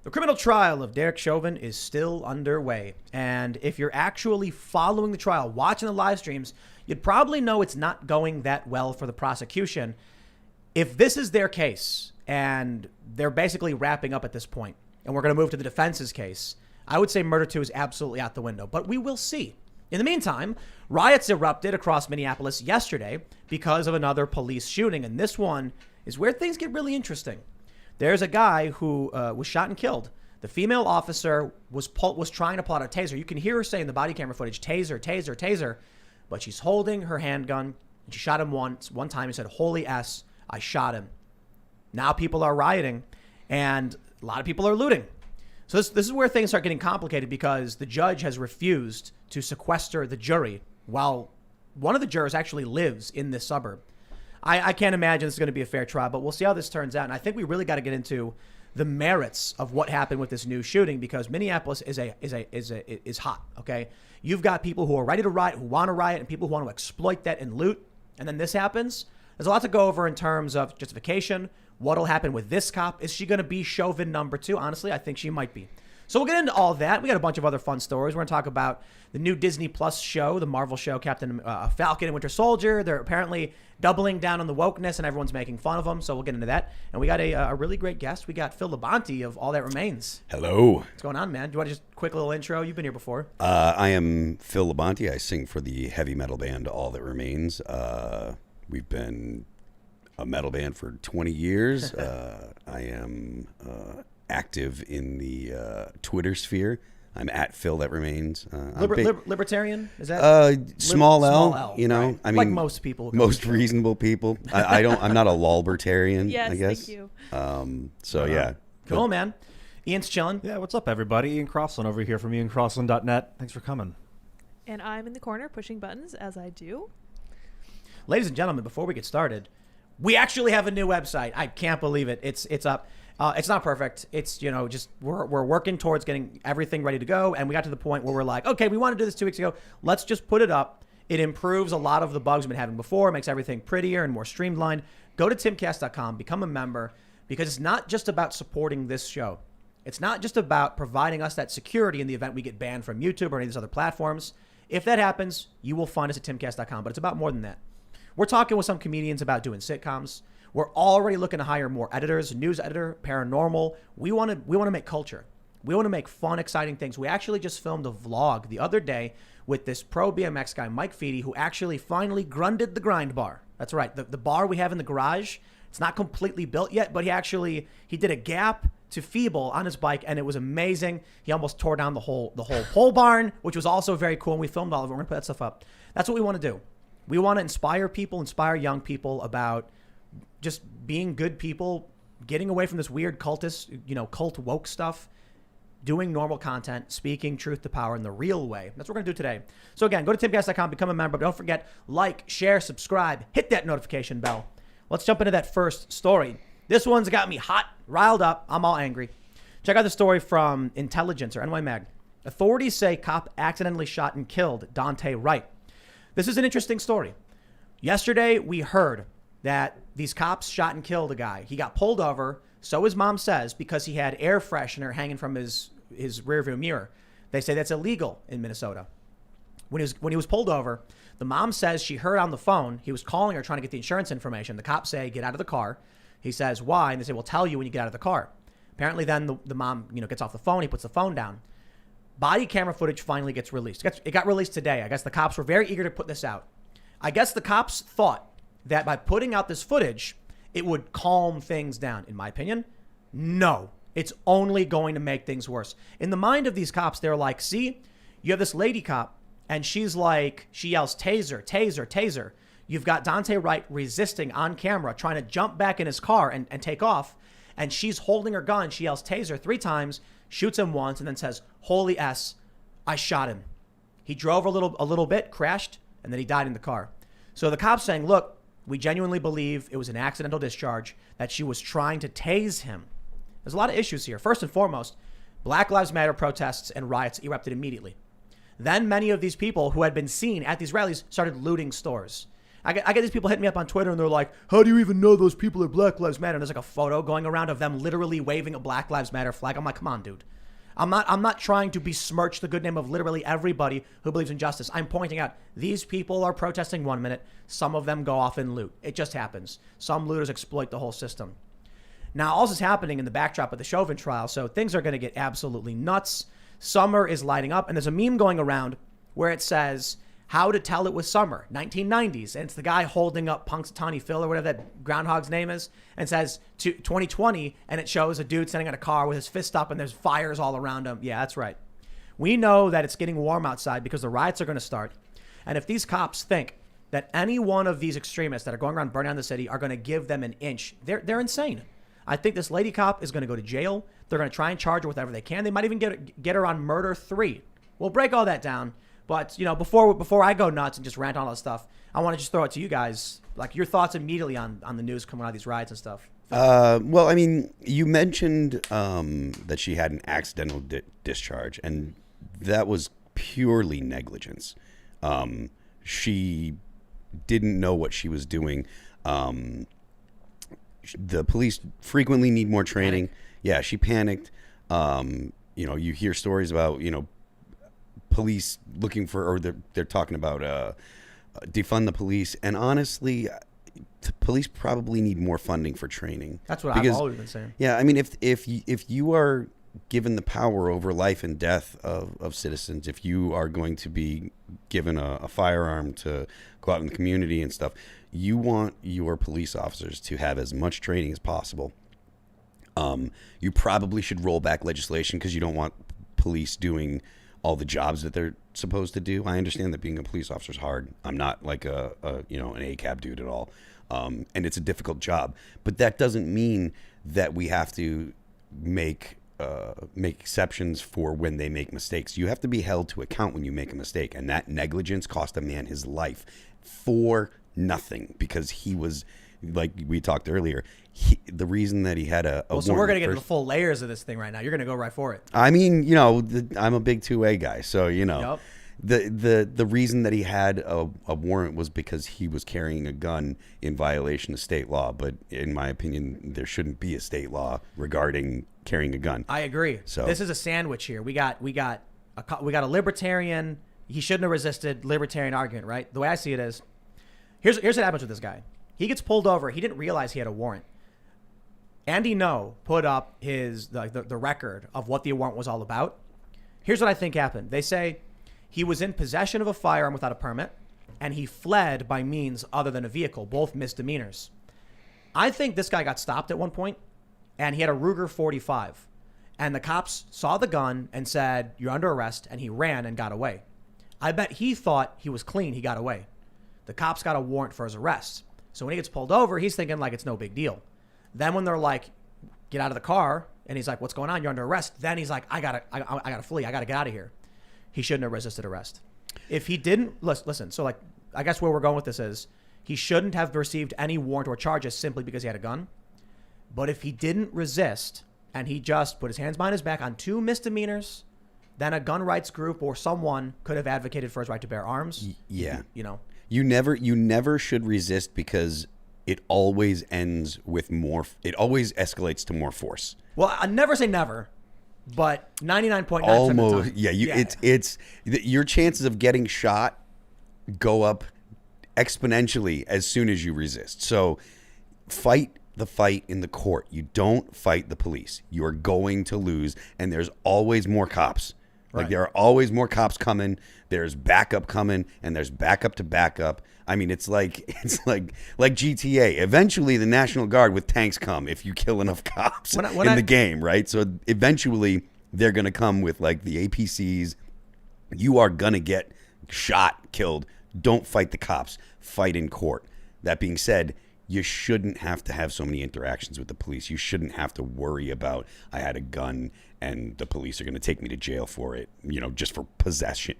The criminal trial of Derek Chauvin is still underway. And if you're actually following the trial, watching the live streams, you'd probably know it's not going that well for the prosecution. If this is their case and they're basically wrapping up at this point, and we're going to move to the defense's case, I would say murder 2 is absolutely out the window, but we will see. In the meantime, riots erupted across Minneapolis yesterday because of another police shooting. And this one is where things get really interesting. There's a guy who was shot and killed. The female officer was trying to pull out a taser. You can hear her say in the body camera footage, taser, taser, taser. But she's holding her handgun. And she shot him one time. He said, holy S, I shot him. Now people are rioting. And a lot of people are looting. So this is where things start getting complicated because the judge has refused to sequester the jury while one of the jurors actually lives in this suburb. I can't imagine this is going to be a fair trial, but we'll see how this turns out. And I think we really got to get into the merits of what happened with this new shooting because Minneapolis is hot. Okay, you've got people who are ready to riot, who want to riot, and people who want to exploit that and loot. And then this happens. There's a lot to go over in terms of justification. What'll happen with this cop? Is she going to be Chauvin number 2? Honestly, I think she might be. So we'll get into all that. We got a bunch of other fun stories. We're going to talk about the new Disney Plus show, the Marvel show, Captain Falcon and Winter Soldier. They're apparently doubling down on the wokeness and everyone's making fun of them. So we'll get into that. And we got a really great guest. We got Phil Labonte of All That Remains. Hello. What's going on, man? Do you want to just quick little intro? You've been here before. I am Phil Labonte. I sing for the heavy metal band All That Remains. We've been a metal band for 20 years. I am active in the Twitter sphere. I'm at Phil That Remains. Libertarian? Is that small L? Small L, you know, right? I mean, like most people. Most reasonable people. I'm not a lolbertarian. Yes, I guess. thank you. Yeah. Cool, man. Ian's chilling. Yeah, what's up, everybody? Ian Crossland over here from IanCrossland.net. Thanks for coming. And I'm in the corner pushing buttons as I do. Ladies and gentlemen, before we get started, we actually have a new website. I can't believe it. It's up. It's not perfect. It's, just we're working towards getting everything ready to go. And we got to the point where we're like, okay, we want to do this 2 weeks ago. Let's just put it up. It improves a lot of the bugs we've been having before. It makes everything prettier and more streamlined. Go to timcast.com, become a member, because it's not just about supporting this show. It's not just about providing us that security in the event we get banned from YouTube or any of these other platforms. If that happens, you will find us at timcast.com. But it's about more than that. We're talking with some comedians about doing sitcoms. We're already looking to hire more editors, news editor, paranormal. We want to make culture. We want to make fun, exciting things. We actually just filmed a vlog the other day with this pro BMX guy, Mike Feedy, who actually finally grunded the grind bar. That's right. The bar we have in the garage, it's not completely built yet, but he did a gap to feeble on his bike, and it was amazing. He almost tore down the whole pole barn, which was also very cool. And we filmed all of it. We're going to put that stuff up. That's what we want to do. We want to inspire young people about just being good people, getting away from this weird cultist, cult woke stuff, doing normal content, speaking truth to power in the real way. That's what we're going to do today. So again, go to timcast.com, become a member, but don't forget, like, share, subscribe, hit that notification bell. Let's jump into that first story. This one's got me hot, riled up. I'm all angry. Check out the story from Intelligence or NY Mag. Authorities say cop accidentally shot and killed Dante Wright. This is an interesting story. Yesterday, we heard that these cops shot and killed a guy. He got pulled over, so his mom says, because he had air freshener hanging from his rearview mirror. They say that's illegal in Minnesota. When he was pulled over, the mom says she heard on the phone, he was calling her trying to get the insurance information. The cops say, get out of the car. He says, why? And they say, we'll tell you when you get out of the car. Apparently then the mom gets off the phone. He puts the phone down. Body camera footage finally gets released. It got released today. I guess the cops were very eager to put this out. I guess the cops thought that by putting out this footage, it would calm things down. In my opinion, no. It's only going to make things worse. In the mind of these cops, they're like, see, you have this lady cop, and she yells, taser, taser, taser. You've got Dante Wright resisting on camera, trying to jump back in his car and take off. And she's holding her gun. She yells, taser 3 times, shoots him once, and then says, holy S, I shot him. He drove a little bit, crashed, and then he died in the car. So the cops saying, look, we genuinely believe it was an accidental discharge, that she was trying to tase him. There's a lot of issues here. First and foremost, Black Lives Matter protests and riots erupted immediately. Then many of these people who had been seen at these rallies started looting stores. I get these people hitting me up on Twitter, and they're like, how do you even know those people are Black Lives Matter? And there's like a photo going around of them literally waving a Black Lives Matter flag. I'm like, come on, dude. I'm not trying to besmirch the good name of literally everybody who believes in justice. I'm pointing out these people are protesting 1 minute. Some of them go off and loot. It just happens. Some looters exploit the whole system. Now, all this is happening in the backdrop of the Chauvin trial, so things are going to get absolutely nuts. Summer is lighting up, and there's a meme going around where it says, how to tell it was summer, 1990s. And it's the guy holding up Punxsutawney Phil or whatever that groundhog's name is, and says 2020, and it shows a dude standing in a car with his fist up and there's fires all around him. Yeah, that's right. We know that it's getting warm outside because the riots are going to start. And if these cops think that any one of these extremists that are going around burning down the city are going to give them an inch, they're insane. I think this lady cop is going to go to jail. They're going to try and charge her with whatever they can. They might even get her on murder 3. We'll break all that down. But, you know, before I go nuts and just rant on all this stuff, I want to just throw it to you guys, like your thoughts immediately on the news coming out of these riots and stuff. Well, I mean, you mentioned that she had an accidental discharge, and that was purely negligence. She didn't know what she was doing. The police frequently need more training. Yeah, she panicked. You know, you hear stories about, you know, police looking for, or they're talking about defund the police. And honestly, the police probably need more funding for training. That's what I've always been saying. Yeah, I mean, if you are given the power over life and death of citizens, if you are going to be given a firearm to go out in the community and stuff, you want your police officers to have as much training as possible. You probably should roll back legislation because you don't want police doing all the jobs that they're supposed to do. I understand that being a police officer is hard. I'm not like an ACAB dude at all. And it's a difficult job, but that doesn't mean that we have to make exceptions for when they make mistakes. You have to be held to account when you make a mistake. And that negligence cost a man his life for nothing, because he was, like we talked earlier, the reason that he had a so we're going to get into the full layers of this thing right now. You're going to go right for it. I mean, you know, I'm a big 2A guy, so, you know, the reason that he had a warrant was because he was carrying a gun in violation of state law. But in my opinion, there shouldn't be a state law regarding carrying a gun. I agree. So this is a sandwich here. We got a libertarian. He shouldn't have resisted libertarian argument, right? The way I see it is, here's what happens with this guy. He gets pulled over. He didn't realize he had a warrant. Andy No put up the record of what the warrant was all about. Here's what I think happened. They say he was in possession of a firearm without a permit, and he fled by means other than a vehicle, both misdemeanors. I think this guy got stopped at one point, and he had a Ruger 45. And the cops saw the gun and said, you're under arrest, and he ran and got away. I bet he thought he was clean. He got away. The cops got a warrant for his arrest. So when he gets pulled over, he's thinking like it's no big deal. Then when they're like, get out of the car, and he's like, what's going on? You're under arrest. Then he's like, I gotta flee. I gotta get out of here. He shouldn't have resisted arrest. If he didn't, listen, so like, I guess where we're going with this is, he shouldn't have received any warrant or charges simply because he had a gun. But if he didn't resist, and he just put his hands behind his back on 2 misdemeanors, then a gun rights group or someone could have advocated for his right to bear arms. Yeah. You know, you never should resist, because it always ends with more. It always escalates to more force. Well, I never say never, but 99.9% Almost. of the time. Yeah. It's your chances of getting shot go up exponentially as soon as you resist. So fight the fight in the court. You don't fight the police. You are going to lose, and there's always more cops. Like, there are always more cops coming. There's backup coming, and there's backup to backup. I mean, it's like GTA. Eventually, the National Guard with tanks come if you kill enough cops in the game, right? So eventually, they're going to come with like the APCs. You are going to get shot, killed. Don't fight the cops. Fight in court. That being said, you shouldn't have to have so many interactions with the police. You shouldn't have to worry about, I had a gun and the police are going to take me to jail for it, you know, just for possessing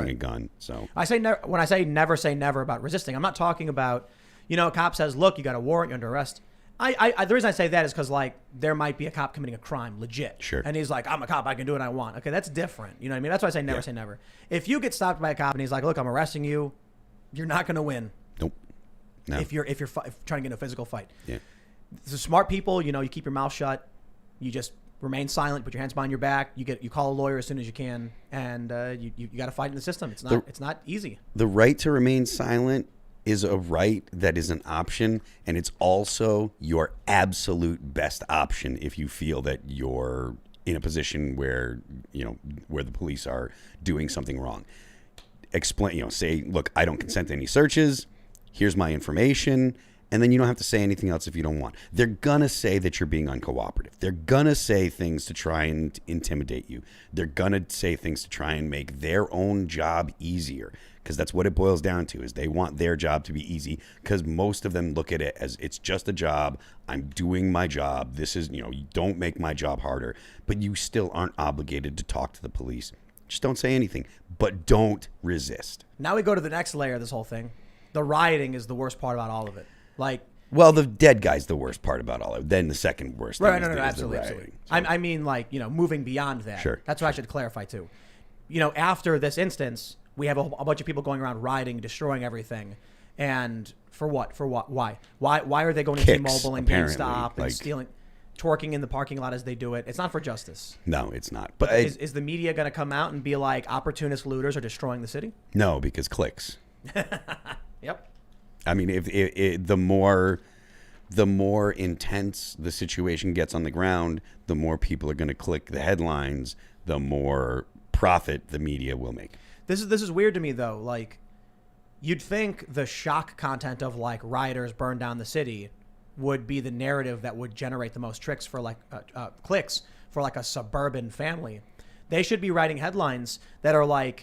a gun. So I say when I say never about resisting, I'm not talking about, you know, a cop says, look, you got a warrant, you're under arrest. The reason I say that is because, like, there might be a cop committing a crime, legit. Sure. And he's like, I'm a cop, I can do what I want. Okay, that's different. You know what I mean? That's why I say never say never. If you get stopped by a cop and he's like, look, I'm arresting you, you're not going to win. Nope. No. if you're trying to get in a physical fight. Yeah. So smart people, you keep your mouth shut. You just remain silent. Put your hands behind your back. You call a lawyer as soon as you can, and you got to fight in the system. It's not easy. The right to remain silent is a right that is an option, and it's also your absolute best option if you feel that you're in a position where the police are doing something wrong. Explain, say, look, I don't consent to any searches. Here's my information. And then you don't have to say anything else if you don't want. They're going to say that you're being uncooperative. They're going to say things to try and intimidate you. They're going to say things to try and make their own job easier, because that's what it boils down to, is they want their job to be easy, because most of them look at it as it's just a job. I'm doing my job. This is, you don't make my job harder. But you still aren't obligated to talk to the police. Just don't say anything, but don't resist. Now we go to the next layer of this whole thing. The rioting is the worst part about all of it. Well, the dead guy's the worst part about all of it. Then the second worst thing right, is no, the absolutely. rioting. So. I mean, moving beyond that. Sure. That's what I should clarify too. After this instance, we have a bunch of people going around rioting, destroying everything, and for what? For what? Why? Why are they going to Kicks, T-Mobile and apparently, GameStop and stealing, twerking in the parking lot as they do it? It's not for justice. No, it's not. But is the media going to come out and be like, opportunist looters are destroying the city? No, because clicks. Yep. I mean, if the more intense the situation gets on the ground, the more people are going to click the headlines, the more profit the media will make. This is weird to me though. You'd think the shock content of rioters burn down the city would be the narrative that would generate the most clicks for a suburban family. They should be writing headlines that are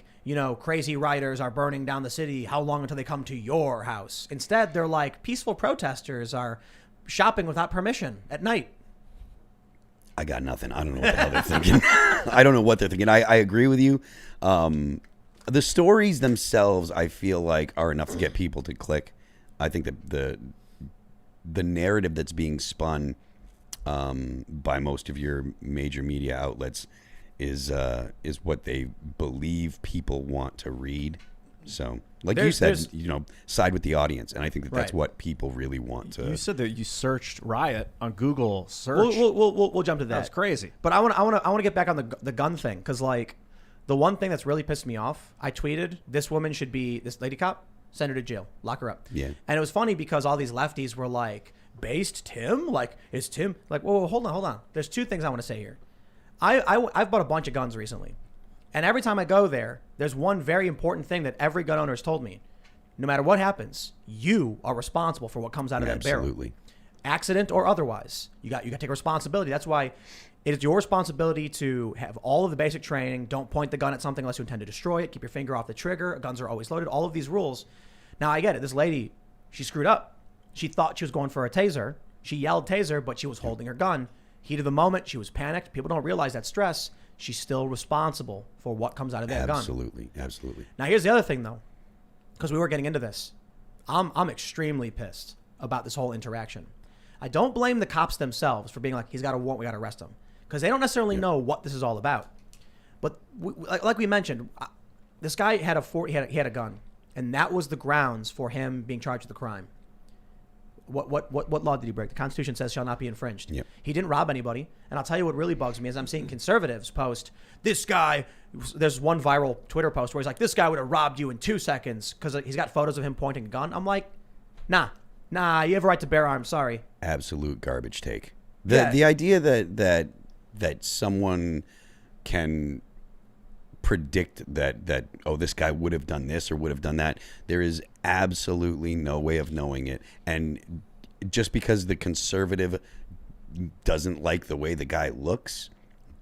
crazy rioters are burning down the city. How long until they come to your house? Instead, they're peaceful protesters are shopping without permission at night. I got nothing. I don't know what the hell they're thinking. I don't know what they're thinking. I agree with you. The stories themselves, I feel like, are enough to get people to click. I think that the narrative that's being spun by most of your major media outlets is what they believe people want to read. So, you said, side with the audience, and I think that's what people really want to. You said that you searched Riot on Google search. We'll jump to that. That's crazy. But I want to get back on the gun thing, because the one thing that's really pissed me off, I tweeted, this lady cop, send her to jail, lock her up. Yeah. And it was funny because all these lefties were based Tim, is Tim whoa, hold on. There's two things I want to say here. I've bought a bunch of guns recently, and every time I go there, there's one very important thing that every gun owner has told me. No matter what happens, you are responsible for what comes out of that barrel. Absolutely. Accident or otherwise. You got to take responsibility. That's why it is your responsibility to have all of the basic training. Don't point the gun at something unless you intend to destroy it. Keep your finger off the trigger. Guns are always loaded. All of these rules. Now, I get it. This lady, she screwed up. She thought she was going for a taser. She yelled taser, but she was holding her gun. Heat of the moment, she was panicked. People don't realize that stress. She's still responsible for what comes out of that gun. Absolutely. Now, here's the other thing, though, because we were getting into this. I'm extremely pissed about this whole interaction. I don't blame the cops themselves for being he's got a warrant, we got to arrest him, because they don't necessarily know what this is all about. But like we mentioned, this guy had he had a gun, and that was the grounds for him being charged with the crime. What law did he break? The Constitution says shall not be infringed. Yep. He didn't rob anybody. And I'll tell you what really bugs me is I'm seeing conservatives post, this guy, there's one viral Twitter post where he's like, this guy would have robbed you in 2 seconds because he's got photos of him pointing a gun. I'm like, nah, you have a right to bear arms. Sorry. Absolute garbage take. The idea that someone can predict that this guy would have done this or would have done that, there is absolutely no way of knowing it. And just because the conservative doesn't like the way the guy looks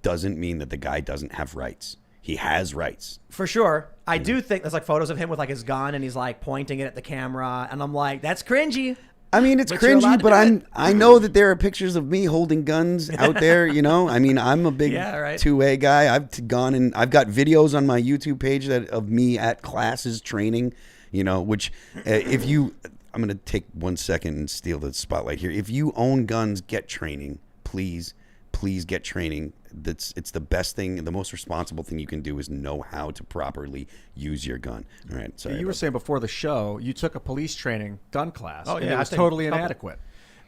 doesn't mean that the guy doesn't have rights. He has rights. For sure. I do think there's photos of him with his gun and he's pointing it at the camera, and I'm like, that's cringy. I mean, it's But you're allowed cringy, to but do it. I know that there are pictures of me holding guns out there, I mean, I'm a big Yeah, right. 2A guy. I've gone and I've got videos on my YouTube page of me at classes training, which I'm going to take 1 second and steal the spotlight here. If you own guns, get training, please please get training. It's the best thing. The most responsible thing you can do is know how to properly use your gun. All right. Sorry. You were saying before the show, you took a police training gun class. Oh, and yeah, it was I think totally a couple- inadequate.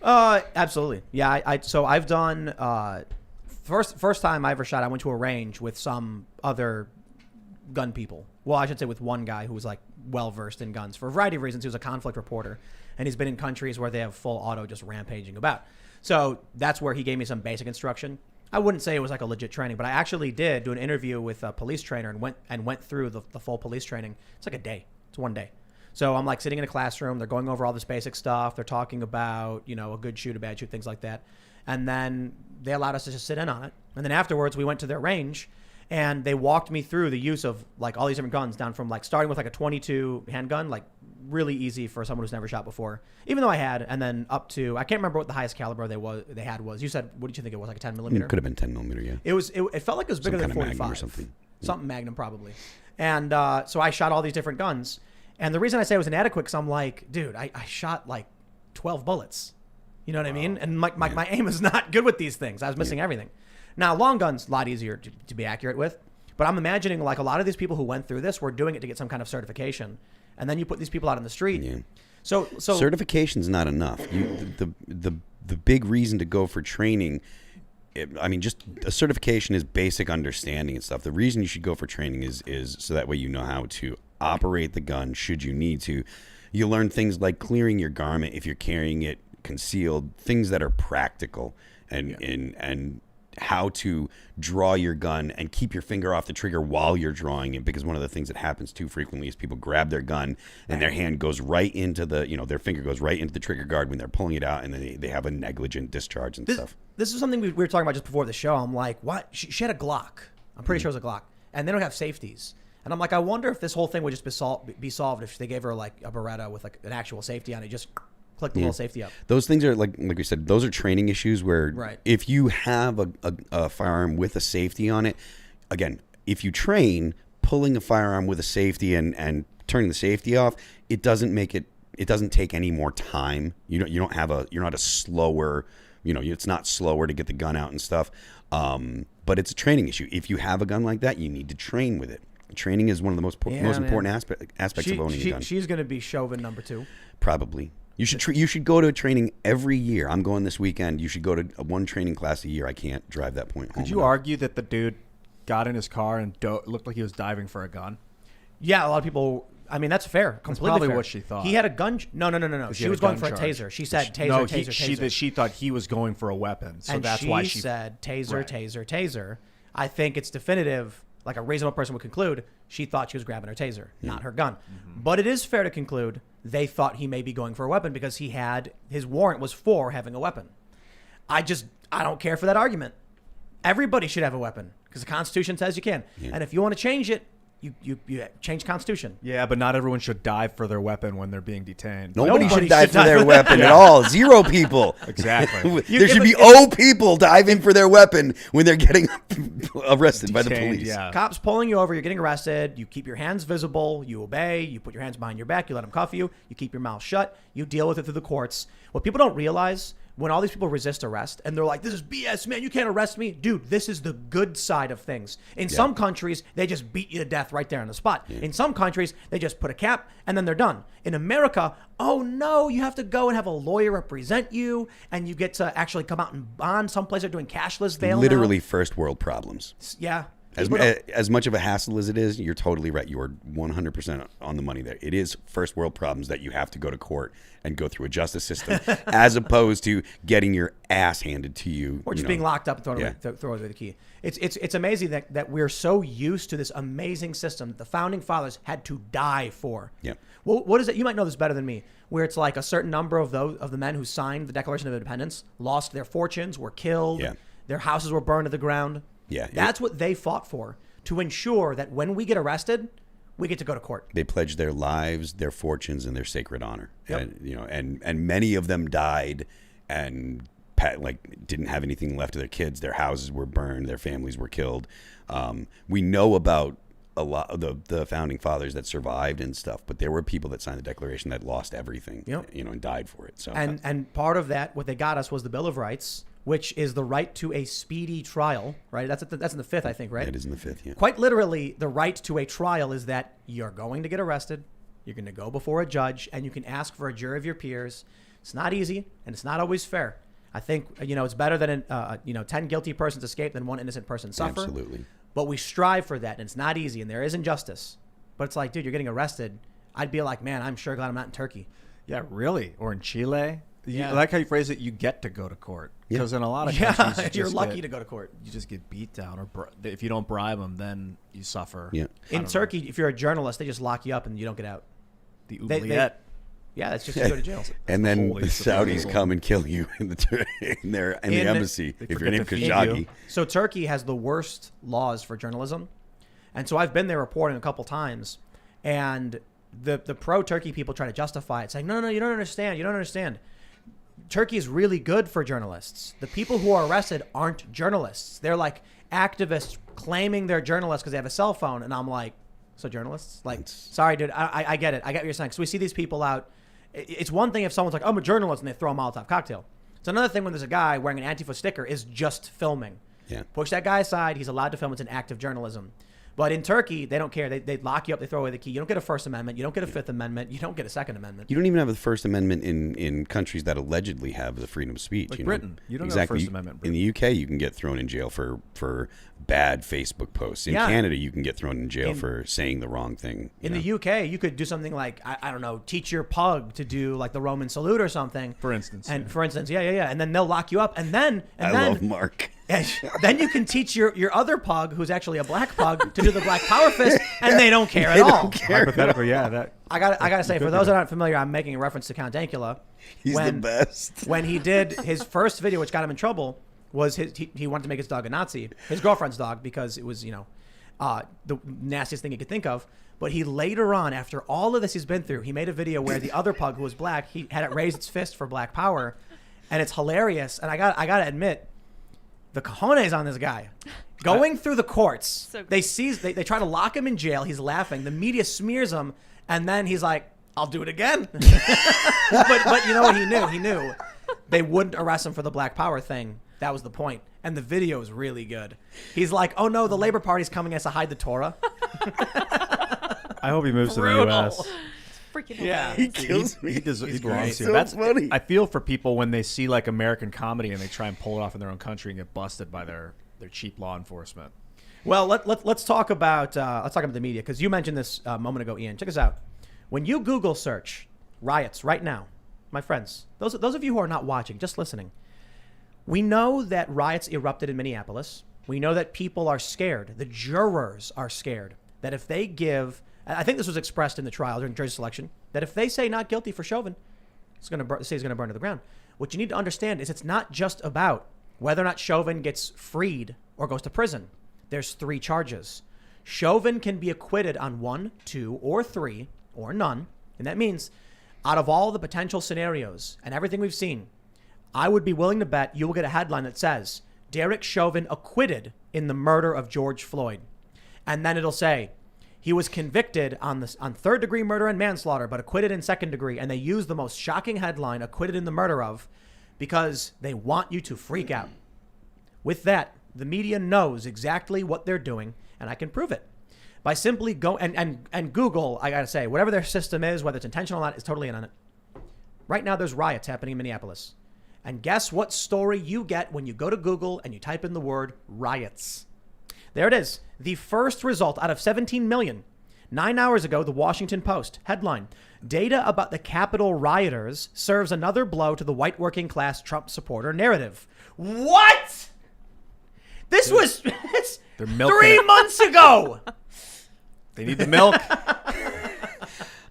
Absolutely. Yeah. So I've done first time I ever shot. I went to a range with some other gun people. Well, I should say with one guy who was like well versed in guns for a variety of reasons. He was a conflict reporter, and he's been in countries where they have full auto just rampaging about. So that's where he gave me some basic instruction. I wouldn't say it was like a legit training, but I actually did do an interview with a police trainer and went through the full police training. It's like a day. It's one day. So I'm like sitting in a classroom. They're going over all this basic stuff. They're talking about, a good shoot, a bad shoot, things like that. And then they allowed us to just sit in on it. And then afterwards, we went to their range, and they walked me through the use of like all these different guns, down from like starting with like a 22 handgun, like really easy for someone who's never shot before, even though I had, and then up to, I can't remember what the highest caliber they had was. You said, what did you think it was, like a 10 millimeter? It could have been 10 millimeter, yeah. It felt like it was bigger than 45 Magnum or something. Something Magnum probably. And so I shot all these different guns. And the reason I say it was inadequate, because I'm like, dude, I shot like 12 bullets. You know what I mean? And my aim is not good with these things. I was missing everything. Now, long guns, a lot easier to be accurate with. But I'm imagining like a lot of these people who went through this were doing it to get some kind of certification. And then you put these people out in the street. Yeah. So certification's not enough. The big reason to go for training, just a certification is basic understanding and stuff. The reason you should go for training is so that way you know how to operate the gun should you need to. You learn things like clearing your garment if you're carrying it concealed, things that are practical, and how to draw your gun and keep your finger off the trigger while you're drawing it, because one of the things that happens too frequently is people grab their gun and their hand goes right into their finger goes right into the trigger guard when they're pulling it out, and then they have a negligent discharge and stuff. This is something we were talking about just before the show. I'm like, what? She had a Glock. I'm pretty sure it was a Glock. And they don't have safeties. And I'm like, I wonder if this whole thing would just be solved if they gave her like a Beretta with like an actual safety on it. Just click the little safety up. Those things are like we said, those are training issues where if you have a firearm with a safety on it, again, if you train pulling a firearm with a safety and turning the safety off, it doesn't take any more time. You're not a slower, it's not slower to get the gun out and stuff. But it's a training issue. If you have a gun like that, you need to train with it. Training is one of the most important aspects of owning a gun. She's going to be Chauvin number 2. Probably. You should go to a training every year. I'm going this weekend. You should go to one training class a year. I can't drive that point home. Could you argue that the dude got in his car and looked like he was diving for a gun? Yeah, a lot of people. I mean, that's fair. Completely probably fair. what she thought. He had a gun. No. She was going for a taser. She said taser. She thought he was going for a weapon. So that's why she said taser. I think it's definitive. Like a reasonable person would conclude, she thought she was grabbing her taser, not her gun. Mm-hmm. But it is fair to conclude they thought he may be going for a weapon because his warrant was for having a weapon. I don't care for that argument. Everybody should have a weapon because the Constitution says you can. Yeah. And if you want to change it, you change the Constitution. Yeah, but not everyone should dive for their weapon when they're being detained. Nobody should dive for their weapon at all. 0 people. Exactly. There should be 0 people diving for their weapon when they're getting arrested by the police. Yeah. Cops pulling you over, you're getting arrested, you keep your hands visible, you obey, you put your hands behind your back, you let them cuff you, you keep your mouth shut, you deal with it through the courts. What people don't realize, when all these people resist arrest and they're like, this is BS, man, you can't arrest me. Dude, this is the good side of things. In some countries, they just beat you to death right there on the spot. Yeah. In some countries, they just put a cap and then they're done. In America, oh no, you have to go and have a lawyer represent you and you get to actually come out and bond. Some places are doing cashless bail Literally now. first world problems. Yeah. As much of a hassle as it is, you're totally right. You are 100% on the money there. It is first world problems that you have to go to court and go through a justice system as opposed to getting your ass handed to you. Or just being locked up and throw away the key. It's amazing that we're so used to this amazing system that the founding fathers had to die for. Yeah. Well, what is it? You might know this better than me. Where it's like a certain number of the men who signed the Declaration of Independence lost their fortunes, were killed, their houses were burned to the ground. Yeah, that's what they fought for, to ensure that when we get arrested, we get to go to court. They pledged their lives, their fortunes, and their sacred honor. Yep. And many of them died and didn't have anything left of their kids. Their houses were burned. Their families were killed. We know about a lot of the founding fathers that survived and stuff, but there were people that signed the Declaration that lost everything, and died for it. So and part of that, what they got us was the Bill of Rights, which is the right to a speedy trial, right? That's in the fifth, I think, right? It is in the fifth, yeah. Quite literally, the right to a trial is that you're going to get arrested, you're going to go before a judge, and you can ask for a jury of your peers. It's not easy, and it's not always fair. I think, it's better than 10 guilty persons escape than one innocent person suffer. Absolutely. But we strive for that, and it's not easy, and there is injustice. But it's like, dude, you're getting arrested. I'd be like, man, I'm sure glad I'm not in Turkey. Yeah, really? Or in Chile? Yeah. I like how you phrase it. You get to go to court Yeah. because in a lot of countries, You're lucky to go to court. You just get beat down, or if you don't bribe them, then you suffer. Yeah. In Turkey, if you're a journalist, they just lock you up and you don't get out. The They- oubliette. Yeah, that's just to go to jail. And then Holy the Saudis support. come and kill you in the embassy They if you're forget named to feed Khashoggi. you. So Turkey has the worst laws for journalism, and so I've been there reporting a couple times, and the pro-Turkey people try to justify it, saying, no, you don't understand. Turkey is really good for journalists. The people who are arrested aren't journalists. They're like activists claiming they're journalists because they have a cell phone, and I'm like, so journalists? Like, sorry, dude, I get it. I get what you're saying. So we see these people out. It's one thing if someone's like, I'm a journalist, and they throw a Molotov cocktail. It's another thing when there's a guy wearing an Antifa sticker is just filming. Yeah. Push that guy aside. He's allowed to film. It's an act of journalism. But in Turkey, they don't care. They lock you up. They throw away the key. You don't get a First Amendment. You don't get a Fifth Amendment. You don't get a Second Amendment. You don't even have the First Amendment in countries that allegedly have the freedom of speech. Like Britain. You don't have exactly. First Amendment in In the UK, you can get thrown in jail for bad Facebook posts. In Yeah. Canada, you can get thrown in jail for saying the wrong thing. In the UK, you could do something like, I don't know, teach your pug to do like the Roman salute or something. For instance. And for instance, yeah. And then they'll lock you up. And then I love Mark. then you can teach your other pug, who's actually a black pug, to do the black power fist, and they don't care at all. Hypothetically, yeah. That I gotta say, for those that aren't familiar, I'm making a reference to Count Dankula. He's the best. When he did his first video, which got him in trouble, was he wanted to make his dog a Nazi, his girlfriend's dog, because it was the nastiest thing he could think of. But he later on, after all of this he's been through, he made a video where the other pug, who was black, he had it raise its fist for black power, and it's hilarious. And I gotta admit, the cojones on this guy. Going through the courts, So they try to lock him in jail. He's laughing. The media smears him, and then he's like, "I'll do it again." but you know what? He knew they wouldn't arrest him for the Black Power thing. That was the point. And the video is really good. He's like, "Oh no, the Labor Party's coming us to hide the Torah." I hope he moves to the Brutal. U.S. Freaking Yeah. hilarious. He kills me. He He's belongs so here. That's funny. I feel for people when they see like American comedy and they try and pull it off in their own country and get busted by their cheap law enforcement. Well, let's talk about the media, because you mentioned this a moment ago, Ian. Check this out. When you Google search riots right now, my friends, those of you who are not watching, just listening, we know that riots erupted in Minneapolis. We know that people are scared. The jurors are scared that if they give, I think this was expressed in the trial during jury selection, that if they say not guilty for Chauvin, the city is going to burn to the ground. What you need to understand is it's not just about whether or not Chauvin gets freed or goes to prison. There's 3 charges. Chauvin can be acquitted on 1, 2, or 3, or none. And that means out of all the potential scenarios and everything we've seen, I would be willing to bet you will get a headline that says, Derek Chauvin acquitted in the murder of George Floyd. And then it'll say, he was convicted on 3rd-degree murder and manslaughter, but acquitted in 2nd degree. And they use the most shocking headline, acquitted in the murder of, because they want you to freak out. With that, the media knows exactly what they're doing, and I can prove it. By simply go and Google, I gotta say, whatever their system is, whether it's intentional or not, is totally in on it. Right now, there's riots happening in Minneapolis. And guess what story you get when you go to Google and you type in the word riots? There it is. The first result out of 17 million. 9 hours ago, the Washington Post headline: data about the Capitol rioters serves another blow to the white working class Trump supporter narrative. What? This was They're milking 3 it. months ago. They need the milk.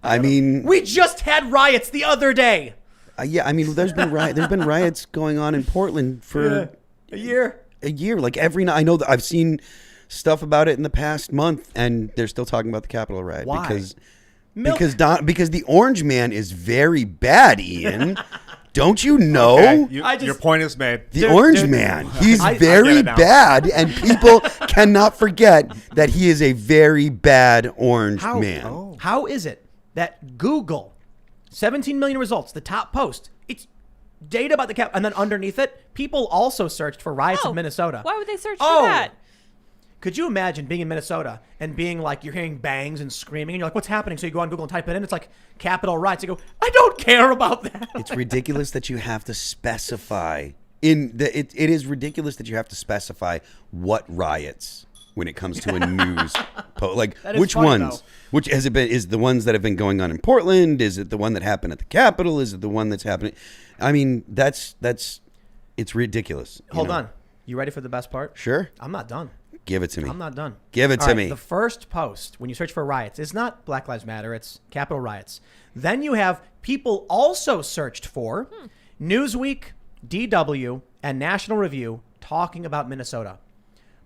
I mean, We just had riots the other day. yeah. I mean, there's been riots going on in Portland for A year. a year. Like every night, I know that I've seen stuff about it in the past month, and they're still talking about the Capitol riot. Why? Because the Orange Man is very bad, Ian. Don't you know? Okay, I just- your point is made. The Orange Man. He's I get very it now. bad, and people cannot forget that he is a very bad Orange Man. Oh. How is it that Google, 17 million results, the top post, data about the Capitol. And then underneath it, people also searched for riots in Minnesota. Why would they search for that? Could you imagine being in Minnesota and being like, you're hearing bangs and screaming, and you're like, what's happening? So you go on Google and type it in. It's like Capitol riots. You go, I don't care about that. It's ridiculous that you have to specify it is ridiculous that you have to specify what riots when it comes to a news like which funny, ones? Though. Which has it been? Is the ones that have been going on in Portland? Is it the one that happened at the Capitol? Is it the one that's happening? I mean, it's ridiculous. Hold on. You ready for the best part? Sure. I'm not done. Give it to me. I'm not done. Give it to me. The first post, when you search for riots, is not Black Lives Matter. It's Capitol riots. Then you have people also searched for Newsweek, DW, and National Review talking about Minnesota.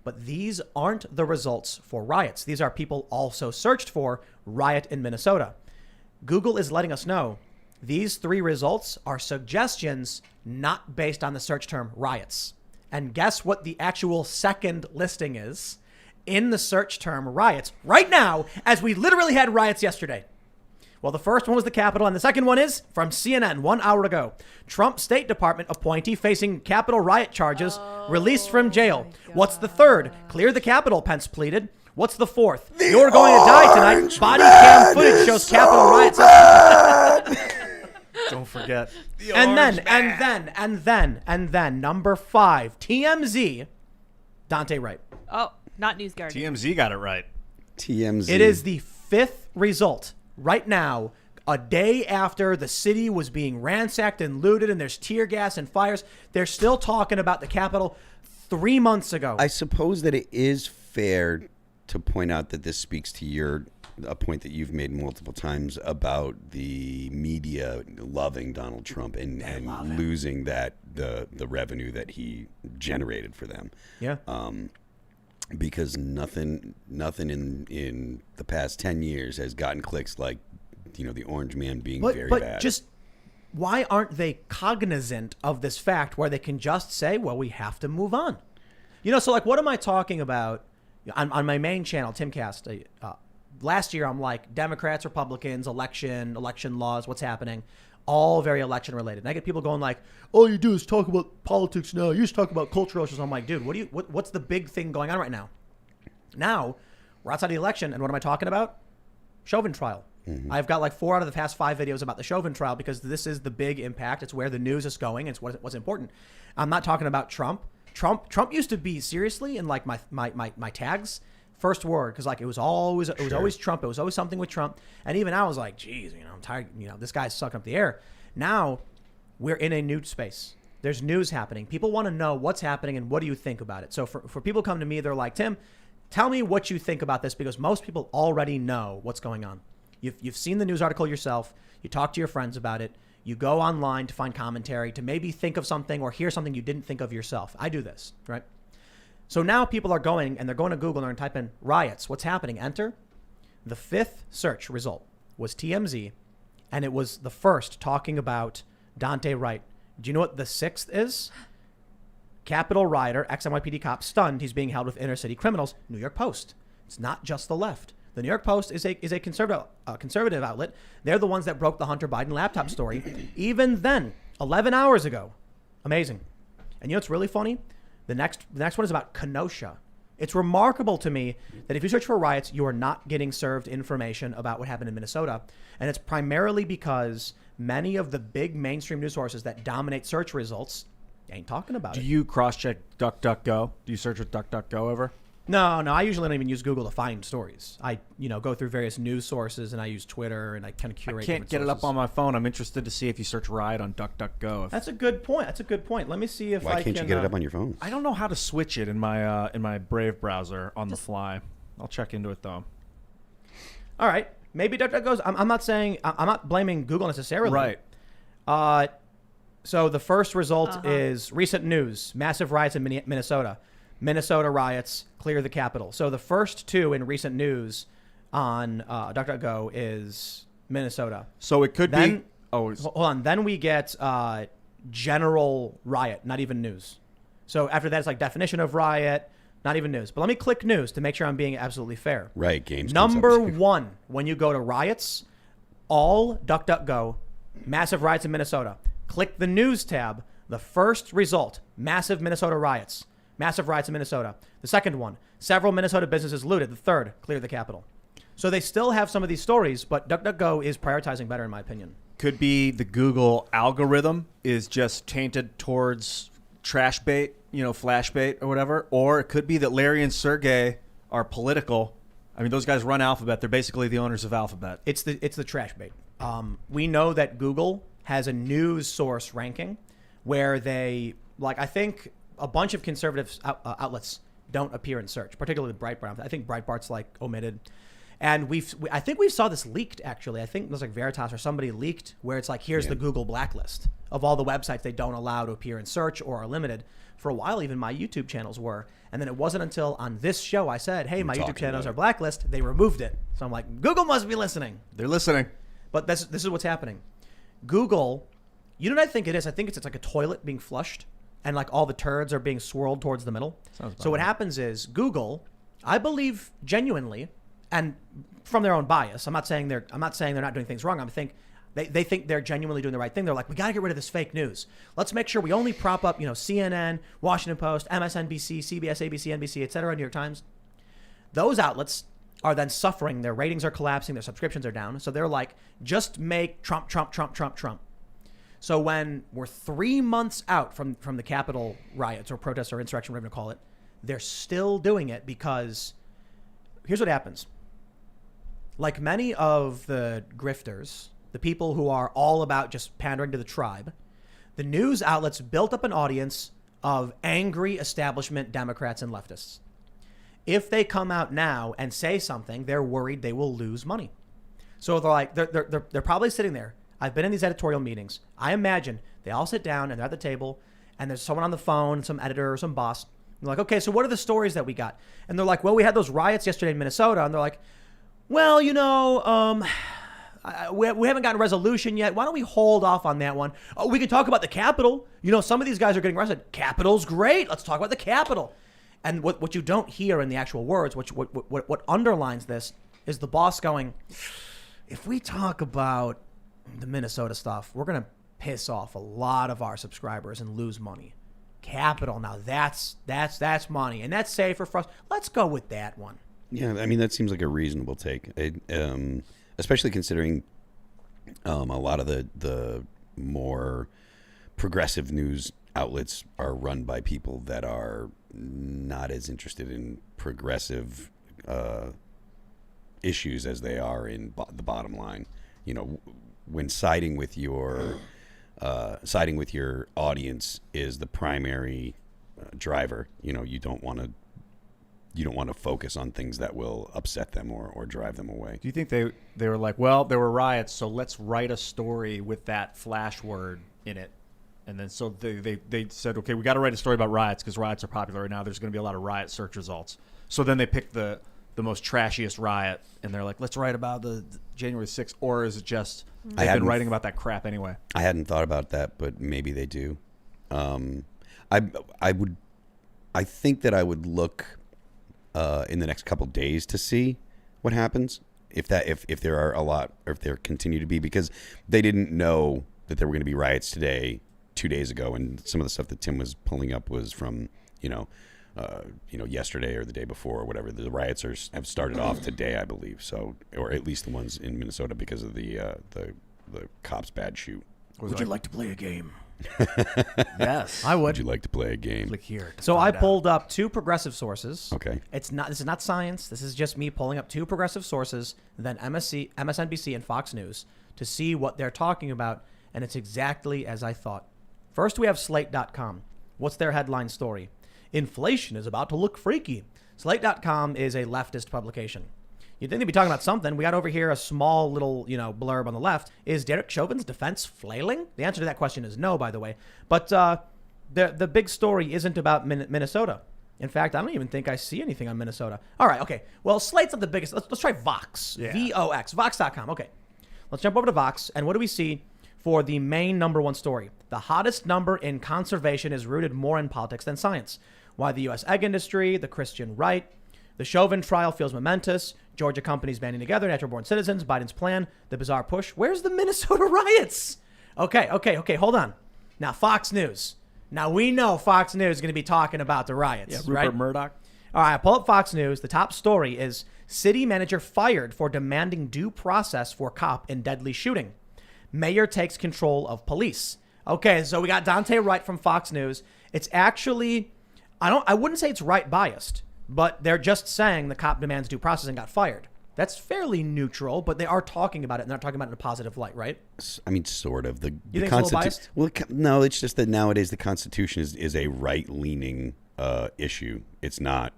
But these aren't the results for riots. These are people also searched for riot in Minnesota. Google is letting us know these 3 results are suggestions not based on the search term riots. And guess what the actual second listing is in the search term riots right now, as we literally had riots yesterday. Well, the first one was the Capitol, and the second one is from CNN 1 hour ago. Trump State Department appointee facing Capitol riot charges, released from jail. What's the third? Clear the Capitol, Pence pleaded. What's the fourth? You're going to die tonight. Body cam footage shows Capitol riots. Don't forget. And then, number 5, TMZ, Dante Wright. Oh, not News Guardian. TMZ got it right. TMZ. It is the 5th result right now, a day after the city was being ransacked and looted and there's tear gas and fires. They're still talking about the Capitol 3 months ago. I suppose that it is fair to point out that this speaks to a point that you've made multiple times about the media loving Donald Trump and losing the revenue that he generated for them. Yeah. Because nothing in the past 10 years has gotten clicks like, the Orange Man being very bad. But just why aren't they cognizant of this fact where they can just say, well, we have to move on? So like, what am I talking about on my main channel, Timcast? Last year, I'm like, Democrats, Republicans, election laws, what's happening, all very election related. And I get people going like, all you do is talk about politics now. You just talk about cultural issues. I'm like, dude, what's the big thing going on right now? Now, we're outside the election, and what am I talking about? Chauvin trial. Mm-hmm. I've got like 4 out of the past 5 videos about the Chauvin trial because this is the big impact. It's where the news is going. It's what's important. I'm not talking about Trump. Trump used to be, seriously, in like my tags, first word, because like it was always Trump. It was always something with Trump. And even I was like, geez, I'm tired. This guy's sucking up the air. Now we're in a new space. There's news happening. People want to know what's happening and what do you think about it. So for people come to me, they're like, Tim, tell me what you think about this, because most people already know what's going on. You've seen the news article yourself. You talk to your friends about it. You go online to find commentary, to maybe think of something or hear something you didn't think of yourself. I do this, right? So now people are going, and they're going to Google and they're going to type in riots. What's happening? Enter. The 5th search result was TMZ, and it was the first talking about Dante Wright. Do you know what the 6th is? Capitol rioter, ex-NYPD cop stunned. He's being held with inner city criminals. New York Post. It's not just the left. The New York Post is a conservative outlet. They're the ones that broke the Hunter Biden laptop story. Even then, 11 hours ago. Amazing. And what's really funny? The next one is about Kenosha. It's remarkable to me that if you search for riots, you are not getting served information about what happened in Minnesota. And it's primarily because many of the big mainstream news sources that dominate search results ain't talking about it. Do you cross-check DuckDuckGo? Do you search with DuckDuckGo ever? No. I usually don't even use Google to find stories. I, go through various news sources, and I use Twitter, and I kind of curate. I can't get it up on my phone. I'm interested to see if you search riot on DuckDuckGo. That's a good point. Let me see if Why can't you get it up on your phone? I don't know how to switch it in my Brave browser on the fly. I'll check into it though. All right, maybe DuckDuckGo's. I'm not saying I'm not blaming Google necessarily. Right. So the first result is recent news: massive riots in Minnesota. Minnesota riots clear the Capitol. So the first 2 in recent news on DuckDuckGo is Minnesota. So it could be. Hold on. Then we get general riot, not even news. So after that, it's like definition of riot, not even news. But let me click news to make sure I'm being absolutely fair. Right. Games. Number 1, when you go to riots, all DuckDuckGo, massive riots in Minnesota. Click the news tab. The first result, massive Minnesota riots. Massive riots in Minnesota. The second one, several Minnesota businesses looted. The third, clear the Capitol. So they still have some of these stories, but DuckDuckGo is prioritizing better, in my opinion. Could be the Google algorithm is just tainted towards trash bait, flash bait or whatever. Or it could be that Larry and Sergey are political. I mean, those guys run Alphabet. They're basically the owners of Alphabet. It's the trash bait. We know that Google has a news source ranking where they, I think a bunch of conservative outlets don't appear in search, particularly Breitbart. I think Breitbart's omitted. And I think we saw this leaked, actually. I think it was Veritas or somebody leaked where it's here's the Google blacklist of all the websites they don't allow to appear in search or are limited. For a while, even my YouTube channels were. And then it wasn't until on this show I said, hey, my YouTube channels are blacklist. They removed it. So I'm like, Google must be listening. They're listening. But this is what's happening. Google, you know what I think it is? I think it's like a toilet being flushed and all the turds are being swirled towards the middle. So what happens is Google, I believe genuinely, and from their own bias, I'm not saying they're not doing things wrong. They think they're genuinely doing the right thing. They're like, we got to get rid of this fake news. Let's make sure we only prop up, CNN, Washington Post, MSNBC, CBS, ABC, NBC, et cetera, New York Times. Those outlets are then suffering. Their ratings are collapsing. Their subscriptions are down. So they're like, just make Trump, Trump, Trump, Trump, Trump. So when we're 3 months out from the Capitol riots or protests or insurrection, whatever you call it, they're still doing it because here's what happens. Like many of the grifters, the people who are all about just pandering to the tribe, the news outlets built up an audience of angry establishment Democrats and leftists. If they come out now and say something, they're worried they will lose money. So they're probably sitting there. I've been in these editorial meetings. I imagine they all sit down and they're at the table and there's someone on the phone, some editor or some boss. They're like, okay, so what are the stories that we got? And they're like, well, we had those riots yesterday in Minnesota. And they're like, well, we haven't gotten a resolution yet. Why don't we hold off on that one? Oh, we can talk about the Capitol. Some of these guys are getting arrested. Capitol's great. Let's talk about the Capitol. And what you don't hear in the actual words, what underlines this, is the boss going, if we talk about the Minnesota stuff, we're going to piss off a lot of our subscribers and lose money. Capitol, now that's money, and that's safer for us. Let's go with that one. Yeah, I mean, that seems like a reasonable take, especially considering a lot of the more progressive news outlets are run by people that are not as interested in progressive issues as they are in the bottom line. When siding with your audience is the primary driver, you don't want to focus on things that will upset them or drive them away. Do you think they were like, well, there were riots, so let's write a story with that flash word in it? And then so they said, okay, we got to write a story about riots because riots are popular right now. There's going to be a lot of riot search results. So then they picked the most trashiest riot, and they're like, let's write about the January 6th. Or is it just they've been writing about that crap anyway? I hadn't thought about that, but maybe they do. I think that I would look in the next couple days to see what happens if there are a lot, or if there continue to be, because they didn't know that there were going to be riots today 2 days ago, and some of the stuff that Tim was pulling up was from yesterday or the day before or whatever. The riots have started off today, I believe. So, or at least the ones in Minnesota because of the cops' bad shoot. Would you like to play a game? Yes, I would. Would you like to play a game? Click here. So I pulled up two progressive sources. Okay. This is not science. This is just me pulling up two progressive sources, then MSNBC and Fox News, to see what they're talking about, and it's exactly as I thought. First, we have Slate.com. What's their headline story? Inflation is about to look freaky. Slate.com is a leftist publication. You'd think they'd be talking about something. We got over here a small little, blurb on the left. Is Derek Chauvin's defense flailing? The answer to that question is no, by the way. But the big story isn't about Minnesota. In fact, I don't even think I see anything on Minnesota. All right, okay. Well, Slate's not the biggest. Let's try Vox. Yeah. VOX. Vox.com. Okay. Let's jump over to Vox. And what do we see for the main number one story? The hottest number in conservation is rooted more in politics than science. Why the U.S. egg industry, the Christian right, the Chauvin trial feels momentous, Georgia companies banding together, natural-born citizens, Biden's plan, the bizarre push. Where's the Minnesota riots? Okay. Hold on. Now, Fox News. Now, we know Fox News is going to be talking about the riots. Yeah, Rupert right? Murdoch. All right, I pull up Fox News. The top story is city manager fired for demanding due process for cop in deadly shooting. Mayor takes control of police. Okay, so we got Dante Wright from Fox News. It's actually, I wouldn't say it's right biased, but they're just saying the cop demands due process and got fired. That's fairly neutral, but they are talking about it, and they're talking about it in a positive light, right? I mean, sort of. You think it's a little biased? Well, no, it's just that nowadays the Constitution is a right-leaning issue. It's not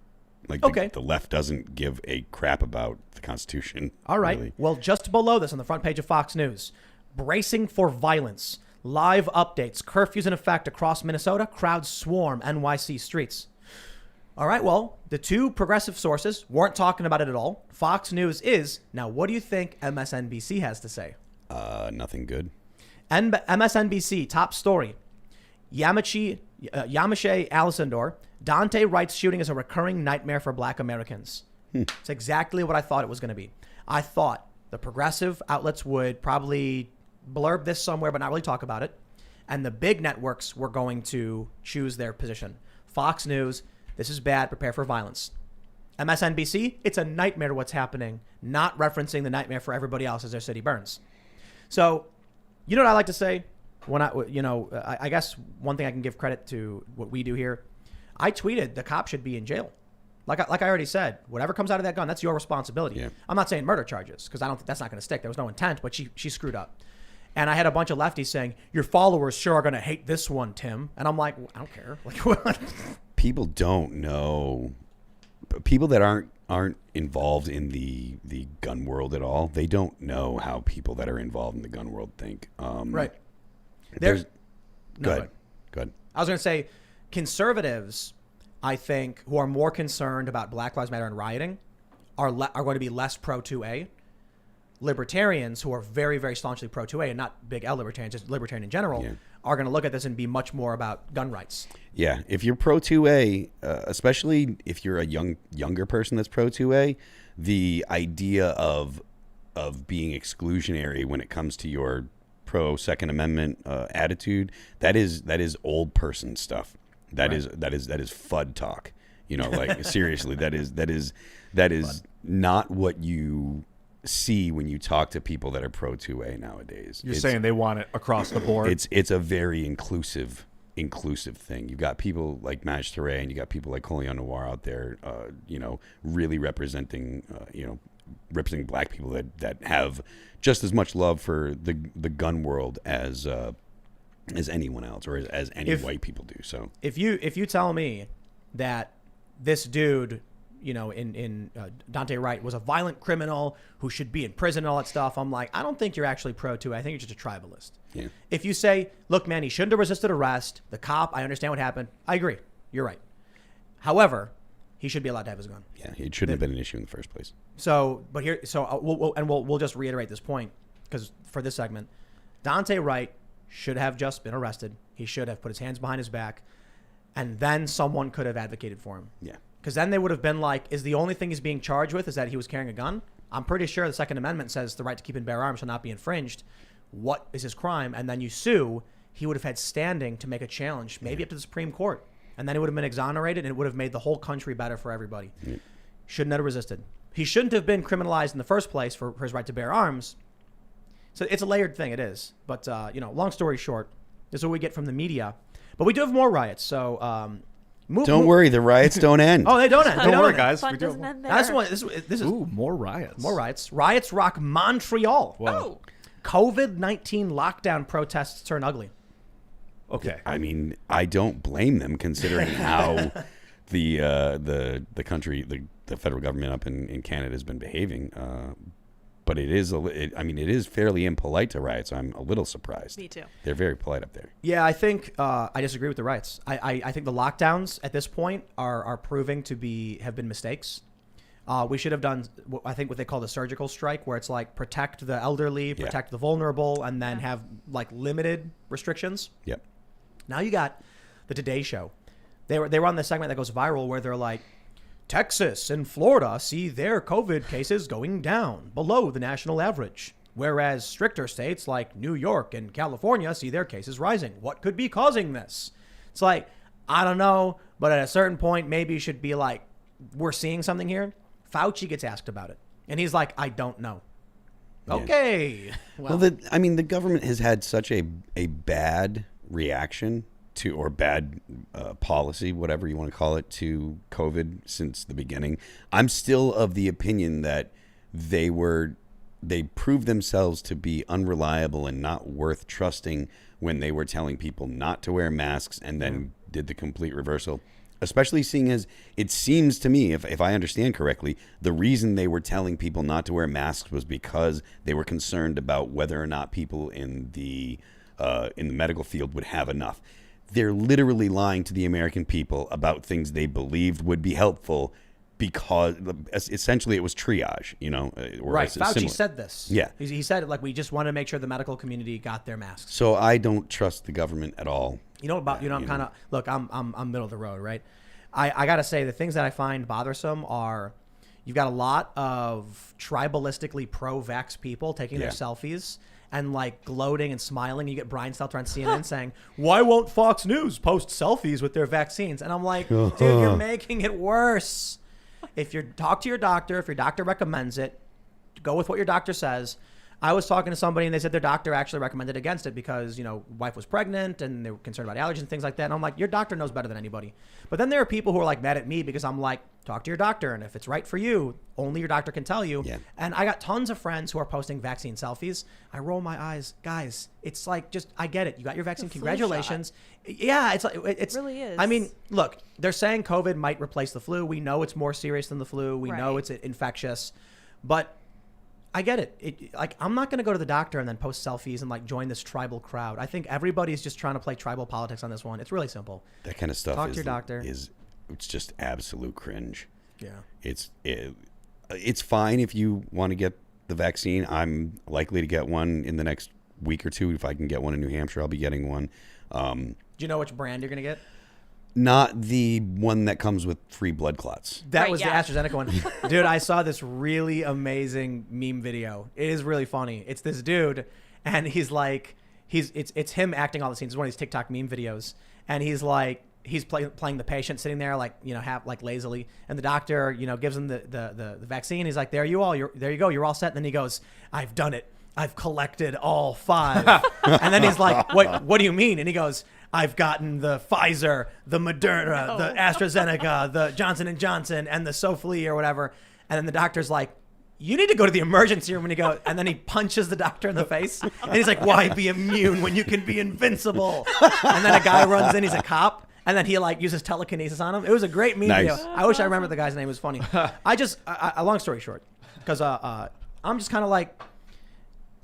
like the left doesn't give a crap about the Constitution. All right. Really. Well, just below this on the front page of Fox News, bracing for violence. Live updates. Curfews in effect across Minnesota. Crowds swarm NYC streets. All right. Well, the two progressive sources weren't talking about it at all. Fox News is. Now, what do you think MSNBC has to say? Nothing good. MSNBC top story. Yamashita Alcindor. Dante Wright's shooting is a recurring nightmare for Black Americans. It's exactly what I thought it was going to be. I thought the progressive outlets would probably blurb this somewhere, but not really talk about it. And the big networks were going to choose their position. Fox News, this is bad, prepare for violence. MSNBC, it's a nightmare what's happening, not referencing the nightmare for everybody else as their city burns. So, you know what I like to say? I guess one thing I can give credit to what we do here. I tweeted the cop should be in jail. Like I already said, whatever comes out of that gun, that's your responsibility. Yeah. I'm not saying murder charges because that's not going to stick. There was no intent, but she screwed up. And I had a bunch of lefties saying, your followers sure are going to hate this one, Tim. And I'm like, I don't care. Like, what? People don't know. People that aren't involved in the gun world at all, they don't know how people that are involved in the gun world think. Right. Go ahead. I was going to say, conservatives, I think, who are more concerned about Black Lives Matter and rioting are going to be less pro-2A. Libertarians, who are very, very staunchly pro-2A, and not big L libertarians, just libertarian in general, are going to look at this and be much more about gun rights. Yeah, if you're pro-2A, especially if you're a younger person that's pro-2A, the idea of being exclusionary when it comes to your pro-Second Amendment attitude, that is old person stuff. That is FUD talk. Like seriously, that is not what you see when you talk to people that are pro-2A nowadays. You're saying they want it across the board. It's a very inclusive thing. You've got people like Maj Touré and you got people like Colion Noir out there, really representing Black people that have just as much love for the gun world as anyone else or as any white people do. So if you tell me that this dude, in Dante Wright was a violent criminal who should be in prison and all that stuff, I'm like, I don't think you're actually pro-2A. I think you're just a tribalist. Yeah. If you say, look, man, he shouldn't have resisted arrest. The cop, I understand what happened. I agree. You're right. However, he should be allowed to have his gun. Yeah, it shouldn't have been an issue in the first place. We'll just reiterate this point because for this segment, Dante Wright should have just been arrested. He should have put his hands behind his back, and then someone could have advocated for him. Yeah. Because then they would have been like, is the only thing he's being charged with is that he was carrying a gun? I'm pretty sure the Second Amendment says the right to keep and bear arms shall not be infringed. What is his crime? And then you sue, he would have had standing to make a challenge, maybe up to the Supreme Court. And then he would have been exonerated, and it would have made the whole country better for everybody. Yeah. Shouldn't have resisted. He shouldn't have been criminalized in the first place for his right to bear arms. So it's a layered thing, it is. But, long story short, this is what we get from the media. But we do have more riots, so... Don't worry, the riots don't end. Oh, they don't end. Don't worry, guys. Fun doesn't end there. That's what this is. Ooh, more riots. More riots. Riots rock Montreal. Whoa. Oh. COVID-19 lockdown protests turn ugly. Okay. I mean, I don't blame them considering how the country, the federal government up in Canada has been behaving. But it is fairly impolite to riot, so I'm a little surprised. Me too. They're very polite up there. Yeah, I think I disagree with the riots. I think the lockdowns at this point are proving to have been mistakes. We should have done, I think, what they call the surgical strike, where it's like protect the elderly, protect the vulnerable, and then have like limited restrictions. Yep. Now you got the Today Show. They were on the segment that goes viral where they're like, Texas and Florida see their COVID cases going down below the national average. Whereas stricter states like New York and California see their cases rising. What could be causing this? It's like, I don't know, but at a certain point, maybe you should be like, we're seeing something here. Fauci gets asked about it, and he's like, I don't know. Yeah. Okay. Well, the government has had such a bad reaction to, or bad policy, whatever you want to call it, to COVID since the beginning. I'm still of the opinion that they proved themselves to be unreliable and not worth trusting when they were telling people not to wear masks and then did the complete reversal. Especially seeing as it seems to me, if I understand correctly, the reason they were telling people not to wear masks was because they were concerned about whether or not people in the medical field would have enough. They're literally lying to the American people about things they believed would be helpful because essentially it was triage, Right. Fauci said this. Yeah. He said it like, we just want to make sure the medical community got their masks. So I don't trust the government at all. I'm kind of, look, I'm middle of the road, right? I got to say, the things that I find bothersome are you've got a lot of tribalistically pro-vax people taking their selfies and like gloating and smiling. You get Brian Stelter on CNN saying, why won't Fox News post selfies with their vaccines? And I'm like, dude, you're making it worse. If you talk to your doctor, if your doctor recommends it, go with what your doctor says. I was talking to somebody and they said their doctor actually recommended against it because, wife was pregnant and they were concerned about allergies and things like that. And I'm like, your doctor knows better than anybody. But then there are people who are like mad at me because I'm like, talk to your doctor. And if it's right for you, only your doctor can tell you. Yeah. And I got tons of friends who are posting vaccine selfies. I roll my eyes. Guys, it's like, I get it. You got your vaccine. Congratulations. Yeah, it really is. I mean, look, they're saying COVID might replace the flu. We know it's more serious than the flu. We know it's infectious. But I get it. I'm not going to go to the doctor and then post selfies and like join this tribal crowd. I think everybody's just trying to play tribal politics on this one. It's really simple. That kind of stuff. Talk to your doctor. It's just absolute cringe. Yeah. It's fine if you want to get the vaccine. I'm likely to get one in the next week or two. If I can get one in New Hampshire, I'll be getting one. Do you know which brand you're going to get? Not the one that comes with free blood clots. That was the AstraZeneca one. Dude, I saw this really amazing meme video. It is really funny. It's this dude, and he's like, it's him acting all the scenes. It's one of these TikTok meme videos, and he's like, he's playing the patient sitting there like, lazily, and the doctor, gives him the vaccine. He's like, there you go, you're all set. And then he goes, I've done it. I've collected all 5. And then he's like, what do you mean? And he goes, I've gotten the Pfizer, the Moderna, the AstraZeneca, the Johnson & Johnson, and the Sofli or whatever. And then the doctor's like, you need to go to the emergency room. And he goes, and then he punches the doctor in the face. And he's like, why be immune when you can be invincible? And then a guy runs in, he's a cop. And then he like uses telekinesis on him. It was a great meme video. I wish I remember the guy's name. It was funny. Long story short, because I'm just kind of like,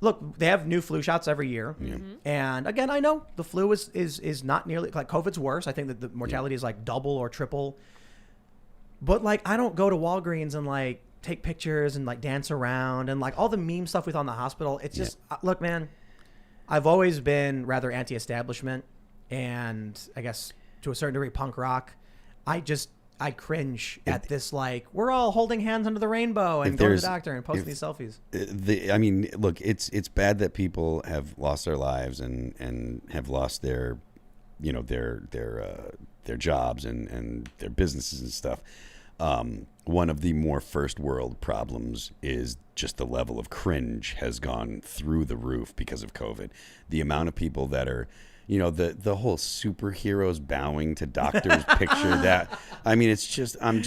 look, they have new flu shots every year. Yeah. And again, I know the flu is not nearly like COVID's worse. I think that the mortality is like double or triple. But like, I don't go to Walgreens and like take pictures and like dance around and like all the meme stuff we thought in the hospital. It's just, look, man, I've always been rather anti-establishment and I guess to a certain degree punk rock. I cringe at this, like, we're all holding hands under the rainbow and going to the doctor and posting these selfies. Look, it's bad that people have lost their lives and have lost their jobs and their businesses and stuff. One of the more first world problems is just the level of cringe has gone through the roof because of COVID. The amount of people that are, the whole superheroes bowing to doctors picture that. I mean, it's just, I'm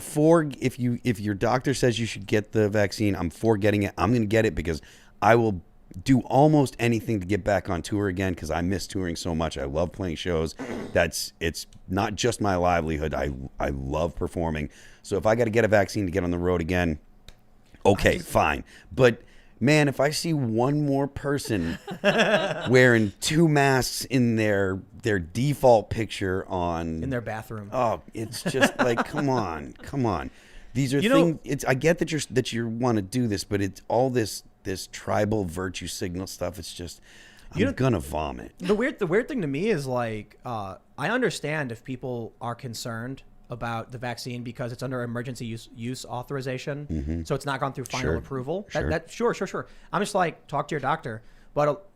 for, if your doctor says you should get the vaccine, I'm for getting it. I'm going to get it because I will do almost anything to get back on tour again because I miss touring so much. I love playing shows. It's not just my livelihood. I love performing. So if I got to get a vaccine to get on the road again, okay, fine. But man, if I see one more person wearing 2 masks in their default picture in their bathroom, it's just like, come on. These are things. I get that you want to do this, but it's all this tribal virtue signal stuff. It's just, I'm gonna vomit. The weird thing to me is like, I understand if people are concerned about the vaccine because it's under emergency use authorization. Mm-hmm. So it's not gone through final Sure. approval. Sure. Sure. I'm just like, talk to your doctor. But,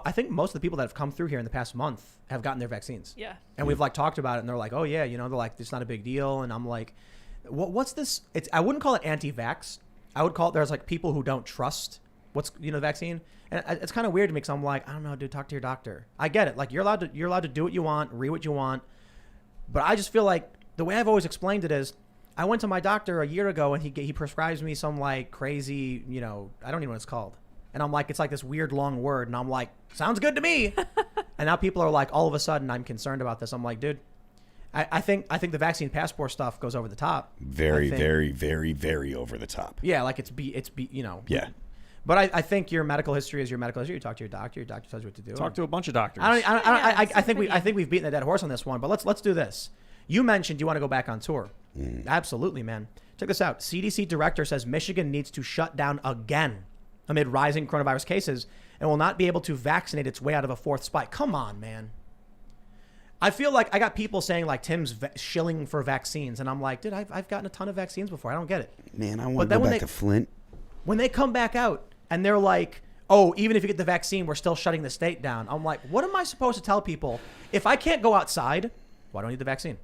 I think most of the people that have come through here in the past month have gotten their vaccines. Yeah. And we've like talked about it and they're like, oh yeah, they're like, it's not a big deal. And I'm like, what's this? I wouldn't call it anti-vax. I would call it, there's like people who don't trust the vaccine. And it's kind of weird to me because I'm like, I don't know, dude, talk to your doctor. I get it. Like you're allowed to do what you want, read what you want. But I just feel like the way I've always explained it is I went to my doctor a year ago and he prescribes me some like crazy, I don't even know what it's called. And I'm like, it's like this weird long word. And I'm like, sounds good to me. And now people are like, all of a sudden I'm concerned about this. I'm like, dude, I think the vaccine passport stuff goes over the top. Very, very, very, very over the top. Yeah. Like Yeah. But I think your medical history is your medical history. You talk to your doctor tells you what to do. Talk to a bunch of doctors. I think we've beaten a dead horse on this one, but let's do this. You mentioned you want to go back on tour. Absolutely, man. Check this out. CDC director says Michigan needs to shut down again amid rising coronavirus cases and will not be able to vaccinate its way out of a fourth spike. Come on, man. I feel like I got people saying like Tim's shilling for vaccines, and I'm like, dude, I've gotten a ton of vaccines before. I don't get it. Man, I want to go back to Flint. When they come back out and they're like, oh, even if you get the vaccine, we're still shutting the state down. I'm like, what am I supposed to tell people? If I can't go outside, why don't I need the vaccine?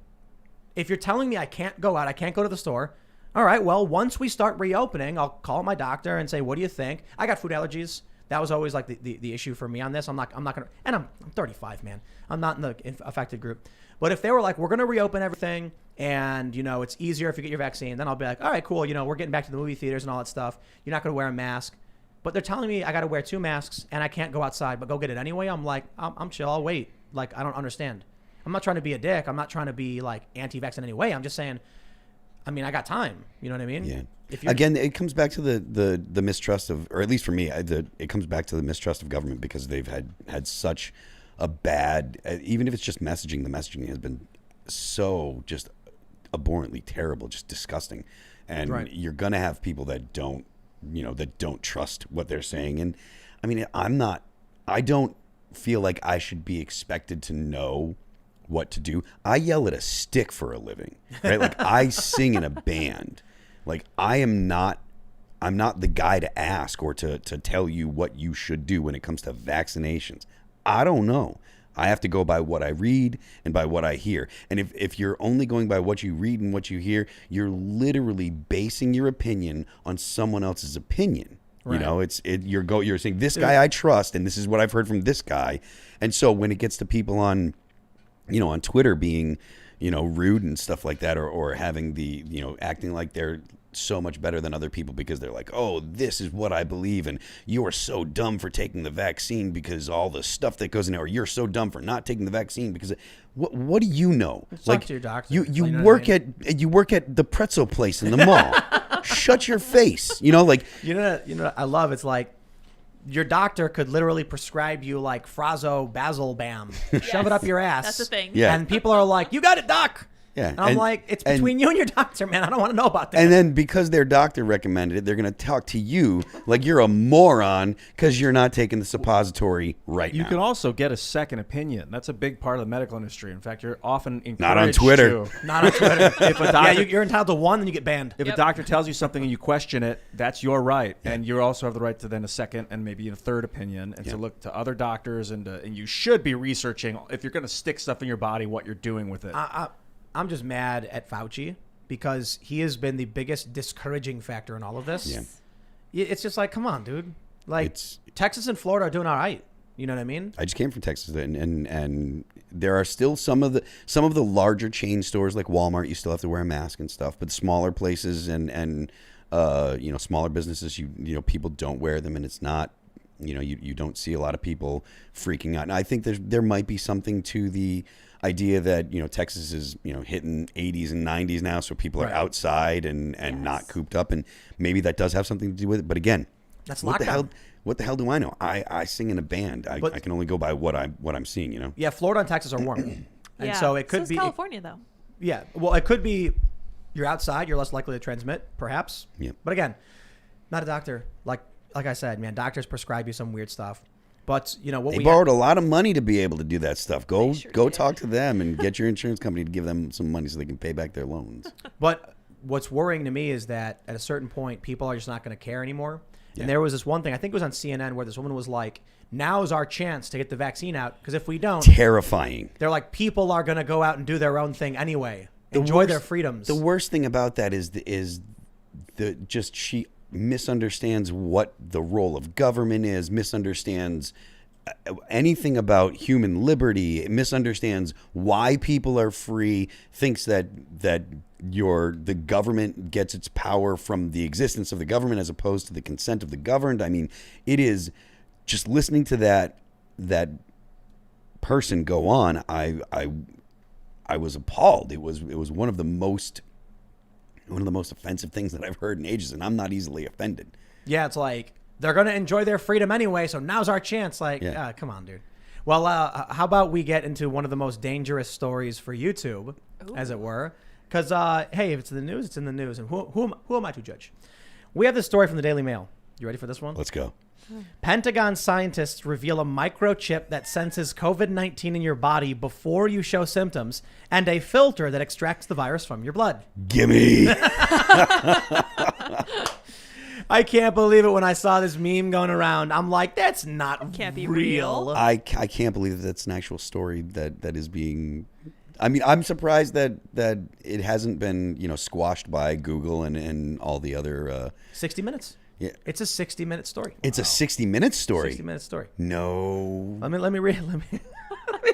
If you're telling me I can't go out, I can't go to the store, all right, well, once we start reopening, I'll call my doctor and say, what do you think? I got food allergies. That was always like the issue for me on this. I'm not going to, and I'm 35, man. I'm not in the affected group. But if they were like, we're going to reopen everything and, it's easier if you get your vaccine, then I'll be like, all right, cool. We're getting back to the movie theaters and all that stuff. You're not going to wear a mask. But they're telling me I got to wear 2 masks and I can't go outside, but go get it anyway. I'm like, I'm chill. I'll wait. Like, I don't understand. I'm not trying to be a dick. I'm not trying to be like anti-vax in any way. I'm just saying, I got time. You know what I mean? Yeah. Again, it comes back to the mistrust of, or at least for me, it comes back to the mistrust of government because they've had such a bad, even if it's just messaging, the messaging has been so just abhorrently terrible, just disgusting. And right. You're going to have people that don't trust what they're saying. And I don't feel like I should be expected to know what to do. I yell at a stick for a living, right? Like I sing in a band. Like I'm not the guy to ask or to tell you what you should do when it comes to vaccinations. I don't know. I have to go by what I read and by what I hear. And if you're only going by what you read and what you hear, you're literally basing your opinion on someone else's opinion. Right. You're saying this guy I trust and this is what I've heard from this guy. And so when it gets to people on Twitter being, rude and stuff like that, or having the, acting like they're so much better than other people because they're like, oh, this is what I believe, and you are so dumb for taking the vaccine because all the stuff that goes in there, or you're so dumb for not taking the vaccine because what do you know? Talk to your doctor. You work at the pretzel place in the mall. Shut your face. I love it's like your doctor could literally prescribe you like Frazo Basil Bam. Shove it up your ass. That's the thing. Yeah. And people are like, you got it, doc. Yeah. And I'm like, it's between you and your doctor, man. I don't want to know about that. And then because their doctor recommended it, they're going to talk to you like you're a moron because you're not taking the suppository right now. You can also get a second opinion. That's a big part of the medical industry. In fact, you're often encouraged Not on Twitter. Not on Twitter. If a doctor, you're entitled to one, then you get banned. If a doctor tells you something and you question it, that's your right. Yeah. And you also have the right to then a second and maybe a third opinion and to look to other doctors. And you should be researching, if you're going to stick stuff in your body, what you're doing with it. I'm just mad at Fauci because he has been the biggest discouraging factor in all of this. Yeah. It's just like, come on, dude. Like, Texas and Florida are doing all right. You know what I mean? I just came from Texas, and there are still some of the larger chain stores like Walmart. You still have to wear a mask and stuff, but smaller places and smaller businesses, people don't wear them, and it's not. You don't see a lot of people freaking out. And I think there might be something to the idea that Texas is hitting 80s and 90s now, so people are outside and not cooped up, and maybe that does have something to do with it. But again, that's what lockdown. What the hell do I know? I sing in a band. I can only go by what I'm seeing. Yeah, Florida and Texas are warm, and so it could be California though. Yeah, well, it could be you're outside, you're less likely to transmit, perhaps. Yeah. But again, not a doctor. Like I said, man, doctors prescribe you some weird stuff. But what They we borrowed a lot of money to be able to do that stuff. Go sure go did. talk to them and get your insurance company to give them some money so they can pay back their loans. But what's worrying to me is that at a certain point, people are just not going to care anymore. Yeah. And there was this one thing, I think it was on CNN, where this woman was like, now's our chance to get the vaccine out, because if we don't, Terrifying. they're like, people are going to go out and do their own thing anyway. Enjoy their freedoms. The worst thing about that is she misunderstands what the role of government is, misunderstands anything about human liberty, misunderstands why people are free, thinks that the government gets its power from the existence of the government as opposed to the consent of the governed. I mean, it is just listening to that person go on. I was appalled. It was one of the most offensive things that I've heard in ages, and I'm not easily offended. Yeah, it's like, they're going to enjoy their freedom anyway, so now's our chance. Like, come on, dude. Well, how about we get into one of the most dangerous stories for YouTube, as it were? Because, hey, if it's in the news, it's in the news. And who am I to judge? We have this story from the Daily Mail. You ready for this one? Let's go. Pentagon scientists reveal a microchip that senses COVID-19 in your body before you show symptoms, and a filter that extracts the virus from your blood. Gimme. I can't believe it when I saw this meme going around. I'm like, that's not Can't be real. real. I can't believe that's an actual story that is being. I mean, I'm surprised that it hasn't been squashed by Google and all the other. 60 minutes. Yeah, It's a 60-minute story. it's a 60-minute story. 60-minute story. No. Let me read. Let me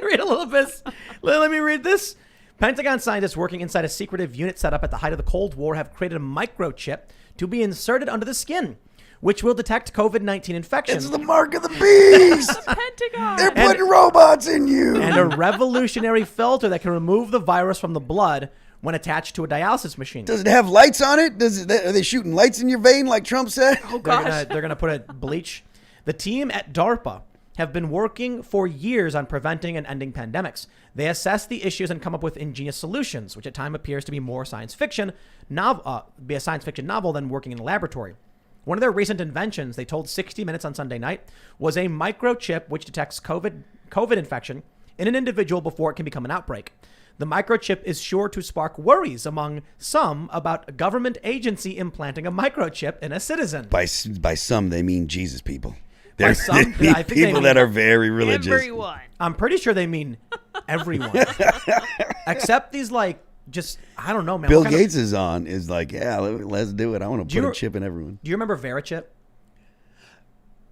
read a little bit. Let me read this. Pentagon scientists working inside a secretive unit set up at the height of the Cold War have created a microchip to be inserted under the skin, which will detect COVID-19 infection. It's the mark of the beast. Pentagon. They're putting robots in you. And a revolutionary filter that can remove the virus from the blood when attached to a dialysis machine. Does it have lights on it? Are they shooting lights in your vein like Trump said? Oh gosh. They're gonna put a bleach. The team at DARPA have been working for years on preventing and ending pandemics. They assess the issues and come up with ingenious solutions, which at times appears to be more science fiction novel than working in a laboratory. One of their recent inventions, they told 60 Minutes on Sunday night, was a microchip which detects COVID infection in an individual before it can become an outbreak. The microchip is sure to spark worries among some about a government agency implanting a microchip in a citizen. By some, they mean Jesus people. By some, They mean I think they people mean that are very religious. Everyone. I'm pretty sure they mean everyone. Except these, like, just, I don't know, man. Bill What kind Gates is like, yeah, let's do it. I want to you put re- a chip in everyone. Do you remember VeriChip?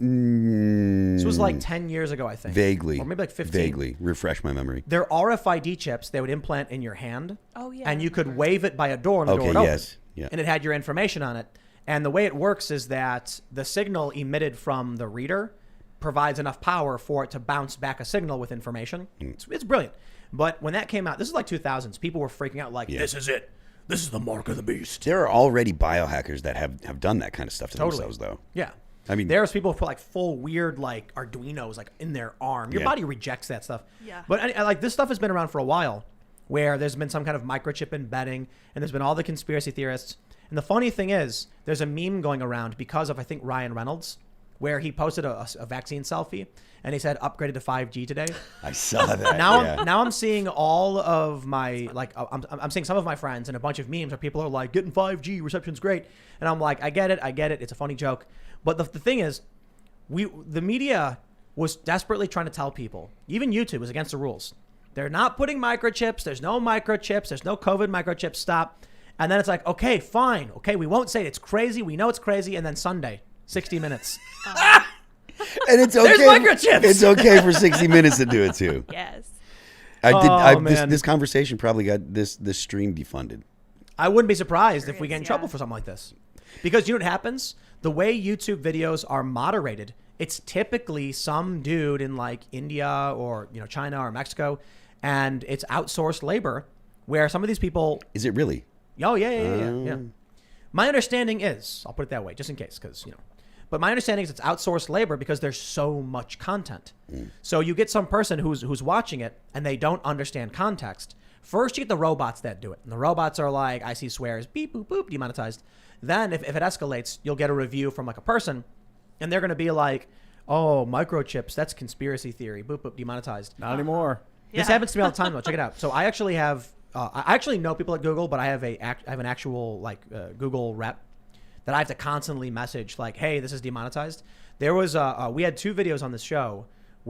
Mm, This was like 10 years ago, I think. vaguely. Or maybe like 15. Vaguely. Refresh my memory. They're RFID chips they would implant in your hand. Oh yeah. And you could wave it by a door and the door Okay, would open. yes. Yeah. And it had your information on it. And the way it works is that the signal emitted from the reader provides enough power for it to bounce back a signal with information. It's brilliant. But when that came out, this is like 2000s. People were freaking out like, this is it. This is the mark of the beast. There are already biohackers that have done that kind of stuff to themselves, though. Yeah. I mean, there's people who put like full weird like Arduinos like in their arm. Your Yeah. body rejects that stuff. Yeah. But like this stuff has been around for a while, where there's been some kind of microchip embedding, and there's been all the conspiracy theorists. And the funny thing is, there's a meme going around because of I think Ryan Reynolds, where he posted a vaccine selfie, and he said upgraded to 5G today. I saw that. Now, yeah. now I'm seeing all of my like I'm seeing some of my friends and a bunch of memes where people are like getting 5G reception's great, and I'm like I get it, it's a funny joke, but the thing is, the media was desperately trying to tell people, even YouTube was against the rules. They're not putting microchips. There's no microchips. There's no COVID microchips. Stop. And then it's like, okay, fine. Okay, we won't say it. It's crazy. We know it's crazy. And then Sunday, 60 Minutes. And it's okay. There's microchips. It's okay for 60 Minutes to do it too. Yes. Man. This conversation probably got this stream defunded. I wouldn't be surprised if we get in Yeah. trouble for something like this. Because you know what happens? The way YouTube videos are moderated, it's typically some dude in like India or China or Mexico, and it's outsourced labor where some of these people. Is it really? Oh yeah. My understanding is, I'll put it that way, just in case, because But my understanding is it's outsourced labor because there's so much content. So you get some person who's watching it and they don't understand context. First, you get the robots that do it. And the robots are like, I see swears, beep, boop, boop, demonetized. Then if it escalates, you'll get a review from like a person and they're going to be like, Oh, microchips. That's conspiracy theory. Boop, boop, demonetized. Not anymore. This happens to me all the time, though. Check it out. So I actually have, I actually know people at Google, but I have an actual Google rep that I have to constantly message like, hey, this is demonetized. There was, we had 2 videos on this show,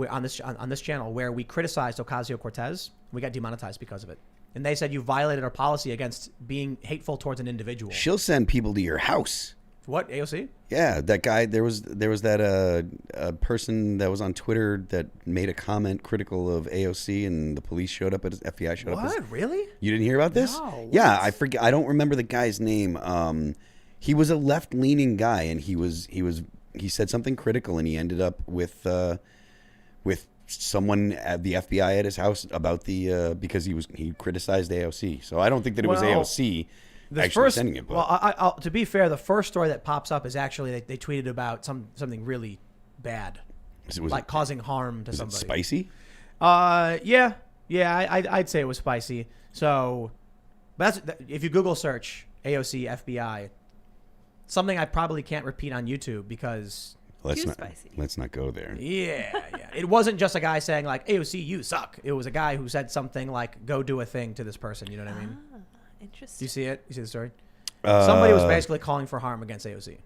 on this channel, where we criticized Ocasio-Cortez. We got demonetized because of it. And they said you violated our policy against being hateful towards an individual. She'll send people to your house. What, AOC? Yeah, that guy. There was that person that was on Twitter that made a comment critical of AOC, and the police showed up. FBI showed up. What? Really? You didn't hear about this? No. Yeah, I forget. I don't remember the guy's name. He was a left-leaning guy, and he said something critical, and he ended up with someone at the FBI at his house about because he criticized AOC. So I don't think that it was AOC. Sending it, well, to be fair, the first story that pops up is actually they tweeted about something really bad, causing harm to somebody. Was it spicy? Yeah, I'd say it was spicy. So, but if you Google search AOC FBI, something I probably can't repeat on YouTube because let's not go there. Yeah. It wasn't just a guy saying like AOC, you suck. It was a guy who said something like, go do a thing to this person. You know what I mean? Interesting. Do you see it? You see the story? Somebody was basically calling for harm against AOC.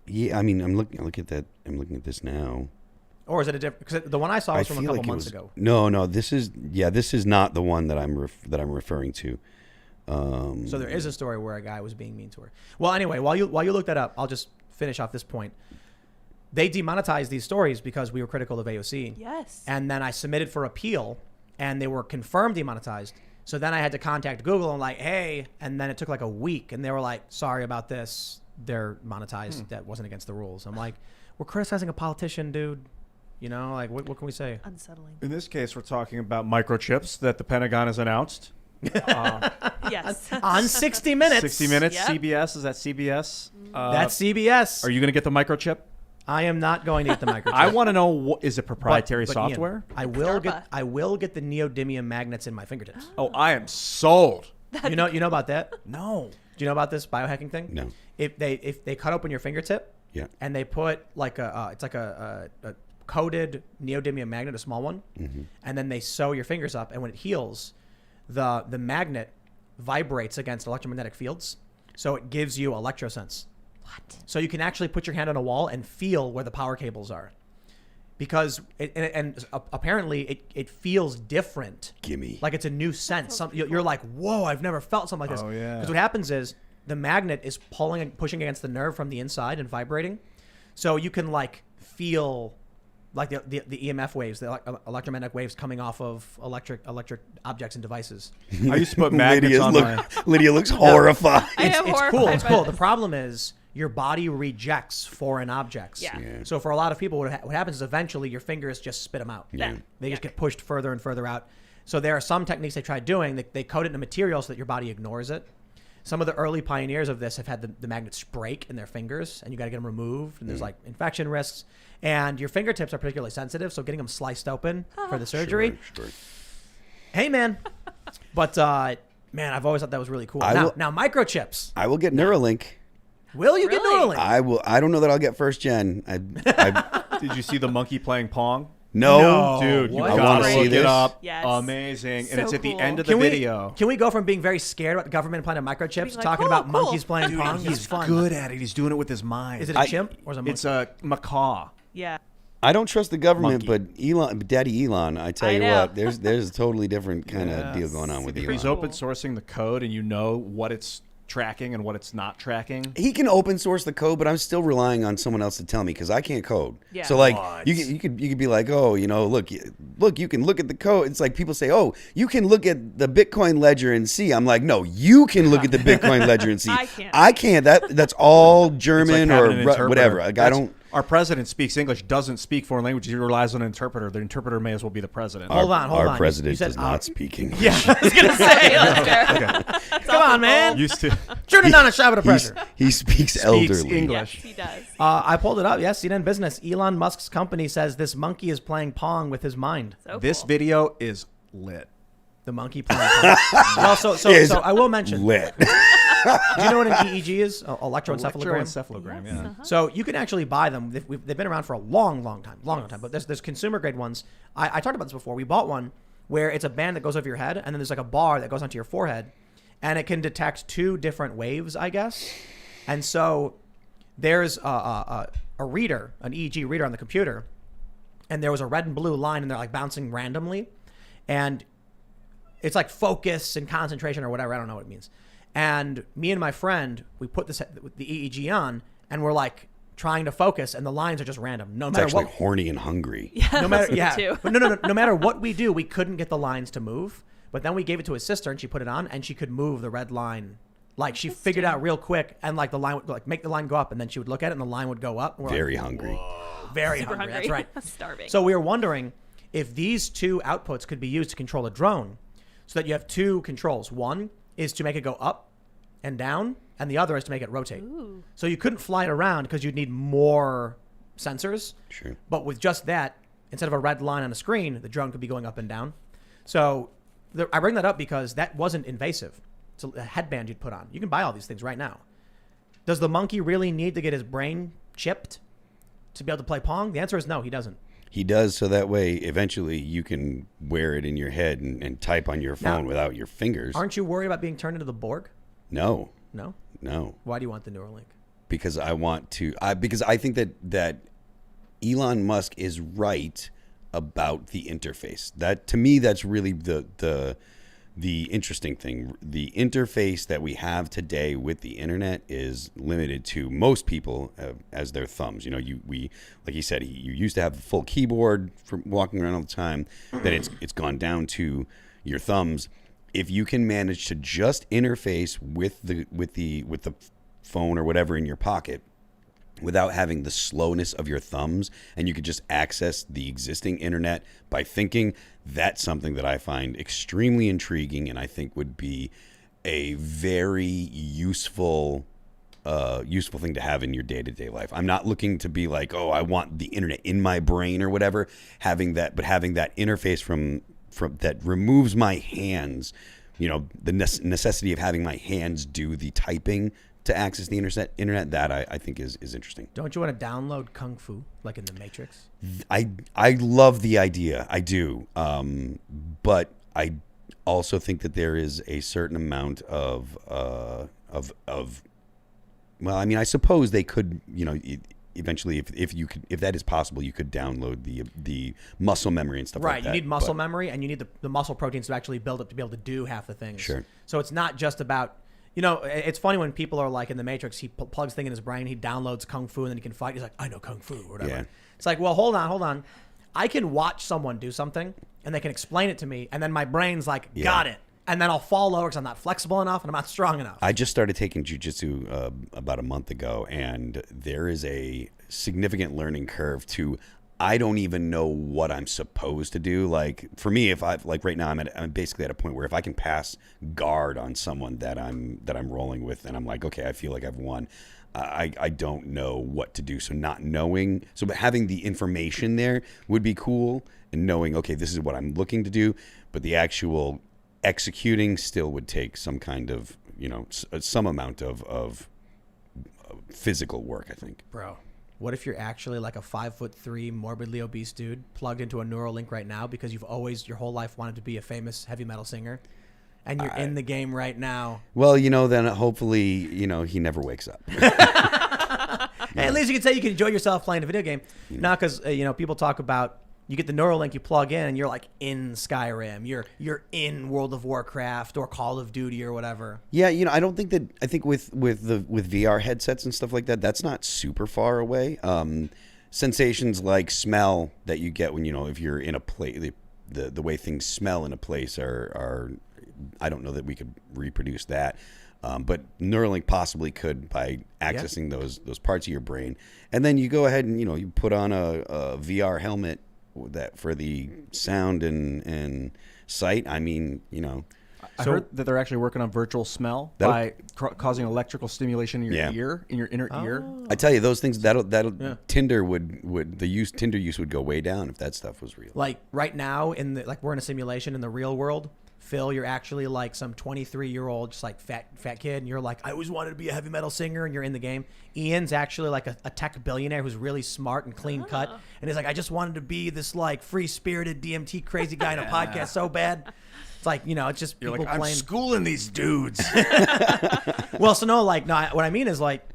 Yeah, I mean, I'm looking at that. I'm looking at this now. Or is it a different? Because the one I saw was from a couple months ago. No. This is not the one that I'm referring to. So there is a story where a guy was being mean to her. Well, anyway, while you look that up, I'll just finish off this point. They demonetized these stories because we were critical of AOC. Yes. And then I submitted for appeal, and they were confirmed demonetized. So then I had to contact Google and like, hey, and then it took like a week, and they were like, sorry about this. They're monetized. That wasn't against the rules. I'm like, we're criticizing a politician, dude. You know, like, what can we say? Unsettling. In this case, we're talking about microchips that the Pentagon has announced. Yes. On 60 Minutes. 60 Minutes, Yep. CBS. Is that CBS? That's CBS. Are you going to get the microchip? I am not going to get the microchip. I want to know, is it proprietary But Ian, software? I will get the neodymium magnets in my fingertips. Oh, I am sold. You know about that? No. Do you know about this biohacking thing? No. If they cut open your fingertip, Yeah. and they put like it's like a coated neodymium magnet, a small one, and then they sew your fingers up, and when it heals, the magnet vibrates against electromagnetic fields, so it gives you electrosense. What? So you can actually put your hand on a wall and feel where the power cables are, because apparently it feels different. Gimme. Like it's a new sense. You're like, whoa, I've never felt something like this. Oh, yeah. Because what happens is the magnet is pulling and pushing against the nerve from the inside and vibrating, so you can like feel like the EMF waves, the electromagnetic waves coming off of electric objects and devices. I used to put magnets on my... Lydia looks horrified. I am It's cool. horrified It's by cool. this. The problem is your body rejects foreign objects. Yeah. So for a lot of people, what happens is eventually your fingers just spit them out. Yeah. They just get pushed further and further out. So there are some techniques they tried doing. They coat it in a material so that your body ignores it. Some of the early pioneers of this have had the magnets break in their fingers, and you got to get them removed. And there's like infection risks. And your fingertips are particularly sensitive, so getting them sliced open for the surgery. Sure. Hey, man. But, man, I've always thought that was really cool. Now, microchips. I will get Neuralink. Will you get Really? Neuralink? I will. I don't know that I'll get first gen. Did you see the monkey playing Pong? No. Dude, you What? I gotta wanna see look this. it up. Yes. Amazing. And So it's at the cool. end of the video. Can we go from being very scared about the government planting microchips Being to like, talking oh, about cool. monkeys playing Dude, Pong? he's He's fun. Good at it. He's doing it with his mind. Is it a chimp or is it a monkey? It's a macaw. Yeah. I don't trust the government, Monkey. but Daddy Elon, I tell I you know. what, there's a totally different kind of deal going on with If Elon. he's open sourcing the code and you know what it's tracking and what it's not tracking. He can open source the code, but I'm still relying on someone else to tell me because I can't code. Yeah. So like What? you could be like, oh, you know, look, you can look at the code. It's like people say, oh, you can look at the Bitcoin ledger and see. I'm like, no, you can look at the Bitcoin ledger and see. I can't. That's all It's like German having or an interpreter. whatever. Like, I That's- don't. Our president speaks English, doesn't speak foreign languages. He relies on an interpreter. The interpreter may as well be the president. Hold on. Our You president said does not speak English. Yeah. I was gonna say, let's go. Come on, man. Used to Turn it down a shot of pressure. He speaks elderly. English. Yes, he does. I pulled it up. Yes, CNN Business. Elon Musk's company says this monkey is playing Pong with his mind. So This cool. video is lit. The monkey playing Pong. Well, so Is I will mention. Lit. Do you know what an EEG is? Electroencephalogram. Electroencephalogram, Yes, yeah. uh-huh. So you can actually buy them. They've been around for a long time. But there's consumer grade ones. I talked about this before. We bought one where it's a band that goes over your head, and then there's like a bar that goes onto your forehead, and it can detect 2 different waves, I guess. And so there's a reader, an EEG reader on the computer, and there was a red and blue line, and they're like bouncing randomly, and it's like focus and concentration or whatever. I don't know what it means. And me and my friend, we put the EEG on, and we're like trying to focus, and the lines are just random. No It's matter actually what. horny and hungry. No matter, That's me too. But no matter what we do, we couldn't get the lines to move. But then we gave it to his sister, and she put it on, and she could move the red line. Like she figured out real quick, and like the line would like make the line go up, and then she would look at it, and the line would go up. And we're Very like, hungry. very Super hungry. hungry. That's right. Starving. So we were wondering if these 2 outputs could be used to control a drone, so that you have 2 controls. One is to make it go up and down, and the other is to make it rotate. Ooh. So you couldn't fly it around because you'd need more sensors. Sure. But with just that, instead of a red line on a screen, the drone could be going up and down. So I bring that up because that wasn't invasive. It's a headband you'd put on. You can buy all these things right now. Does the monkey really need to get his brain chipped to be able to play Pong? The answer is no, he doesn't. He does, so that way eventually you can wear it in your head and type on your phone Now, without your fingers. Aren't you worried about being turned into the Borg? No, No? no. Why do you want the Neuralink? Because I want to. Because I think that Elon Musk is right about the interface. That to me, that's really the interesting thing. The interface that we have today with the internet is limited to most people as their thumbs. You know, we like you said, you used to have a full keyboard for walking around all the time. Then it's gone down to your thumbs. If you can manage to just interface with the phone or whatever in your pocket without having the slowness of your thumbs, and you could just access the existing internet by thinking, that's something that I find extremely intriguing, and I think would be a very useful thing to have in your day-to-day life. I'm not looking to be like, oh, I want the internet in my brain or whatever, having that interface from that removes my hands, you know, the necessity of having my hands do the typing to access the internet, that I think is interesting. Don't you want to download Kung Fu like in the Matrix? I love the idea. I do. But I also think that there is a certain amount of well, I mean, I suppose they could, you know, eventually if that is possible, you could download the muscle memory and stuff like that. Right, you need muscle memory, and you need the muscle proteins to actually build up to be able to do half the things. Sure. So it's not just about, you know, it's funny when people are like in the Matrix, he plugs thing in his brain, he downloads Kung Fu, and then he can fight. He's like, I know Kung Fu or whatever. Yeah. It's like, well, hold on. I can watch someone do something, and they can explain it to me, and then my brain's like, got it. And then I'll fall over because I'm not flexible enough and I'm not strong enough. I just started taking jiu-jitsu about a month ago, and there is a significant learning curve to, I don't even know what I'm supposed to do. Like for me, if I like right now, I'm basically at a point where if I can pass guard on someone that I'm rolling with, and I'm like, okay, I feel like I've won. I don't know what to do. So not knowing, but having the information there would be cool, and knowing, okay, this is what I'm looking to do, but the actual executing still would take some kind of, you know, some amount of physical work, I think. Bro, what if you're actually like a 5'3" morbidly obese dude plugged into a Neuralink right now because you've always your whole life wanted to be a famous heavy metal singer, and you're in the game right now? Well, you know, then hopefully, you know, he never wakes up. Hey, at least you can say you can enjoy yourself playing a video game. Not because you know, people talk about, you get the Neuralink, you plug in, and you're like in Skyrim. You're in World of Warcraft or Call of Duty or whatever. Yeah, you know, I think with VR headsets and stuff like that, that's not super far away. Sensations like smell that you get when, you know, if you're in a place, the way things smell in a place are I don't know that we could reproduce that. But Neuralink possibly could by accessing those parts of your brain. And then you go ahead and, you know, you put on a VR helmet that for the sound and sight. I mean, you know. I heard that they're actually working on virtual smell by causing electrical stimulation in your ear, in your inner ear. I tell you, those things that'll Tinder would Tinder use would go way down if that stuff was real. Like right now, we're in a simulation in the real world. Phil, you're actually like some 23-year-old, just like fat kid, and you're like, I always wanted to be a heavy metal singer, and you're in the game. Ian's actually like a tech billionaire who's really smart and clean cut, and he's like, I just wanted to be this like free-spirited DMT crazy guy in a podcast so bad. It's like, it's just You're people like, I'm playing. schooling these dudes. Well, so no, like, no, what I mean is like,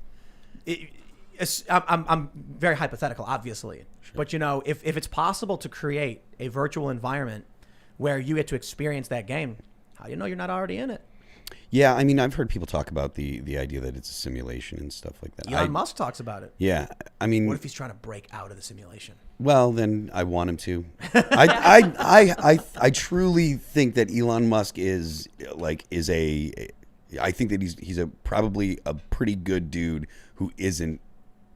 I'm very hypothetical, obviously, but if it's possible to create a virtual environment where you get to experience that game, how do you know you're not already in it? Yeah, I mean, I've heard people talk about the idea that it's a simulation and stuff like that. Elon Musk talks about it. Yeah, I mean, What if he's trying to break out of the simulation? well, then I want him to. I truly think that Elon Musk is a. I think that he's probably a pretty good dude who isn't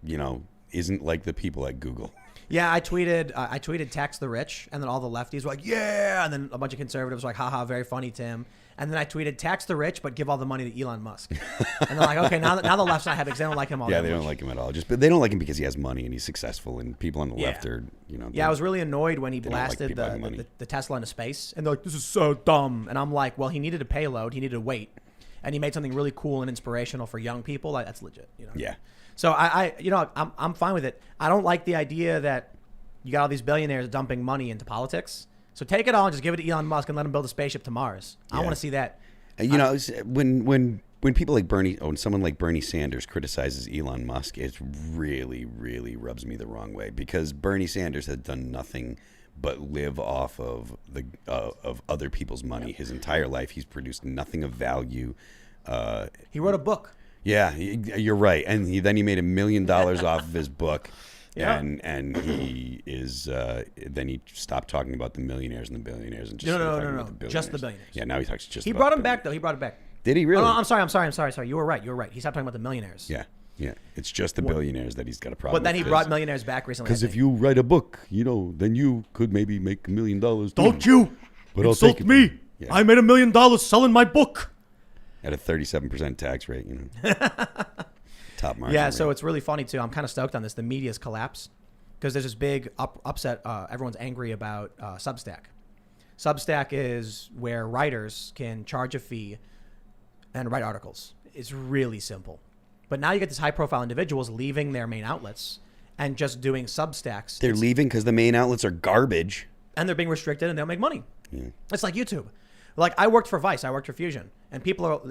like the people at Google. Yeah, I tweeted tax the rich, and then all the lefties were like, yeah, and then a bunch of conservatives were like, haha, very funny, Tim. And then I tweeted tax the rich, but give all the money to Elon Musk. And they're like, okay, now the left's not happy because they don't like him all Yeah, that they much. don't like him at all. But they don't like him because he has money and he's successful, and people on the left are, Yeah, I was really annoyed when he they don't like blasted people having money. the Tesla into space, and they're like, this is so dumb. And I'm like, well, he needed a payload, he needed weight, and he made something really cool and inspirational for young people. Like, that's legit, Yeah. So I'm fine with it. I don't like the idea that you got all these billionaires dumping money into politics. So take it all and just give it to Elon Musk and let him build a spaceship to Mars. I want to see that. When people like when someone like Bernie Sanders criticizes Elon Musk, it really, really rubs me the wrong way, because Bernie Sanders has done nothing but live off of of other people's money his entire life. He's produced nothing of value. He wrote a book. Yeah, you're right. And then he made $1 million off of his book. Yeah. And he is then he stopped talking about the millionaires and the billionaires and just No, started talking no. about the billionaires. Just the billionaires. Yeah, now he talks just. He about brought him the back, though. He brought it back. Did he really? Oh, no, I'm sorry. You were right. He stopped talking about the millionaires. Yeah. It's just the billionaires that he's got a problem. But then he with. brought millionaires back recently. Because if you write a book, then you could maybe make $1 million. Don't you But I'll take it. Yeah. I made $1 million selling my book. At a 37% tax rate, Top margin. Yeah, so rate. it's really funny, too. I'm kind of stoked on this. The media's collapsed because there's this big upset. Everyone's angry about Substack. Substack is where writers can charge a fee and write articles. It's really simple. But now you get these high-profile individuals leaving their main outlets and just doing Substacks. They're leaving because the main outlets are garbage. And they're being restricted, and they'll make money. Yeah. It's like YouTube. Like, I worked for Vice, I worked for Fusion, and people are,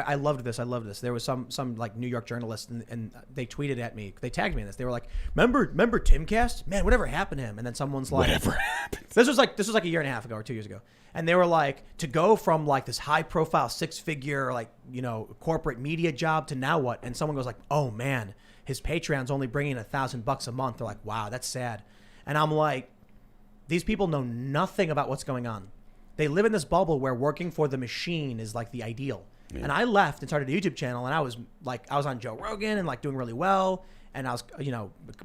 I loved this. There was some like New York journalist, and they tweeted at me, they tagged me in this. They were like, remember Timcast? Man, whatever happened to him? And then someone's like, Whatever happened? This was like a year and a half ago or 2 years ago, and they were like, to go from like this high profile 6-figure corporate media job to now what? And someone goes like, oh man, his Patreon's only bringing $1,000 a month. They're like, wow, that's sad. And I'm like, these people know nothing about what's going on. They live in this bubble where working for the machine is like the ideal. Yeah. And I left and started a YouTube channel, and I was on Joe Rogan and like doing really well. And I was,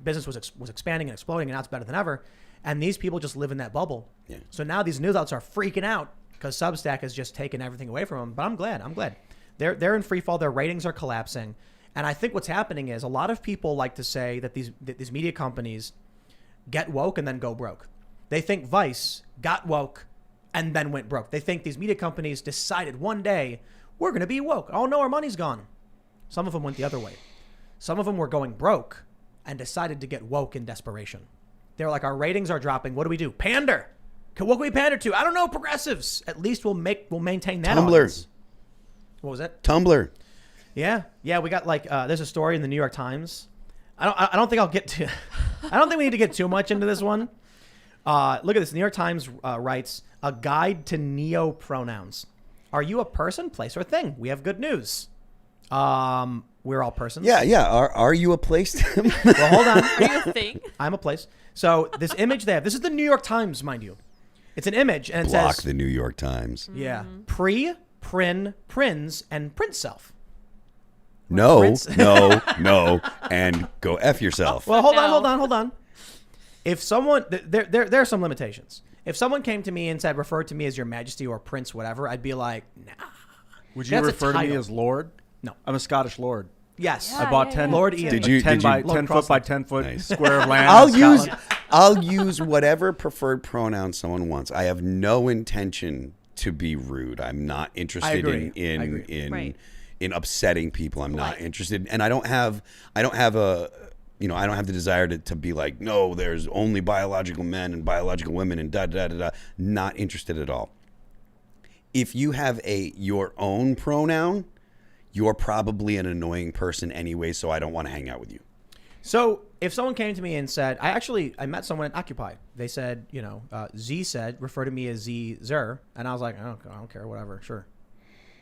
business was expanding and exploding, and now it's better than ever. And these people just live in that bubble. Yeah. So now these news outlets are freaking out because Substack has just taken everything away from them. But I'm glad. They're in free fall. Their ratings are collapsing. And I think what's happening is a lot of people like to say that these media companies get woke and then go broke. They think Vice got woke and then went broke. They think these media companies decided one day, we're going to be woke. Oh no, our money's gone. Some of them went the other way. Some of them were going broke and decided to get woke in desperation. They were like, our ratings are dropping. What do we do? Pander. What can we pander to? I don't know, progressives. At least we'll maintain that Tumblr. audience. What was that? Tumblr. Yeah. We got there's a story in the New York Times. I don't think I'll get to, I don't think we need to get too much into this one. Look at this. The New York Times writes, a guide to neo-pronouns. Are you a person, place, or thing? We have good news. We're all persons. Yeah. Are you a place, Tim? Well, hold on. Are you a thing? I'm a place. So this image they have, this is the New York Times, mind you. It's an image, and it Block says... the New York Times. Yeah. Pre, prin, prins, and print self. No, Prince. no, and go F yourself. Well, hold No. on. If someone... There are some limitations. If someone came to me and said, refer to me as your majesty or prince, whatever, I'd be like, nah. Would you That's a refer to me title. as Lord? No. I'm a Scottish Lord. Yes. Yeah. I bought 10 Lord Ian. Did you- 10 did you- by Lord 10 foot by Crossland. 10 foot Nice. square of land. I'll use whatever preferred pronoun someone wants. I have no intention to be rude. I'm not interested agree. in Right. in upsetting people. I'm not interested, and I don't have a I don't have the desire to be like, no, there's only biological men and biological women and da da da da. Not interested at all. If you have your own pronoun, you're probably an annoying person anyway, so I don't want to hang out with you. So if someone came to me and said, I met someone at Occupy. They said, Z said, refer to me as Z Zer. And I was like, I don't care, whatever, sure.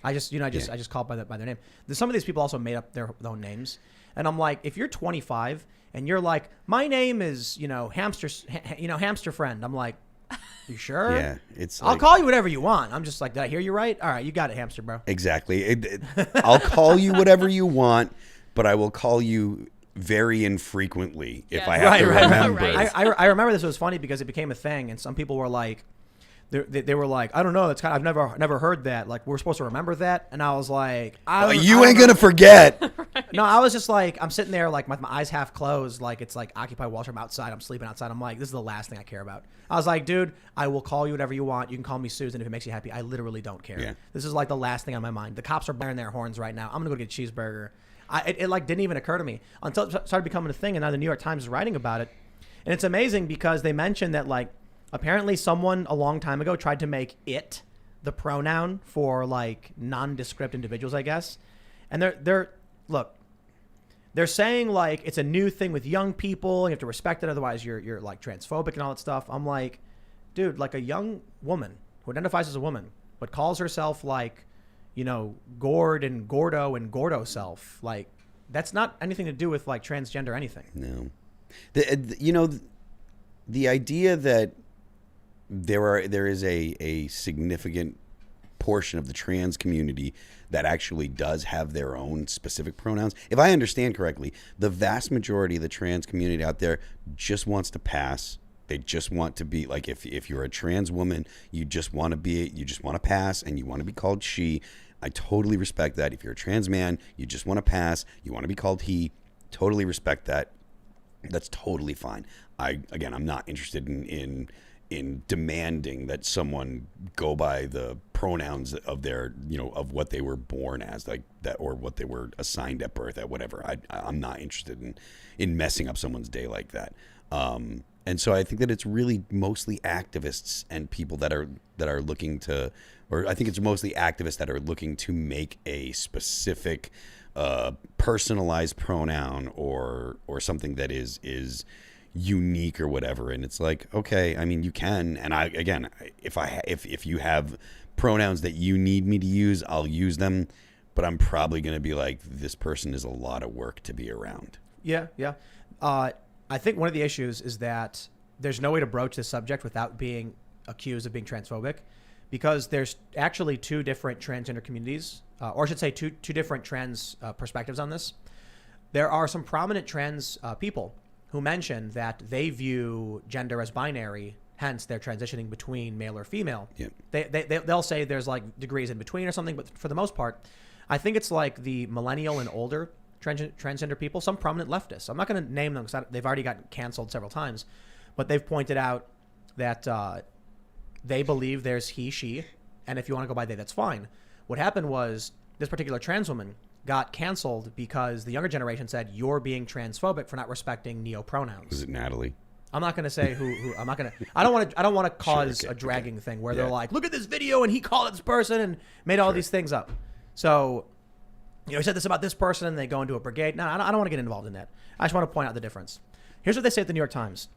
I just called by their name. Some of these people also made up their own names. And I'm like, if you're 25 and you're like, my name is, hamster friend. I'm like, you sure? Yeah, it's. I'll call you whatever you want. I'm just like, did I hear you right? All right, you got it, hamster, bro. Exactly. I'll call you whatever you want, but I will call you very infrequently if I have to remember. Right. I remember this was funny because it became a thing, and some people were like, they were like, I don't know, that's I've never heard that. Like, we're supposed to remember that, and I was like, you ain't gonna forget. No, I was just like, I'm sitting there like with my eyes half closed, like it's like Occupy Wall Street. I'm outside, I'm sleeping outside. I'm like, this is the last thing I care about. I was like, dude, I will call you whatever you want. You can call me Susan if it makes you happy. I literally don't care. Yeah. This is like the last thing on my mind. The cops are blaring their horns right now. I'm gonna go get a cheeseburger. It like didn't even occur to me until it started becoming a thing, and now the New York Times is writing about it. And it's amazing because they mentioned that like apparently someone a long time ago tried to make it the pronoun for like nondescript individuals, I guess. And they're saying like it's a new thing with young people and you have to respect it, otherwise you're like transphobic and all that stuff. I'm like, dude, like a young woman who identifies as a woman but calls herself like, Gord and Gordo and Gordo self, like that's not anything to do with like transgender or anything. No. The idea that there is a significant portion of the trans community that actually does have their own specific pronouns. If I understand correctly, the vast majority of the trans community out there just wants to pass. They just want to be like, if you're a trans woman, you just want to pass and you want to be called she. I totally respect that. If you're a trans man, you just want to pass, you want to be called he. Totally respect that. That's totally fine. I'm not interested in demanding that someone go by the pronouns of their, of what they were born as, like that, or what they were assigned at birth, at whatever. I'm not interested in messing up someone's day like that. And so I think that it's really mostly activists and people that are looking to, or I think it's mostly activists that are looking to make a specific personalized pronoun or something that is unique or whatever. And it's like, okay, I mean, you can, and if you have pronouns that you need me to use, I'll use them, but I'm probably going to be like, this person is a lot of work to be around. Yeah. I think one of the issues is that there's no way to broach this subject without being accused of being transphobic, because there's actually two different transgender communities, or I should say two different trans perspectives on this. There are some prominent trans people who mention that they view gender as binary, hence they're transitioning between male or female. Yep. They'll say there's like degrees in between or something, but for the most part, I think it's like the millennial and older transgender people, some prominent leftists. I'm not going to name them because they've already gotten canceled several times, but they've pointed out that they believe there's he, she, and if you want to go by they, that's fine. What happened was this particular trans woman got canceled because the younger generation said, you're being transphobic for not respecting neo-pronouns. Was it Natalie? I'm not going to say who I'm not going to, I don't want to cause a dragging thing where they're like, look at this video and he called it this person and made all these things up. So, he said this about this person and they go into a brigade. No, I don't want to get involved in that. I just want to point out the difference. Here's what they say at the New York Times.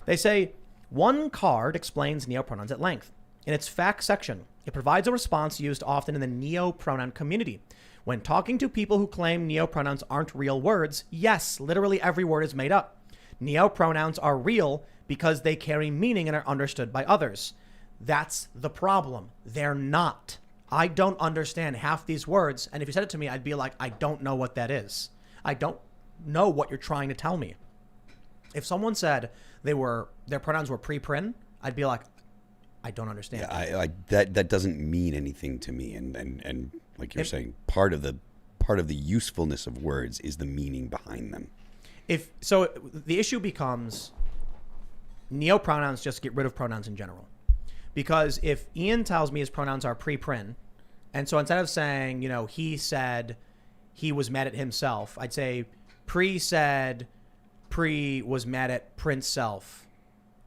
They say, one card explains neopronouns at length. In its facts section, it provides a response used often in the neopronoun community. When talking to people who claim neopronouns aren't real words, yes, literally every word is made up. Neopronouns are real because they carry meaning and are understood by others. That's the problem. They're not. I don't understand half these words, and if you said it to me, I'd be like, I don't know what that is. I don't know what you're trying to tell me. If someone said their pronouns were pre-prin, I'd be like, I don't understand. Yeah, that doesn't mean anything to me, and like you're saying, part of the usefulness of words is the meaning behind them. So the issue becomes neopronouns just get rid of pronouns in general. Because if Ian tells me his pronouns are pre-prin, and so instead of saying, he said he was mad at himself, I'd say pre said pre was mad at Prince self.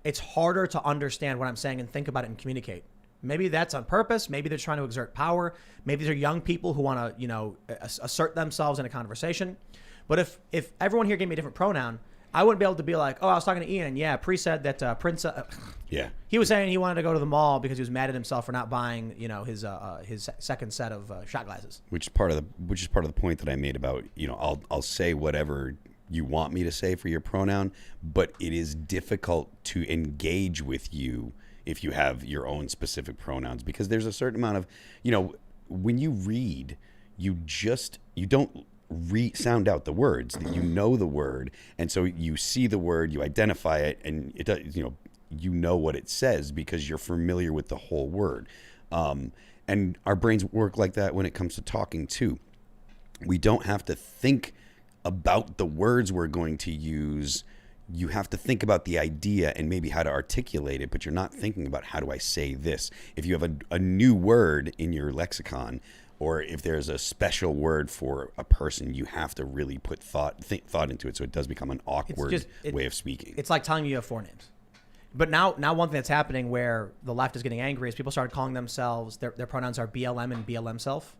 It's harder to understand what I'm saying and think about it and communicate. Maybe that's on purpose. Maybe they're trying to exert power. Maybe these are young people who want to, assert themselves in a conversation. But if everyone here gave me a different pronoun, I wouldn't be able to be like, oh, I was talking to Ian. Yeah, Pre said that Prince. Yeah. He was saying he wanted to go to the mall because he was mad at himself for not buying, his second set of shot glasses. Which is part of the point that I made about, I'll say whatever you want me to say for your pronoun, but it is difficult to engage with you if you have your own specific pronouns, because there's a certain amount of, when you read, you don't sound out the words, that you know the word, and so you see the word, you identify it, and it does, you know what it says because you're familiar with the whole word. And our brains work like that when it comes to talking too. We don't have to think about the words we're going to use. You have to think about the idea and maybe how to articulate it, but you're not thinking about how do I say this. If you have a new word in your lexicon, or if there's a special word for a person, you have to really put thought into it, so it does become an awkward way of speaking. It's like telling you have four names. But now one thing that's happening where the left is getting angry is people started calling themselves, their pronouns are BLM and BLM self.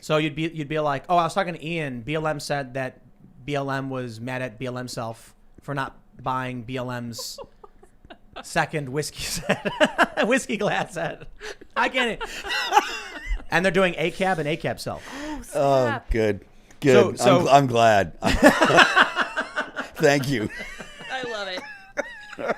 So you'd be like, oh, I was talking to Ian. BLM said that BLM was mad at BLM self for not buying BLM's second whiskey glass set. I can't. And they're doing ACAB and ACAB self. Oh, good. So I'm glad. Thank you. I love it.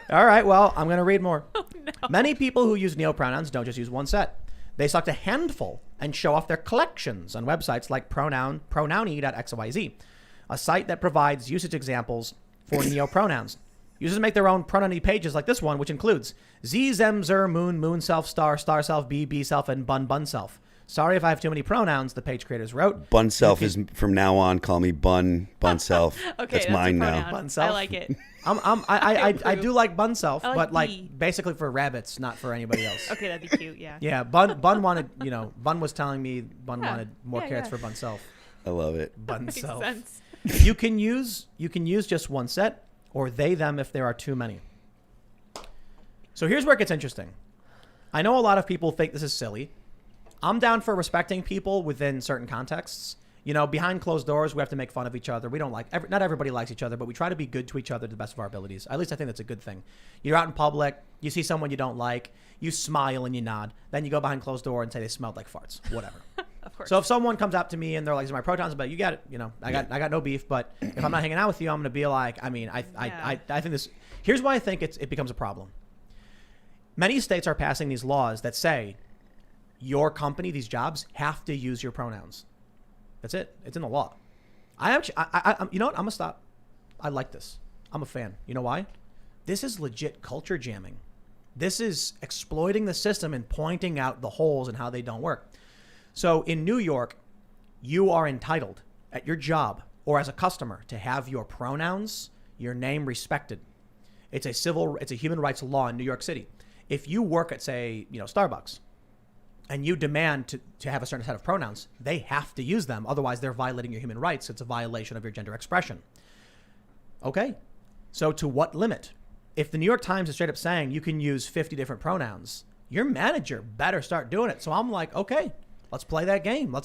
All right, well, I'm going to read more. Oh, no. Many people who use neopronouns don't just use one set. They select a handful and show off their collections on websites like pronouny.xyz, a site that provides usage examples for neopronouns. Users make their own pronouny pages like this one, which includes Z, Zem, Zer, Moon, Moon Self, Star, Star Self, B Self, and Bun, Bun Self. Sorry if I have too many pronouns, the page creators wrote. Bun Self is from now on. Call me Bun Self. Okay, that's mine now. Bun Self. I like it. I do like Bun Self, like but like B. basically for rabbits, not for anybody else. Okay, that'd be cute. Yeah. Yeah, Bun wanted, Bun was telling me Bun wanted more carrots for Bun Self. I love it. Bun Makes Self. sense. You can use just one set, or they them if there are too many. So here's where it gets interesting. I know a lot of people think this is silly. I'm down for respecting people within certain contexts. Behind closed doors, we have to make fun of each other. We don't not everybody likes each other, but we try to be good to each other to the best of our abilities. At least I think that's a good thing. You're out in public, you see someone you don't like, you smile and you nod. Then you go behind closed door and say they smelled like farts. Whatever. Of course. So if someone comes up to me and they're like, "These are my protons," but you got it. I got no beef. But if I'm not hanging out with you, I'm gonna be like, I think this. Here's why I think it becomes a problem. Many states are passing these laws that say your company, these jobs, have to use your pronouns. That's it. It's in the law. You know what? I'm gonna stop. I like this. I'm a fan. You know why? This is legit culture jamming. This is exploiting the system and pointing out the holes and how they don't work. So in New York, you are entitled at your job or as a customer to have your pronouns, your name respected. It's a human rights law in New York City. If you work at, say, Starbucks, and you demand to have a certain set of pronouns, they have to use them. Otherwise, they're violating your human rights. It's a violation of your gender expression. Okay. So to what limit? If the New York Times is straight up saying you can use 50 different pronouns, your manager better start doing it. So I'm like, okay, let's play that game.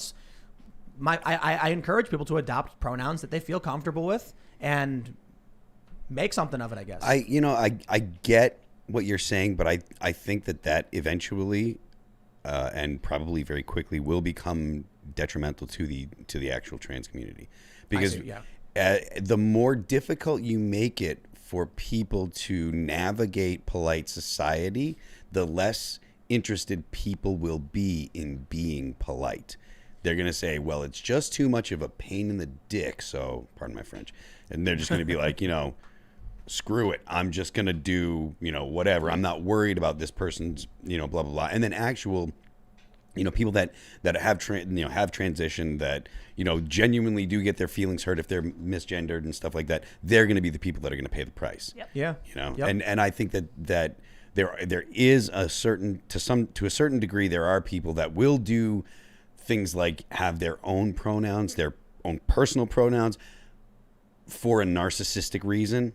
I encourage people to adopt pronouns that they feel comfortable with and make something of it, I guess. I get what you're saying, but I think that eventually and probably very quickly will become detrimental to the actual trans community, because the more difficult you make it for people to navigate polite society, the less interested people will be in being polite. They're going to say, well, it's just too much of a pain in the dick, so pardon my French, and they're just going to be like, screw it, I'm just going to do, whatever. I'm not worried about this person's, blah, blah, blah. And then actual, people that have transitioned, that, genuinely do get their feelings hurt if they're misgendered and stuff like that, they're going to be the people that are going to pay the price. Yep. Yeah. And I think that there is a certain to a certain degree there are people that will do things like have their own pronouns, their own personal pronouns for a narcissistic reason,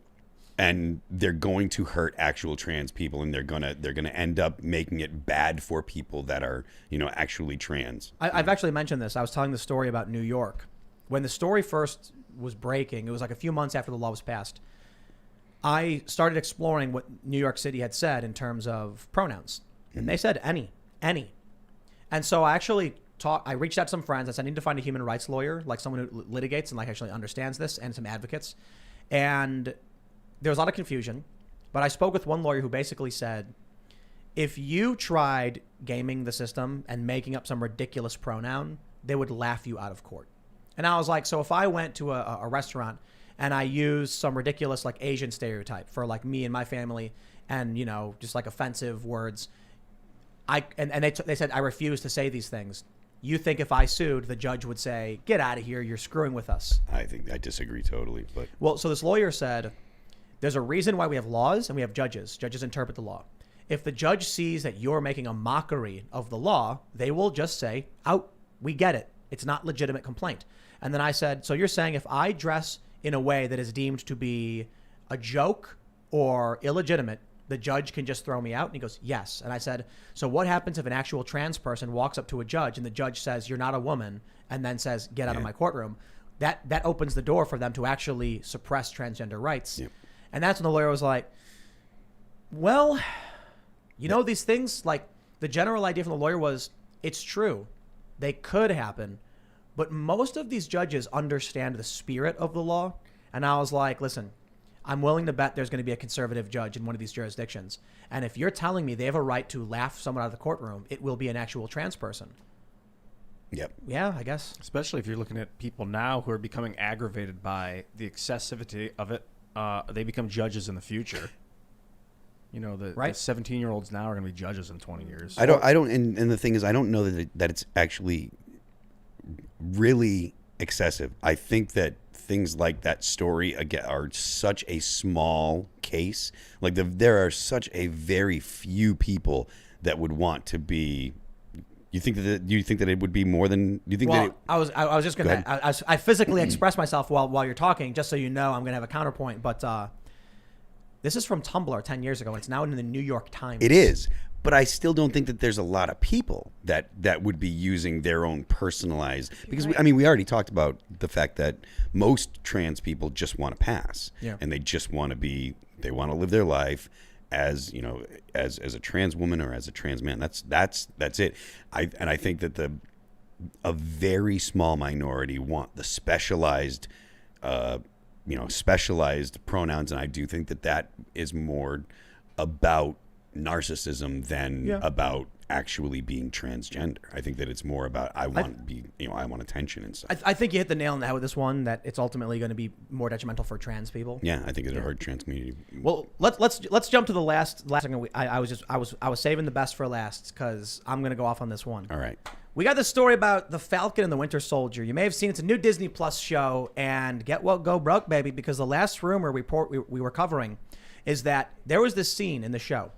and they're going to hurt actual trans people, and they're gonna end up making it bad for people that are, you know, actually trans. I've actually mentioned this. I was telling the story about New York. When the story first was breaking, it was like a few months after the law was passed. I started exploring what New York City had said in terms of pronouns. And they said any. And so I actually I reached out to some friends. I said, I need to find a human rights lawyer, like someone who litigates and like actually understands this, and some advocates. And there was a lot of confusion, but I spoke with one lawyer who basically said, if you tried gaming the system and making up some ridiculous pronoun, they would laugh you out of court. And I was like, so if I went to a restaurant and I used some ridiculous like Asian stereotype for like me and my family, and, you know, just like offensive words, they said I refuse to say these things. You think if I sued, the judge would say, get out of here, you're screwing with us? I think I disagree totally. But well, so this lawyer said, there's a reason why we have laws and we have judges. Judges interpret the law. If the judge sees that you're making a mockery of the law, they will just say, out, we get it. It's not legitimate complaint. And then I said, so you're saying if I dress in a way that is deemed to be a joke or illegitimate, the judge can just throw me out? And he goes, yes. And I said, so what happens if an actual trans person walks up to a judge and the judge says, you're not a woman, and then says, get out of my courtroom? That opens the door for them to actually suppress transgender rights. Yep. And that's when the lawyer was like, well, you know, these things, like the general idea from the lawyer was, it's true. They could happen. But most of these judges understand the spirit of the law. And I was like, listen, I'm willing to bet there's going to be a conservative judge in one of these jurisdictions. And if you're telling me they have a right to laugh someone out of the courtroom, it will be an actual trans person. Yep. Yeah, I guess. Especially if you're looking at people now who are becoming aggravated by the excessivity of it. They become judges in the future. You know, the 17-year-olds now are going to be judges in 20 years. I don't, and the thing is, I don't know that it's actually really excessive. I think that things like that story again are such a small case. Like there are such a very few people that would want to be. You think that it would be more than? Do you think that? I was just gonna. I physically express myself while you're talking, just so you know, I'm gonna have a counterpoint. But this is from Tumblr 10 years ago, and it's now in the New York Times. It is, but I still don't think that there's a lot of people that would be using their own personalized. Because Right. we already talked about the fact that most trans people just want to pass, and they just want to be. They want to live their life as, you know, as a trans woman or as a trans man. That's it. I think that a very small minority want the specialized specialized pronouns, and I do think that is more about narcissism than about actually being transgender. I think that it's more about I want attention and stuff. I think you hit the nail on the head with this one, that it's ultimately going to be more detrimental for trans people. Yeah, I think it'll hurt trans community. Well, let's jump to the last thing. I was saving the best for last because I'm going to go off on this one. All right. We got this story about the Falcon and the Winter Soldier. You may have seen it's a new Disney Plus show, and get well, go broke, baby, because the last rumor report we were covering is that there was this scene in the show.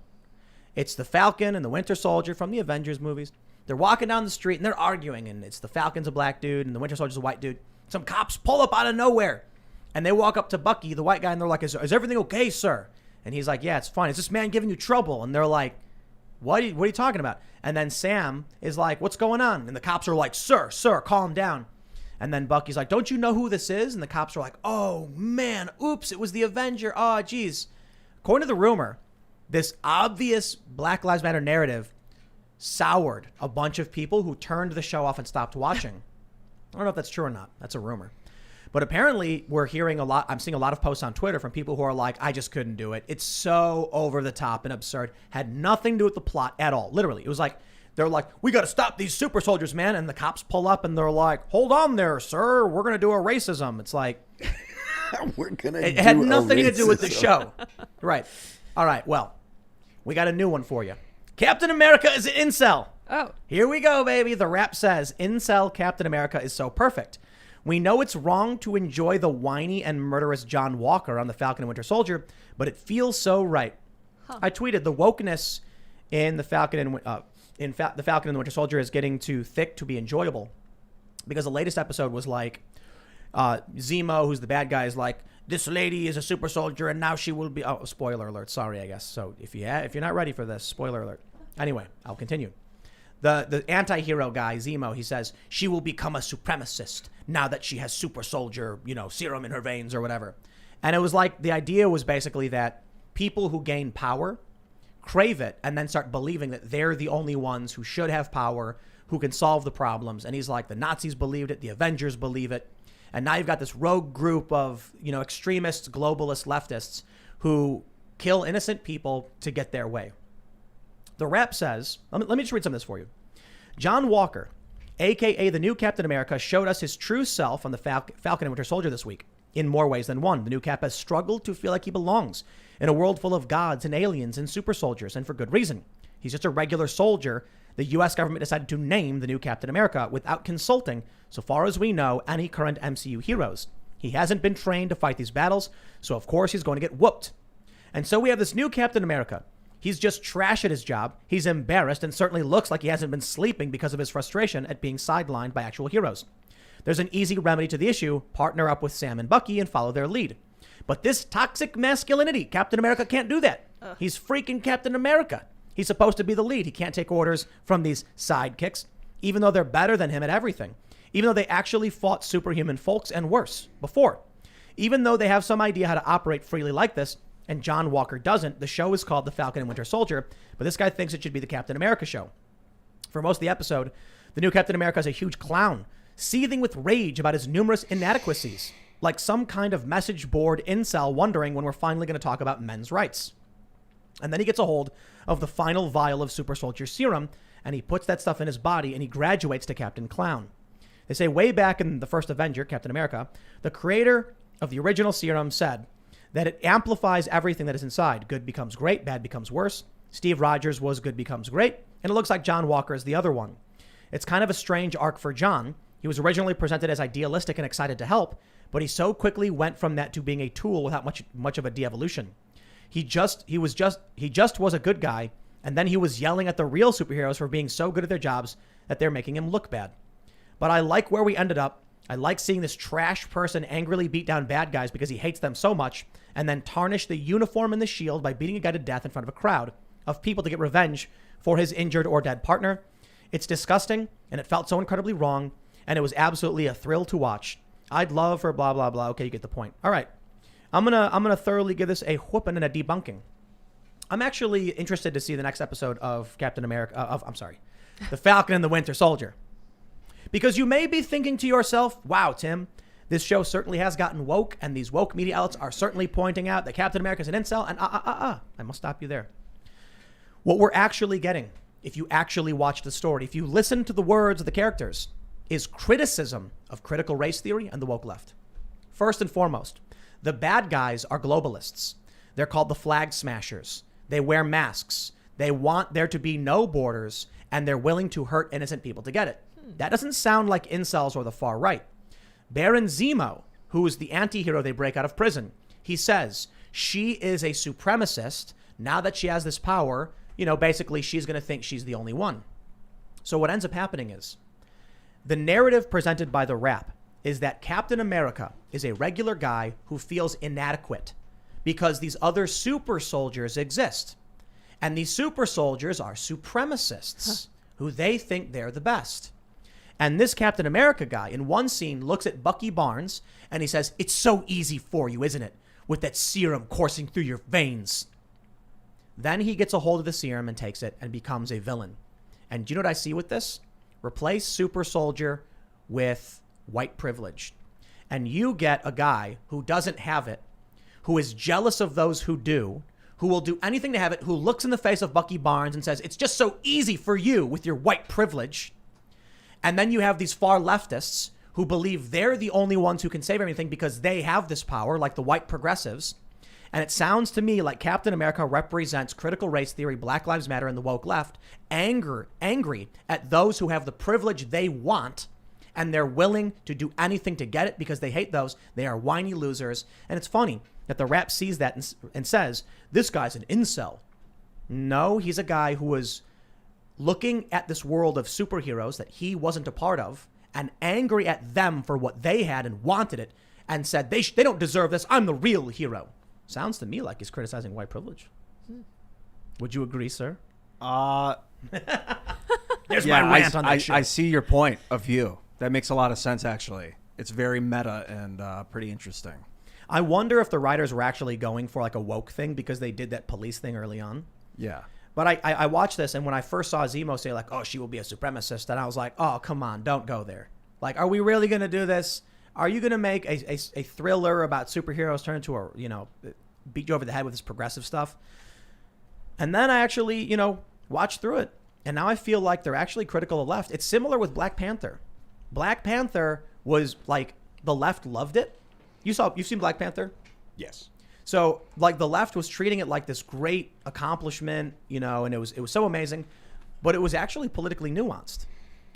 It's the Falcon and the Winter Soldier from the Avengers movies. They're walking down the street and they're arguing, and it's the Falcon's a black dude and the Winter Soldier's a white dude. Some cops pull up out of nowhere, and they walk up to Bucky, the white guy, and they're like, is everything okay, sir? And he's like, yeah, it's fine. Is this man giving you trouble? And they're like, what are you talking about? And then Sam is like, what's going on? And the cops are like, sir, calm down. And then Bucky's like, don't you know who this is? And the cops are like, oh, man, oops, it was the Avenger. Oh, geez. According to the rumor, this obvious Black Lives Matter narrative soured a bunch of people who turned the show off and stopped watching. I don't know if that's true or not. That's a rumor. But apparently we're hearing a lot. I'm seeing a lot of posts on Twitter from people who are like, I just couldn't do it. It's so over the top and absurd. Had nothing to do with the plot at all. Literally. It was like, they're like, we got to stop these super soldiers, man. And the cops pull up and they're like, hold on there, sir. We're going to do a racism. It's like, it had nothing to do with the show. Right. All right. Well, we got a new one for you. Captain America is an incel. Oh. Here we go, baby. The rap says, incel Captain America is so perfect. We know it's wrong to enjoy the whiny and murderous John Walker on the Falcon and Winter Soldier, but it feels so right. I tweeted the wokeness in the Falcon and the Falcon and the Winter Soldier is getting too thick to be enjoyable, because the latest episode was like Zemo, who's the bad guy, is like, this lady is a super soldier and now she will be. Oh, spoiler alert. Sorry, I guess. So if you're not ready for this, spoiler alert. Anyway, I'll continue. The anti-hero guy, Zemo, he says she will become a supremacist now that she has super soldier, serum in her veins or whatever. And it was like, the idea was basically that people who gain power crave it and then start believing that they're the only ones who should have power, who can solve the problems. And he's like, the Nazis believed it, the Avengers believe it. And now you've got this rogue group of, extremists, globalist leftists who kill innocent people to get their way. The rep says, let me just read some of this for you. John Walker, a.k.a. the new Captain America, showed us his true self on the Falcon and Winter Soldier this week. In more ways than one, the new Cap has struggled to feel like he belongs in a world full of gods and aliens and super soldiers, and for good reason. He's just a regular soldier the U.S. government decided to name the new Captain America without consulting, so far as we know, any current MCU heroes. He hasn't been trained to fight these battles, so of course he's going to get whooped. And so we have this new Captain America. He's just trash at his job. He's embarrassed and certainly looks like he hasn't been sleeping because of his frustration at being sidelined by actual heroes. There's an easy remedy to the issue: partner up with Sam and Bucky and follow their lead. But this toxic masculinity, Captain America can't do that. He's freaking Captain America. He's supposed to be the lead. He can't take orders from these sidekicks, even though they're better than him at everything. Even though they actually fought superhuman folks and worse before. Even though they have some idea how to operate freely like this, and John Walker doesn't. The show is called The Falcon and Winter Soldier, but this guy thinks it should be the Captain America show. For most of the episode, the new Captain America is a huge clown, seething with rage about his numerous inadequacies, like some kind of message board incel wondering when we're finally going to talk about men's rights. And then he gets a hold of the final vial of super soldier serum, and he puts that stuff in his body, and he graduates to Captain Clown. They say way back in the first Avenger, Captain America, the creator of the original serum said that it amplifies everything that is inside. Good becomes great, bad becomes worse. Steve Rogers was good becomes great, and it looks like John Walker is the other one. It's kind of a strange arc for John. He was originally presented as idealistic and excited to help, but he so quickly went from that to being a tool without much of a de-evolution. He just was a good guy, and then he was yelling at the real superheroes for being so good at their jobs that they're making him look bad. But I like where we ended up. I like seeing this trash person angrily beat down bad guys because he hates them so much, and then tarnish the uniform and the shield by beating a guy to death in front of a crowd of people to get revenge for his injured or dead partner. It's disgusting, and it felt so incredibly wrong, and it was absolutely a thrill to watch. I'd love for blah, blah, blah. Okay, you get the point. All right. I'm gonna thoroughly give this a whooping and a debunking. I'm actually interested to see the next episode of Captain America, The Falcon and the Winter Soldier. Because you may be thinking to yourself, wow, Tim, this show certainly has gotten woke, and these woke media outlets are certainly pointing out that Captain America is an incel, and I must stop you there. What we're actually getting, if you actually watch the story, if you listen to the words of the characters, is criticism of critical race theory and the woke left. First and foremost, the bad guys are globalists. They're called the flag smashers. They wear masks. They want there to be no borders, and they're willing to hurt innocent people to get it. That doesn't sound like incels or the far right. Baron Zemo, who is the anti-hero they break out of prison, he says she is a supremacist. Now that she has this power, basically she's going to think she's the only one. So what ends up happening is the narrative presented by the rap is that Captain America is a regular guy who feels inadequate because these other super soldiers exist. And these super soldiers are supremacists who they think they're the best. And this Captain America guy in one scene looks at Bucky Barnes and he says, "It's so easy for you, isn't it? With that serum coursing through your veins." Then he gets a hold of the serum and takes it and becomes a villain. And do you know what I see with this? Replace super soldier with white privilege. And you get a guy who doesn't have it, who is jealous of those who do, who will do anything to have it, who looks in the face of Bucky Barnes and says, "It's just so easy for you with your white privilege." And then you have these far leftists who believe they're the only ones who can save everything because they have this power, like the white progressives. And it sounds to me like Captain America represents critical race theory, Black Lives Matter, and the woke left, angry at those who have the privilege they want, and they're willing to do anything to get it because they hate those. They are whiny losers. And it's funny that the rap sees that and says, "This guy's an incel. No, he's a guy who was looking at this world of superheroes that he wasn't a part of and angry at them for what they had and wanted it and said, they don't deserve this. I'm the real hero. Sounds to me like he's criticizing white privilege. Would you agree, sir? There's my rant on that shit. I see your point of view. That makes a lot of sense, actually. It's very meta and pretty interesting. I wonder if the writers were actually going for like a woke thing because they did that police thing early on. Yeah. But I watched this, and when I first saw Zemo say like, oh, she will be a supremacist, and I was like, oh, come on, don't go there. Like, are we really going to do this? Are you going to make a thriller about superheroes turn into a, beat you over the head with this progressive stuff? And then I actually, watched through it. And now I feel like they're actually critical of the left. It's similar with Black Panther. Black Panther was like, the left loved it. You've seen Black Panther? Yes. So like the left was treating it like this great accomplishment, and it was so amazing, but it was actually politically nuanced.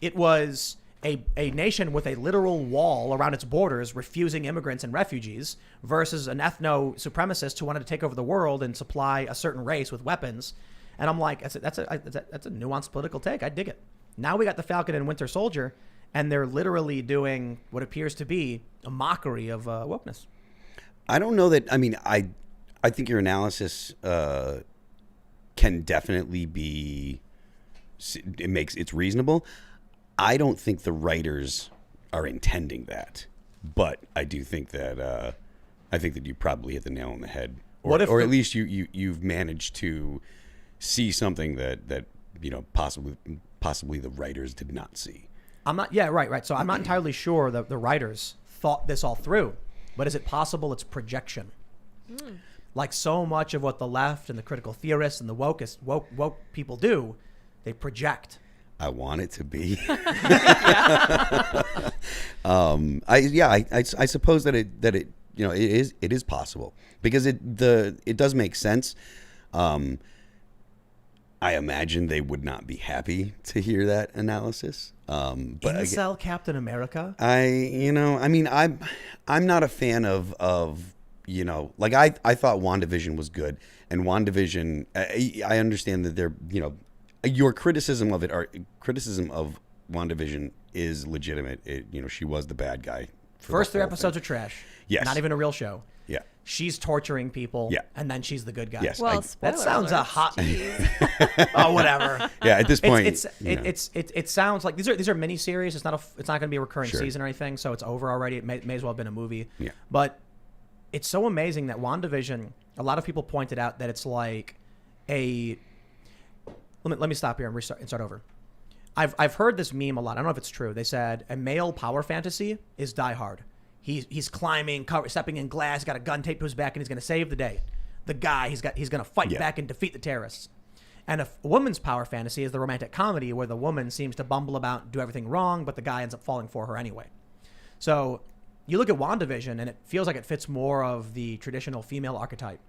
It was a nation with a literal wall around its borders refusing immigrants and refugees versus an ethno-supremacist who wanted to take over the world and supply a certain race with weapons. And I'm like, that's a nuanced political take. I dig it. Now we got the Falcon and Winter Soldier, and they're literally doing what appears to be a mockery of wokeness. I don't know that. I mean, I think your analysis can definitely be. It's reasonable. I don't think the writers are intending that, but I do think that you probably hit the nail on the head, or at least you've managed to see something that possibly the writers did not see. I'm not. Yeah, right. So I'm not entirely sure that the writers thought this all through, but is it possible it's projection? Like so much of what the left and the critical theorists and the woke people do, they project. I want it to be. Yeah. I suppose that it is possible because it does make sense. I imagine they would not be happy to hear that analysis. But Incel Captain America. I'm not a fan of like I thought WandaVision was good, and WandaVision I understand that they're your criticism of WandaVision is legitimate. She was the bad guy. First 3 episodes are trash. Yes. Not even a real show. Yeah. She's torturing people. Yeah. And then she's the good guy. Yes. Well, That sounds spoiler a hot. alerts. Oh, whatever. Yeah. At this point, it sounds like these are mini series. It's not going to be a recurring Sure. season or anything. So it's over already. It may as well have been a movie. Yeah. But it's so amazing that WandaVision. A lot of people pointed out that it's like a. Let me stop here and start over. I've heard this meme a lot. I don't know if it's true. They said a male power fantasy is Die Hard. He's climbing, stepping in glass, got a gun taped to his back, and he's going to save the day. The guy he's going to fight back and defeat the terrorists. And a woman's power fantasy is the romantic comedy where the woman seems to bumble about, do everything wrong, but the guy ends up falling for her anyway. So you look at WandaVision, and it feels like it fits more of the traditional female archetype.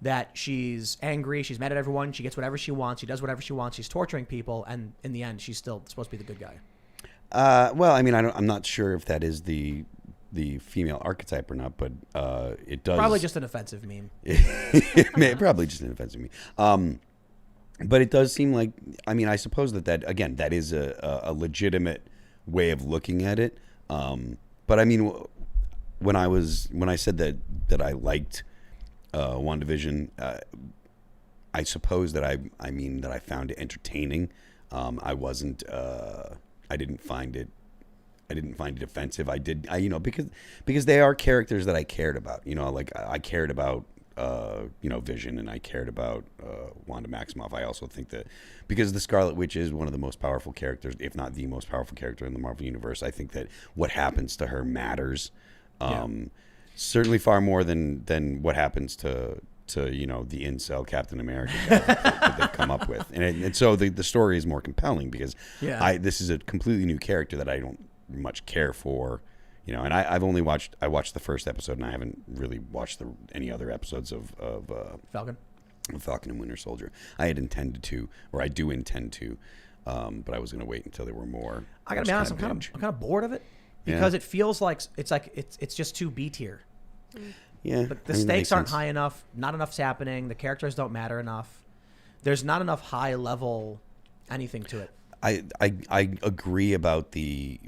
That she's angry, she's mad at everyone, she gets whatever she wants, she does whatever she wants, she's torturing people, and in the end, she's still supposed to be the good guy. Well, I'm not sure if that is the female archetype or not, but it does. Probably just an offensive meme. Probably just an offensive meme. But it does seem like, I suppose that again, that is a legitimate way of looking at it. But when I said that I liked WandaVision, I suppose that I found it entertaining. I didn't find it offensive. Because they are characters that I cared about. Like I cared about Vision, and I cared about Wanda Maximoff. I also think that because the Scarlet Witch is one of the most powerful characters, if not the most powerful character in the Marvel Universe, I think that what happens to her matters. Certainly far more than what happens to the incel Captain America that they've come up with, and so the story is more compelling because this is a completely new character that I don't much care for, and I watched the first episode, and I haven't really watched any other episodes of Falcon and Winter Soldier. I do intend to, but I was going to wait until there were more. I gotta be honest, I'm kind of bored of it because it feels like it's just too B tier. Yeah, but the stakes aren't high enough. Not enough's happening. The characters don't matter enough. there's not enough high level anything to it. I agree about the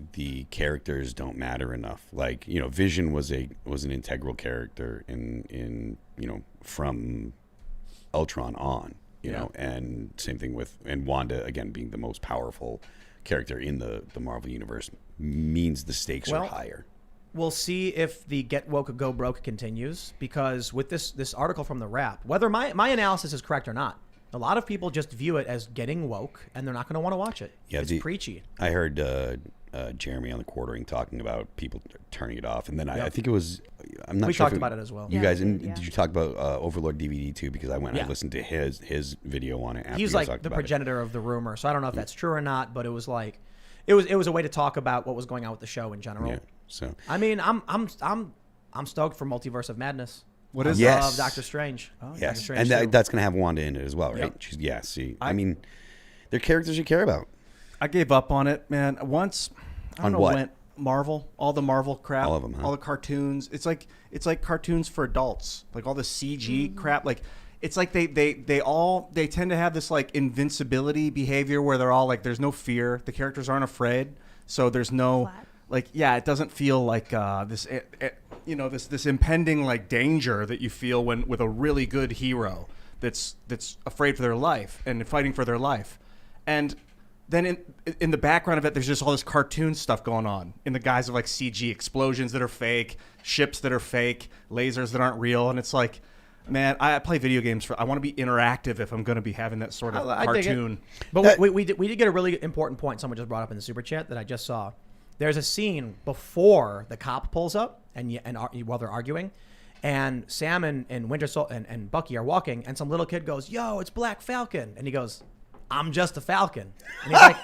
characters don't matter enough. Like, you know, Vision was an integral character in you know, from Ultron on, you know, and same thing with, and Wanda again being the most powerful character in the Marvel universe means the stakes are higher. We'll see if the get woke go broke continues, because with this article from the Wrap, whether my analysis is correct or not, a lot of people just view it as getting woke, and they're not going to want to watch it. Yeah, it's preachy. I heard Jeremy on the Quartering talking about people turning it off, and then I think it was, I'm not we sure. talked about it as well. You guys, did you talk about Overlord DVD too? Because I went and I listened to his video on it. After He's like the progenitor of the rumor, so I don't know if that's true or not, but it was like, it was a way to talk about what was going on with the show in general. Yeah. So I mean, I'm stoked for Multiverse of Madness. What is Yes. Doctor Strange? yes, Strange and that's going to have Wanda in it as well, right? Yep. See, I mean, they're characters you care about. I gave up on it, man. Once, I don't On know what? when Marvel, all the Marvel crap, All of them, huh? all the cartoons. It's like cartoons for adults, like all the CG crap. Like it's like they tend to have this like invincibility behavior where they're all like, there's no fear, the characters aren't afraid, so there's no Flat. like, yeah, it doesn't feel like this you know, this impending like danger that you feel when with a really good hero that's afraid for their life and fighting for their life. And then in the background of it, there's just all this cartoon stuff going on in the guise of like CG explosions that are fake, ships that are fake, lasers that aren't real. And it's like, man, I play video games I want to be interactive if I'm going to be having that sort of cartoon. But we did get a really important point someone just brought up in the super chat that I just saw. There's a scene before the cop pulls up and while they're arguing, and Sam and Winter Soldier and Bucky are walking, and some little kid goes, "Yo, it's Black Falcon," and he goes, "I'm just a Falcon," and he's like,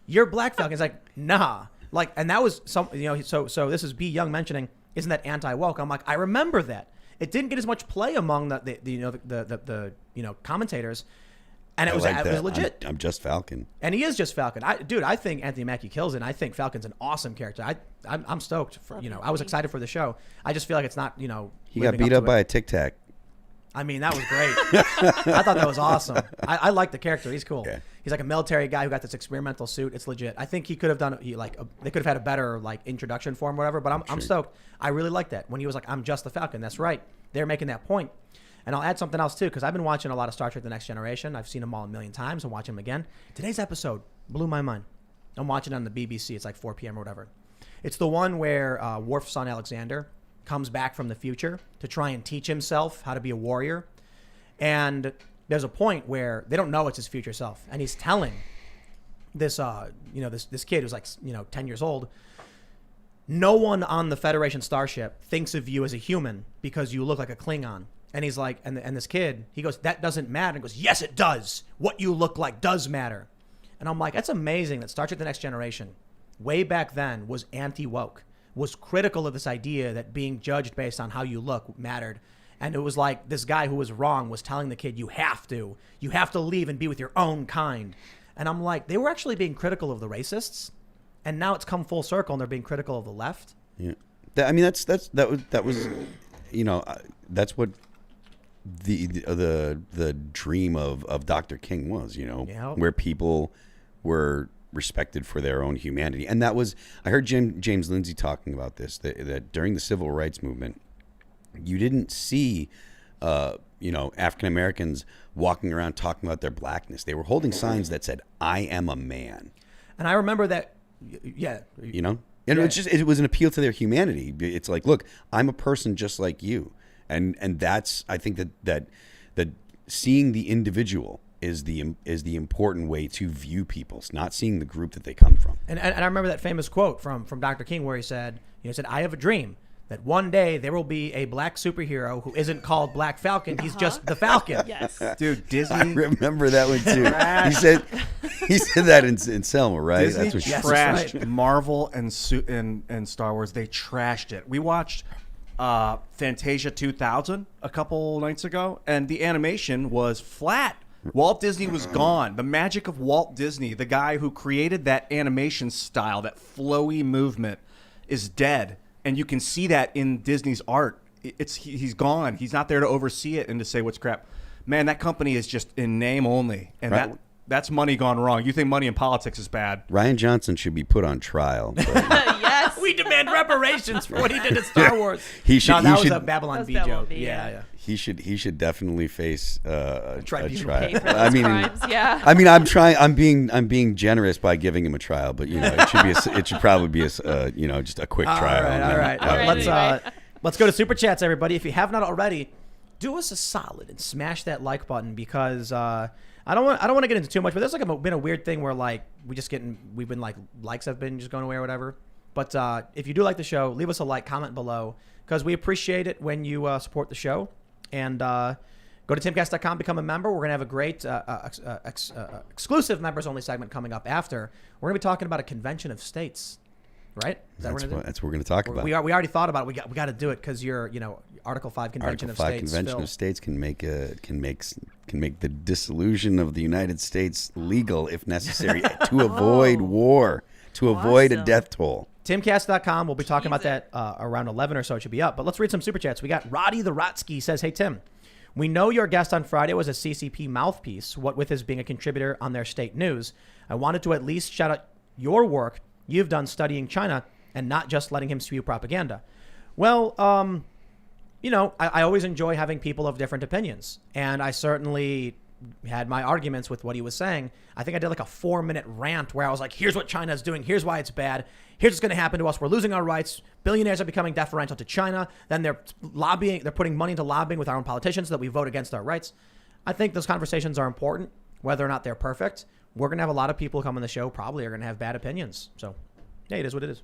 "You're Black Falcon." He's like, "Nah," like, and that was some, you know. So this is B Young mentioning, "Isn't that anti-woke?" I'm like, I remember that. It didn't get as much play among the commentators. And it was legit. I'm just Falcon, and he is just Falcon. I think Anthony Mackie kills it. And I think Falcon's an awesome character. I'm stoked for, you know, I was excited for the show. I just feel like it's not, you know, he got beat up by a Tic Tac. I mean, that was great. I thought that was awesome. I like the character. He's cool. Yeah. He's like a military guy who got this experimental suit. It's legit. I think he could have done they could have had a better like introduction for him, whatever. But I'm stoked. I really like that when he was like, "I'm just the Falcon." That's right. They're making that point. And I'll add something else too, because I've been watching a lot of Star Trek: The Next Generation. I've seen them all a million times. I'm watching them again. Today's episode blew my mind. I'm watching it on the BBC. It's like 4 p.m. or whatever. It's the one where Worf's son Alexander comes back from the future to try and teach himself how to be a warrior. And there's a point where they don't know it's his future self, and he's telling this this kid who's like 10 years old, no one on the Federation starship thinks of you as a human because you look like a Klingon. And he's like, and this kid, he goes, "That doesn't matter." And goes, "Yes, it does. What you look like does matter." And I'm like, that's amazing that Star Trek: The Next Generation, way back then, was anti-woke, was critical of this idea that being judged based on how you look mattered. And it was like this guy who was wrong was telling the kid, you have to leave and be with your own kind. And I'm like, they were actually being critical of the racists, and now it's come full circle, and they're being critical of the left. Yeah, I mean that was, you know, that's what the dream of Dr. King was, you know, where people were respected for their own humanity. And that was, I heard James Lindsay talking about this, that during the civil rights movement, you didn't see, African Americans walking around talking about their blackness. They were holding signs that said, "I am a man." And I remember that, yeah. You know? And it was an appeal to their humanity. It's like, look, I'm a person just like you. And that's, I think that seeing the individual is the important way to view people. It's not seeing the group that they come from. And I remember that famous quote from Dr. King where he said, "I have a dream that one day there will be a black superhero who isn't called Black Falcon. He's just the Falcon." Yes. Dude, Disney. I remember that one too. he said that in Selma, right? Disney That's what she trashed right. Marvel and Star Wars. They trashed it. We watched Fantasia 2000 a couple nights ago, and the animation was flat. Walt Disney was gone. The magic of Walt Disney, the guy who created that animation style, that flowy movement, is dead. And you can see that in Disney's art. He's gone. He's not there to oversee it and to say what's crap. man, that company is just in name only, and Right. that's money gone wrong. You think money in politics is bad? Ryan Johnson should be put on trial. But Yes. We demand reparations for what he did to Star Wars. He should- No, that he was should- a Babylon That was B Babylon joke. B, Yeah, yeah. yeah. he should definitely face a Tribunal. trial. Pay for those crimes. Yeah. I mean, I'm being generous by giving him a trial, but it should probably be just a quick trial. All right. All right, Let's anyway. let's go to super chats, everybody. If you have not already, do us a solid and smash that like button because I don't want to get into too much, but there's been a weird thing where we've been likes have been just going away or whatever. But if you do like the show, leave us a like, comment below because we appreciate it when you support the show. And go to timcast.com, become a member. We're going to have a great exclusive members only segment coming up after. We're going to be talking about a convention of states, right? Is that what we're gonna do? That's what we're going to talk about. We already thought about it. We got to do it because you're Article 5 Convention Article of 5 States. Convention Phil. of States can make the dissolution of the United States legal if necessary to avoid war, to avoid a Awesome. death toll. Timcast.com. We'll be talking about Tease that around 11 or so. It should be up. But let's read some super chats. We got Roddy the Rotsky says, "Hey Tim, we know your guest on Friday was a CCP mouthpiece. What with his being a contributor on their state news, I wanted to at least shout out your work you've done studying China and not just letting him spew propaganda." Well, I always enjoy having people of different opinions, and I certainly had my arguments with what he was saying. I think I did like a 4-minute rant where I was like, here's what China is doing. Here's why it's bad. Here's what's going to happen to us. We're losing our rights. Billionaires are becoming deferential to China. Then they're putting money into lobbying with our own politicians so that we vote against our rights. I think those conversations are important, whether or not they're perfect. We're going to have a lot of people come on the show, probably are going to have bad opinions. So, yeah, it is what it is.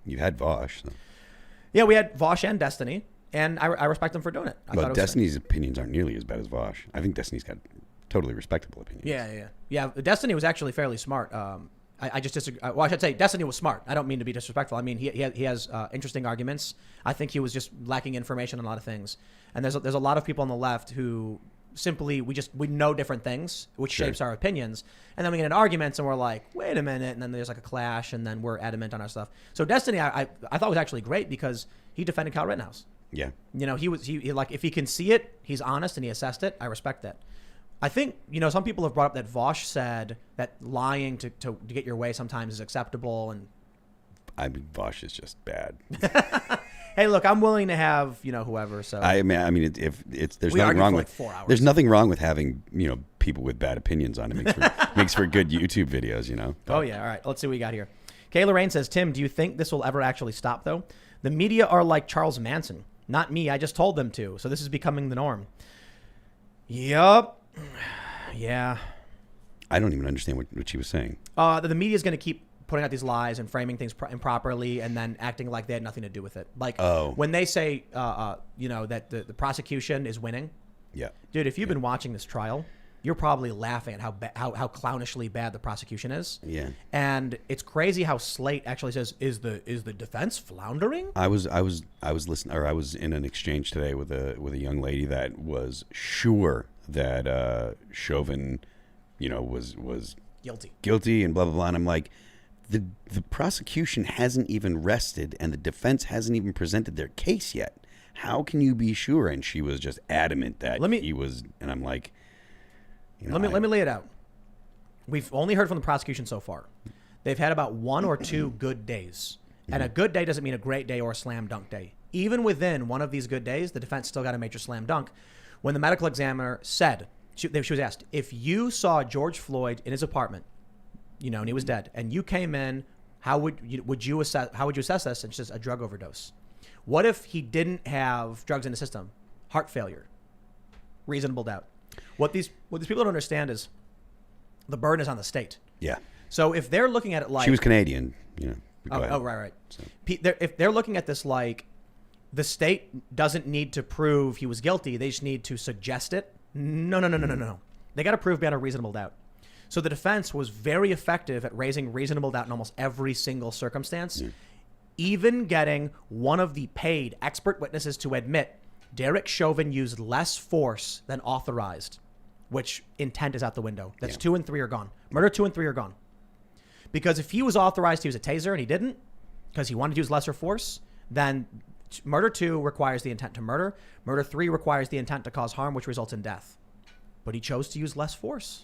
You had Vosh. So. Yeah, we had Vosh and Destiny, and I respect them for doing it. I thought it But was Destiny's opinions aren't nearly as bad as Vosh. I think Destiny's got totally respectable opinions. Yeah. Destiny was actually fairly smart. I just disagree. Well, I should say Destiny was smart. I don't mean to be disrespectful. I mean he has interesting arguments. I think he was just lacking information on a lot of things. And there's a lot of people on the left who simply we know different things, which Sure. shapes our opinions. And then we get into arguments and we're like, wait a minute, and then there's like a clash, and then we're adamant on our stuff. So Destiny, I thought was actually great because he defended Kyle Rittenhouse. Yeah. He like if he can see it, he's honest and he assessed it. I respect that. I think some people have brought up that Vosh said that lying to get your way sometimes is acceptable, and I mean, Vosh is just bad. hey, look, I'm willing to have whoever. So I mean, if it's there's We nothing argued wrong for with like 4 hours. there's nothing wrong with having people with bad opinions on it. Makes for good YouTube videos. Oh yeah, all right. Let's see what we got here. Kayla Rain says, Tim, do you think this will ever actually stop though? The media are like Charles Manson. Not me. I just told them to. So this is becoming the norm. Yup. Yeah. I don't even understand what she was saying. The media is going to keep putting out these lies and framing things improperly and then acting like they had nothing to do with it. Like when they say, that the prosecution is winning. Yeah. Dude, if you've been watching this trial, you're probably laughing at how clownishly bad the prosecution is. Yeah. And it's crazy how Slate actually says, is the defense floundering? I was listening, or I was in an exchange today with a young lady that was sure that Chauvin, was guilty and blah blah blah. And I'm like, the prosecution hasn't even rested and the defense hasn't even presented their case yet. How can you be sure? And she was just adamant that he was. And I'm like, let me lay it out. We've only heard from the prosecution so far. They've had about 1 or 2 good days. And a good day doesn't mean a great day or a slam dunk day. Even within one of these good days, the defense still got a major slam dunk. When the medical examiner said, she was asked, if you saw George Floyd in his apartment, and he was dead, and you came in, how would you assess this? And she says, a drug overdose. What if he didn't have drugs in the system? Heart failure. Reasonable doubt. What these people don't understand is the burden is on the state. Yeah. So if they're looking at it like She was Canadian, Go ahead. Right. So. If they're looking at this like the state doesn't need to prove he was guilty, they just need to suggest it. No. They got to prove beyond a reasonable doubt. So the defense was very effective at raising reasonable doubt in almost every single circumstance, even getting one of the paid expert witnesses to admit Derek Chauvin used less force than authorized, which intent is out the window. That's 2 and 3 are gone. Murder 2 and 3 are gone. Because if he was authorized to use a taser and he didn't, because he wanted to use lesser force, then murder 2 requires the intent to murder. Murder 3 requires the intent to cause harm, which results in death. but he chose to use less force.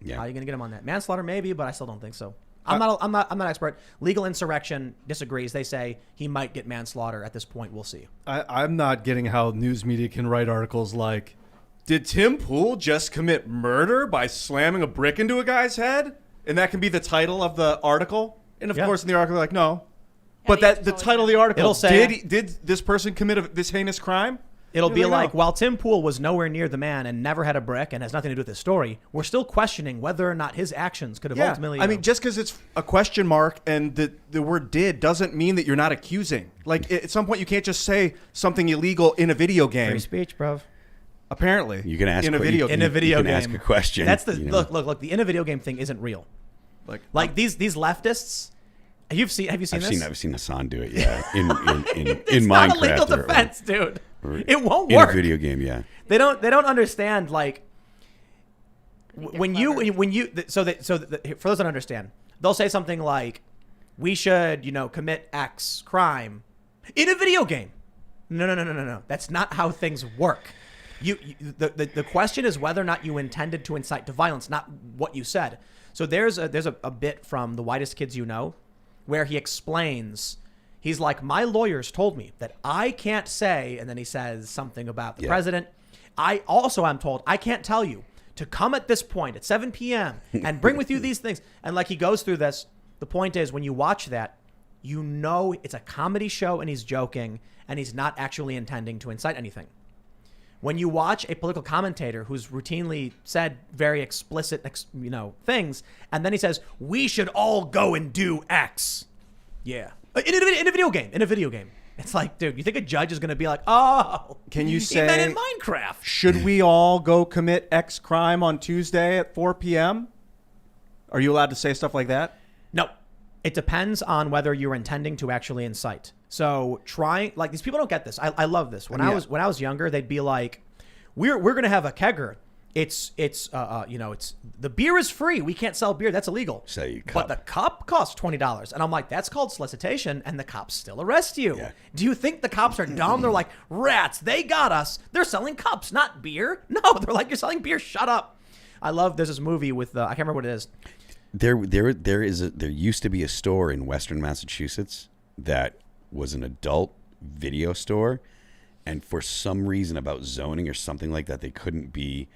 Yeah. How are you going to get him on that? Manslaughter, maybe, but I still don't think so. I'm not expert. Legal Insurrection disagrees. They say he might get manslaughter at this point. We'll see. I'm not getting how news media can write articles like, did Tim Pool just commit murder by slamming a brick into a guy's head? And that can be the title of the article. And of course, in the article, they're like, no. But that the title of the article, it'll say, did this person commit this heinous crime? It'll be like, while Tim Pool was nowhere near the man and never had a brick and has nothing to do with his story, we're still questioning whether or not his actions could have ultimately... I mean, just because it's a question mark and the word did doesn't mean that you're not accusing. Like, at some point, you can't just say something illegal in a video game. Free speech, bro. Apparently. You can ask in a video game. In a video game. Ask a question. That's the... Look, the in a video game thing isn't real. Like these leftists... Have you seen this? I've seen Hassan do it, yeah. In it's Minecraft. not a legal defense, dude. It won't work. In a video game, yeah. They don't understand, like, when you for those that don't understand, they'll say something like, we should, commit X crime in a video game. No. That's not how things work. The question is whether or not you intended to incite to violence, not what you said. So there's a bit from The Whitest Kids You Know where he explains, he's like, my lawyers told me that I can't say, and then he says something about the president. I'm told I can't tell you to come at this point at 7 p.m. and bring with you these things. And like he goes through this, the point is when you watch that, it's a comedy show and he's joking and he's not actually intending to incite anything. When you watch a political commentator who's routinely said very explicit, things, and then he says, we should all go and do X. Yeah. In a video game. It's like, dude, you think a judge is going to be like, oh, can you he meant say in Minecraft? Should we all go commit X crime on Tuesday at 4 p.m.? Are you allowed to say stuff like that? No. It depends on whether you're intending to actually incite. So these people don't get this. I love this. When I was younger, they'd be like, we're going to have a kegger. It's the beer is free. We can't sell beer. That's illegal. But the cup costs $20. And I'm like, that's called solicitation. And the cops still arrest you. Yeah. Do you think the cops are dumb? They're like, rats, they got us. They're selling cups, not beer. No, they're like, you're selling beer. Shut up. There's this movie with, I can't remember what it is. There used to be a store in Western Massachusetts that was an adult video store, and for some reason about zoning or something like that, they couldn't be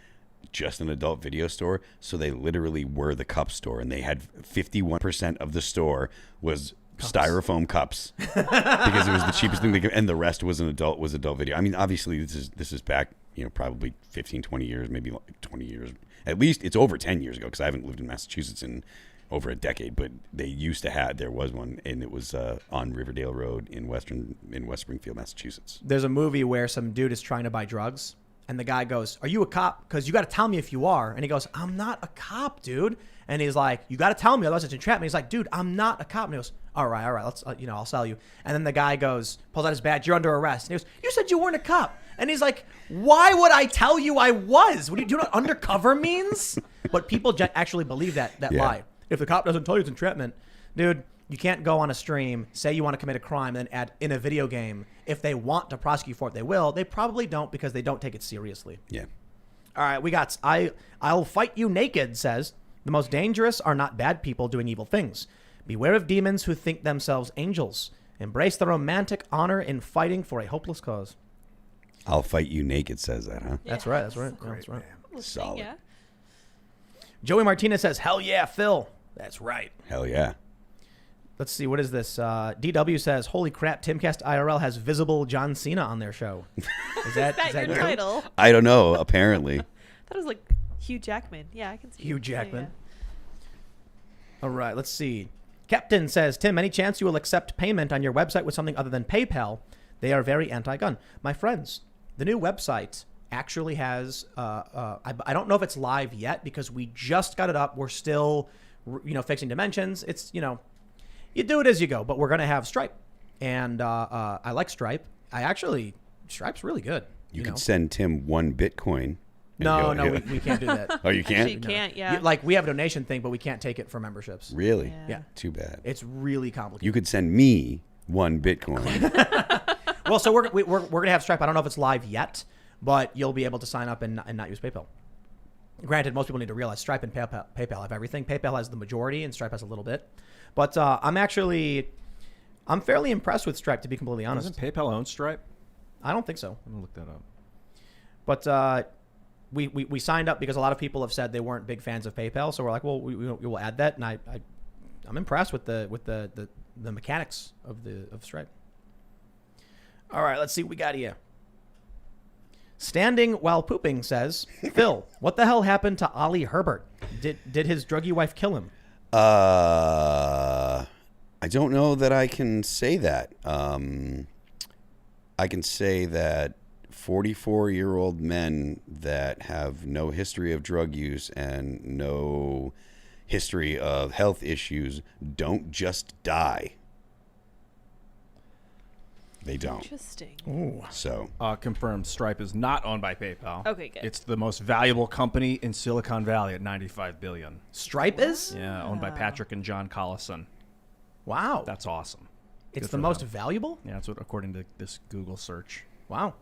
just an adult video store, so they literally were the cup store, and they had 51% of the store was styrofoam cups because it was the cheapest thing they could, and the rest was adult video. I mean, obviously this is back, probably 15, 20 years, maybe like 20 years. At least it's over 10 years ago because I haven't lived in Massachusetts in over a decade, but they used to have, there was one, and it was on Riverdale Road in West Springfield, Massachusetts. There's a movie where some dude is trying to buy drugs, and the guy goes, are you a cop? Because you got to tell me if you are. And he goes, I'm not a cop, dude. And he's like, you got to tell me, otherwise it's entrapment. He's like, dude, I'm not a cop. And he goes, all right, let's, I'll sell you. And then the guy goes, pulls out his badge, you're under arrest. And he goes, you said you weren't a cop. And he's like, why would I tell you I was? What do you know what undercover means? But people actually believe that lie. If the cop doesn't tell you it's entrapment, dude, you can't go on a stream, say you want to commit a crime, and then add in a video game. If they want to prosecute for it, they will. They probably don't because they don't take it seriously. Yeah. All right, we got, I'll fight you naked, says, the most dangerous are not bad people doing evil things. Beware of demons who think themselves angels. Embrace the romantic honor in fighting for a hopeless cause. I'll fight you naked, says that, huh? Yeah. That's right. That's right. Solid. Yeah. Joey Martinez says, hell yeah, Phil. That's right. Hell yeah. Let's see. What is this? DW says, holy crap, Timcast IRL has visible John Cena on their show. Is that your true? title? I don't know. Apparently. That was like Hugh Jackman. Yeah, I can see Hugh Jackman. Yeah. All right. Let's see. Captain says, Tim, any chance you will accept payment on your website with something other than PayPal? They are very anti-gun. My friends, the new website actually has, I don't know if it's live yet because we just got it up. We're still, fixing dimensions. It's, you do it as you go, but we're going to have Stripe. And I like Stripe. Stripe's really good. You could send Tim 1 Bitcoin. No, we can't do that. Oh, you can't? Actually, you can't, yeah. We have a donation thing, but we can't take it for memberships. Really? Yeah. Too bad. It's really complicated. You could send me 1 Bitcoin. Well, so we're going to have Stripe. I don't know if it's live yet, but you'll be able to sign up and not use PayPal. Granted, most people need to realize Stripe and PayPal have everything. PayPal has the majority, and Stripe has a little bit. But I'm fairly impressed with Stripe, to be completely honest. Doesn't PayPal own Stripe? I don't think so. I'm gonna look that up. But we signed up because a lot of people have said they weren't big fans of PayPal, so we're like, well, we will add that, and I'm impressed with the mechanics of Stripe. All right, let's see what we got here. Standing while pooping says, Phil, what the hell happened to Ollie Herbert? Did his druggy wife kill him? I don't know that I can say that. I can say that 44-year-old men that have no history of drug use and no history of health issues don't just die. They don't. Interesting. Ooh. So Confirmed. Stripe is not owned by PayPal. Okay, good. It's the most valuable company in Silicon Valley at $95 billion. Stripe is? Yeah, owned by Patrick and John Collison. Wow. That's awesome. It's Good the for most them. valuable? Yeah, that's what according to this Google search. Wow.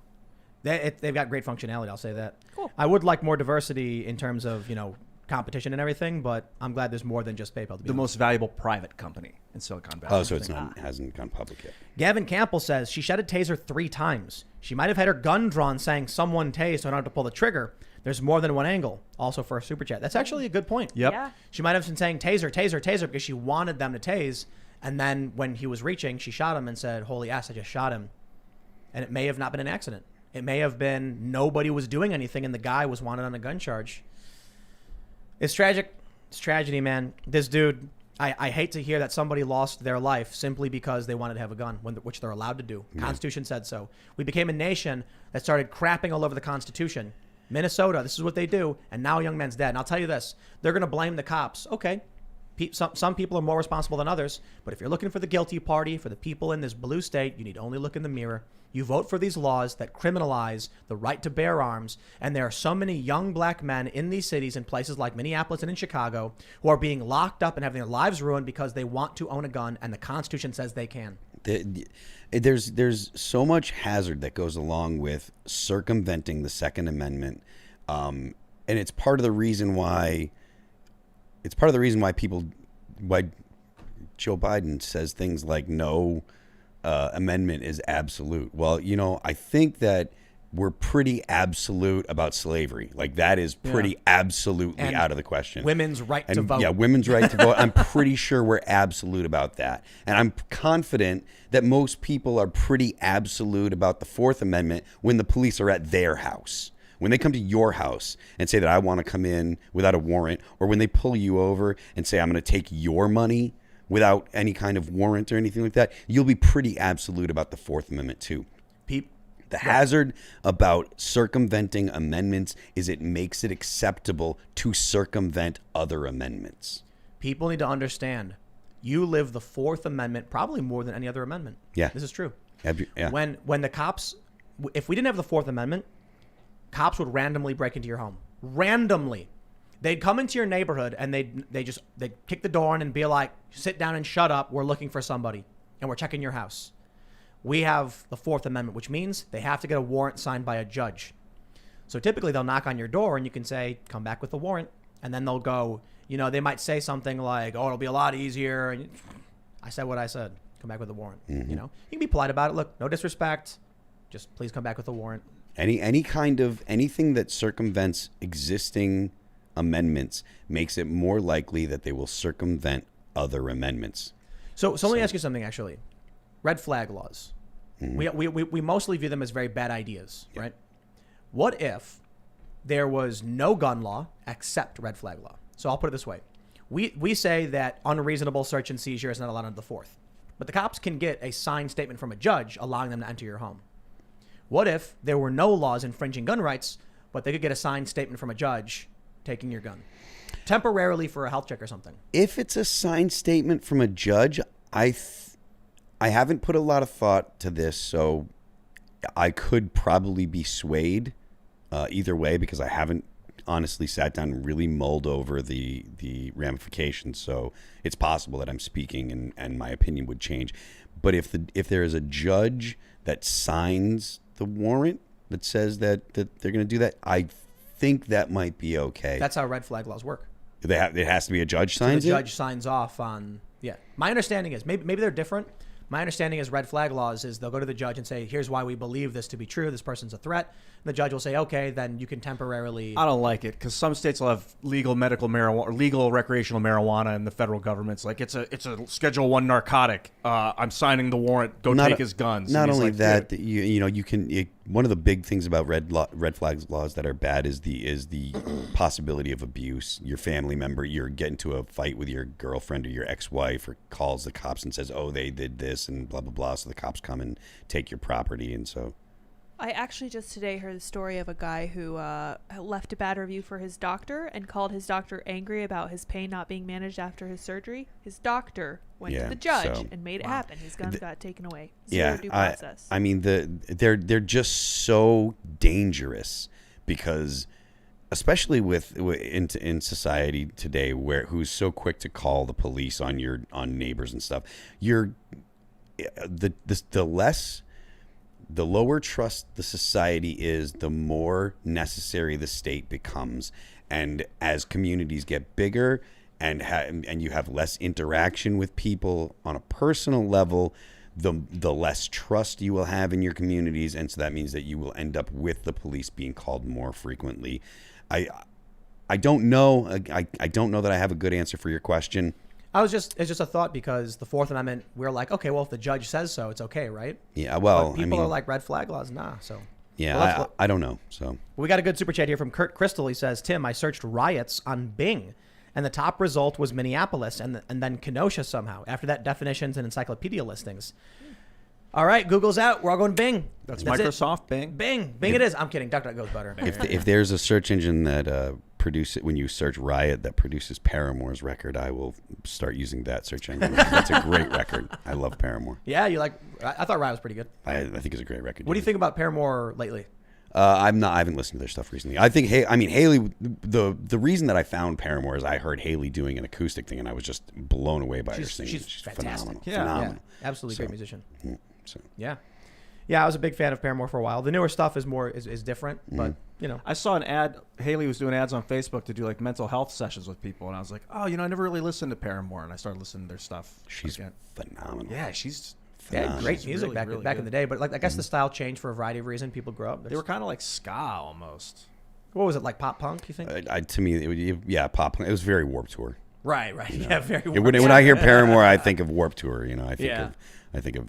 They've got great functionality, I'll say that. Cool. I would like more diversity in terms of, competition and everything, but I'm glad there's more than just PayPal. To be The honest. most valuable private company in Silicon Valley. so it's not hasn't gone public yet. Gavin Campbell says she shed a taser 3 times. She might have had her gun drawn saying someone tased, so I don't have to pull the trigger. There's more than one angle. Also for a super chat. That's actually a good point. Yep. Yeah. She might have been saying taser, taser, taser because she wanted them to tase. And then when he was reaching, she shot him and said, holy ass, I just shot him. And it may have not been an accident. It may have been nobody was doing anything and the guy was wanted on a gun charge. It's tragic. It's tragedy, man. This dude, I hate to hear that somebody lost their life simply because they wanted to have a gun, which they're allowed to do. Constitution said so. We became a nation that started crapping all over the Constitution. Minnesota, this is what they do, and now a young man's dead. And I'll tell you this, they're going to blame the cops. Okay, some people are more responsible than others, but if you're looking for the guilty party, for the people in this blue state, you need to only look in the mirror. You vote for these laws that criminalize the right to bear arms, and there are so many young black men in these cities in places like Minneapolis and in Chicago who are being locked up and having their lives ruined because they want to own a gun, and the Constitution says they can. There's so much hazard that goes along with circumventing the Second Amendment, and it's part of the reason why why Joe Biden says things like no amendment is absolute. Well, I think that we're pretty absolute about slavery. Like that is pretty absolutely And out of the question. Women's right to vote. Yeah, women's right to vote. I'm pretty sure we're absolute about that. And I'm confident that most people are pretty absolute about the Fourth Amendment when the police are at their house. When they come to your house and say that I want to come in without a warrant, or when they pull you over and say I'm going to take your money without any kind of warrant or anything like that, you'll be pretty absolute about the Fourth Amendment too. The hazard about circumventing amendments is it makes it acceptable to circumvent other amendments. People need to understand, you live the Fourth Amendment probably more than any other amendment. Yeah. This is true. Yeah. When the cops, if we didn't have the Fourth Amendment, cops would randomly break into your home. Randomly. They'd come into your neighborhood and they'd kick the door in and be like, sit down and shut up. We're looking for somebody and we're checking your house. We have the Fourth Amendment, which means they have to get a warrant signed by a judge. So typically they'll knock on your door and you can say, come back with a warrant. And then they'll go, they might say something like, oh, it'll be a lot easier. And I said what I said. Come back with a warrant. Mm-hmm. You can be polite about it. Look, no disrespect. Just please come back with a warrant. Anything that circumvents existing amendments makes it more likely that they will circumvent other amendments. So let me ask you something, actually. Red flag laws. Mm-hmm. We mostly view them as very bad ideas, right? What if there was no gun law except red flag law? So I'll put it this way. We say that unreasonable search and seizure is not allowed under the Fourth. But the cops can get a signed statement from a judge allowing them to enter your home. What if there were no laws infringing gun rights, but they could get a signed statement from a judge taking your gun? Temporarily for a health check or something. If it's a signed statement from a judge, I haven't put a lot of thought to this, so I could probably be swayed either way because I haven't honestly sat down and really mulled over the ramifications. So it's possible that I'm speaking and my opinion would change. But if there is a judge that signs the warrant that says that they're going to do that, I think that might be okay. That's how red flag laws work. It has to be a judge So signs the it? judge signs off on. Yeah, my understanding is maybe they're different. My understanding is red flag laws is they'll go to the judge and say, here's why we believe this to be true. This person's a threat. And the judge will say, okay, then you can temporarily. I don't like it because some states will have legal medical marijuana, or legal recreational marijuana, and the federal government's like it's a Schedule 1 narcotic. I'm signing the warrant. Go take his guns. Not And he's only like, that, "Dude." you can. One of the big things about red flags laws that are bad is the possibility of abuse. Your family member, you're getting into a fight with your girlfriend or your ex-wife, or calls the cops and says, "Oh, they did this," and blah blah blah. So the cops come and take your property, and so. I actually just today heard the story of a guy who left a bad review for his doctor and called his doctor angry about his pain not being managed after his surgery. His doctor went to the judge and made it happen. His guns got taken away. Zero due process. I mean, they're just so dangerous because, especially in society today, who's so quick to call the police on neighbors and stuff. The lower trust the society is, the more necessary the state becomes. And as communities get bigger and you have less interaction with people on a personal level, the less trust you will have in your communities. And so that means that you will end up with the police being called more frequently. I don't know. I don't know that I have a good answer for your question. It's just a thought because the Fourth Amendment, we're like, okay, well, if the judge says so, it's okay, right? Yeah, well, but people are like red flag laws, nah. So yeah, well, I don't know. So we got a good super chat here from Kurt Crystal. He says, Tim, I searched riots on Bing, and the top result was Minneapolis, and then Kenosha somehow. After that, definitions and encyclopedia listings. All right, Google's out. We're all going Bing. That's Microsoft. Bing. Bing it is. I'm kidding. DuckDuckGo's better. If there's a search engine that produces, when you search riot, that produces Paramore's record, I will start using that search engine. That's a great record. I love Paramore. Yeah, I thought Riot was pretty good. I think it's a great record. What do you think about Paramore lately? I haven't listened to their stuff recently. I think Haley. The reason that I found Paramore is I heard Haley doing an acoustic thing, and I was just blown away by her singing. She's fantastic. Phenomenal. Yeah, absolutely great musician. So. Yeah, I was a big fan of Paramore for a while. The newer stuff is different, but I saw an ad. Haley was doing ads on Facebook to do like mental health sessions with people, and I was like, oh, I never really listened to Paramore, and I started listening to their stuff. She's phenomenal. Yeah, she's. Yeah, great music really, back in the day, but I guess the style changed for a variety of reasons. People grow up. They were kind of like ska almost. What was it, like pop punk? You think? To me, pop punk. It was very Warped Tour. Right. Yeah, very. When I hear Paramore, I think of Warped Tour. I think of.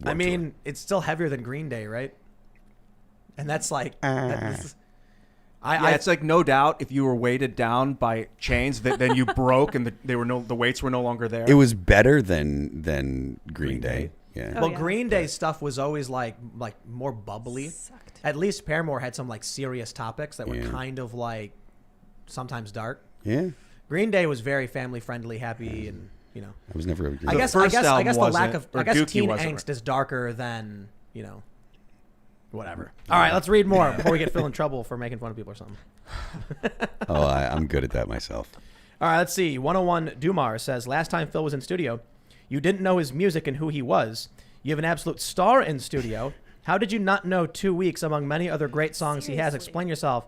I mean, it's still heavier than Green Day, right? And that's like, it's like No Doubt. If you were weighted down by chains, then you broke, and the weights were no longer there. It was better than Green Day. Yeah. Well, Green Day stuff was always like more bubbly. Sucked. At least Paramore had some like serious topics that were kind of like sometimes dark. Yeah. Green Day was very family friendly, happy, and I was never. I guess the lack of teen angst is darker than whatever. All right, let's read more before we get Phil in trouble for making fun of people or something. I'm good at that myself. All right, let's see. 101 Dumar says, last time Phil was in studio, you didn't know his music and who he was. You have an absolute star in studio. How did you not know 2 weeks among many other great songs he has? Explain yourself.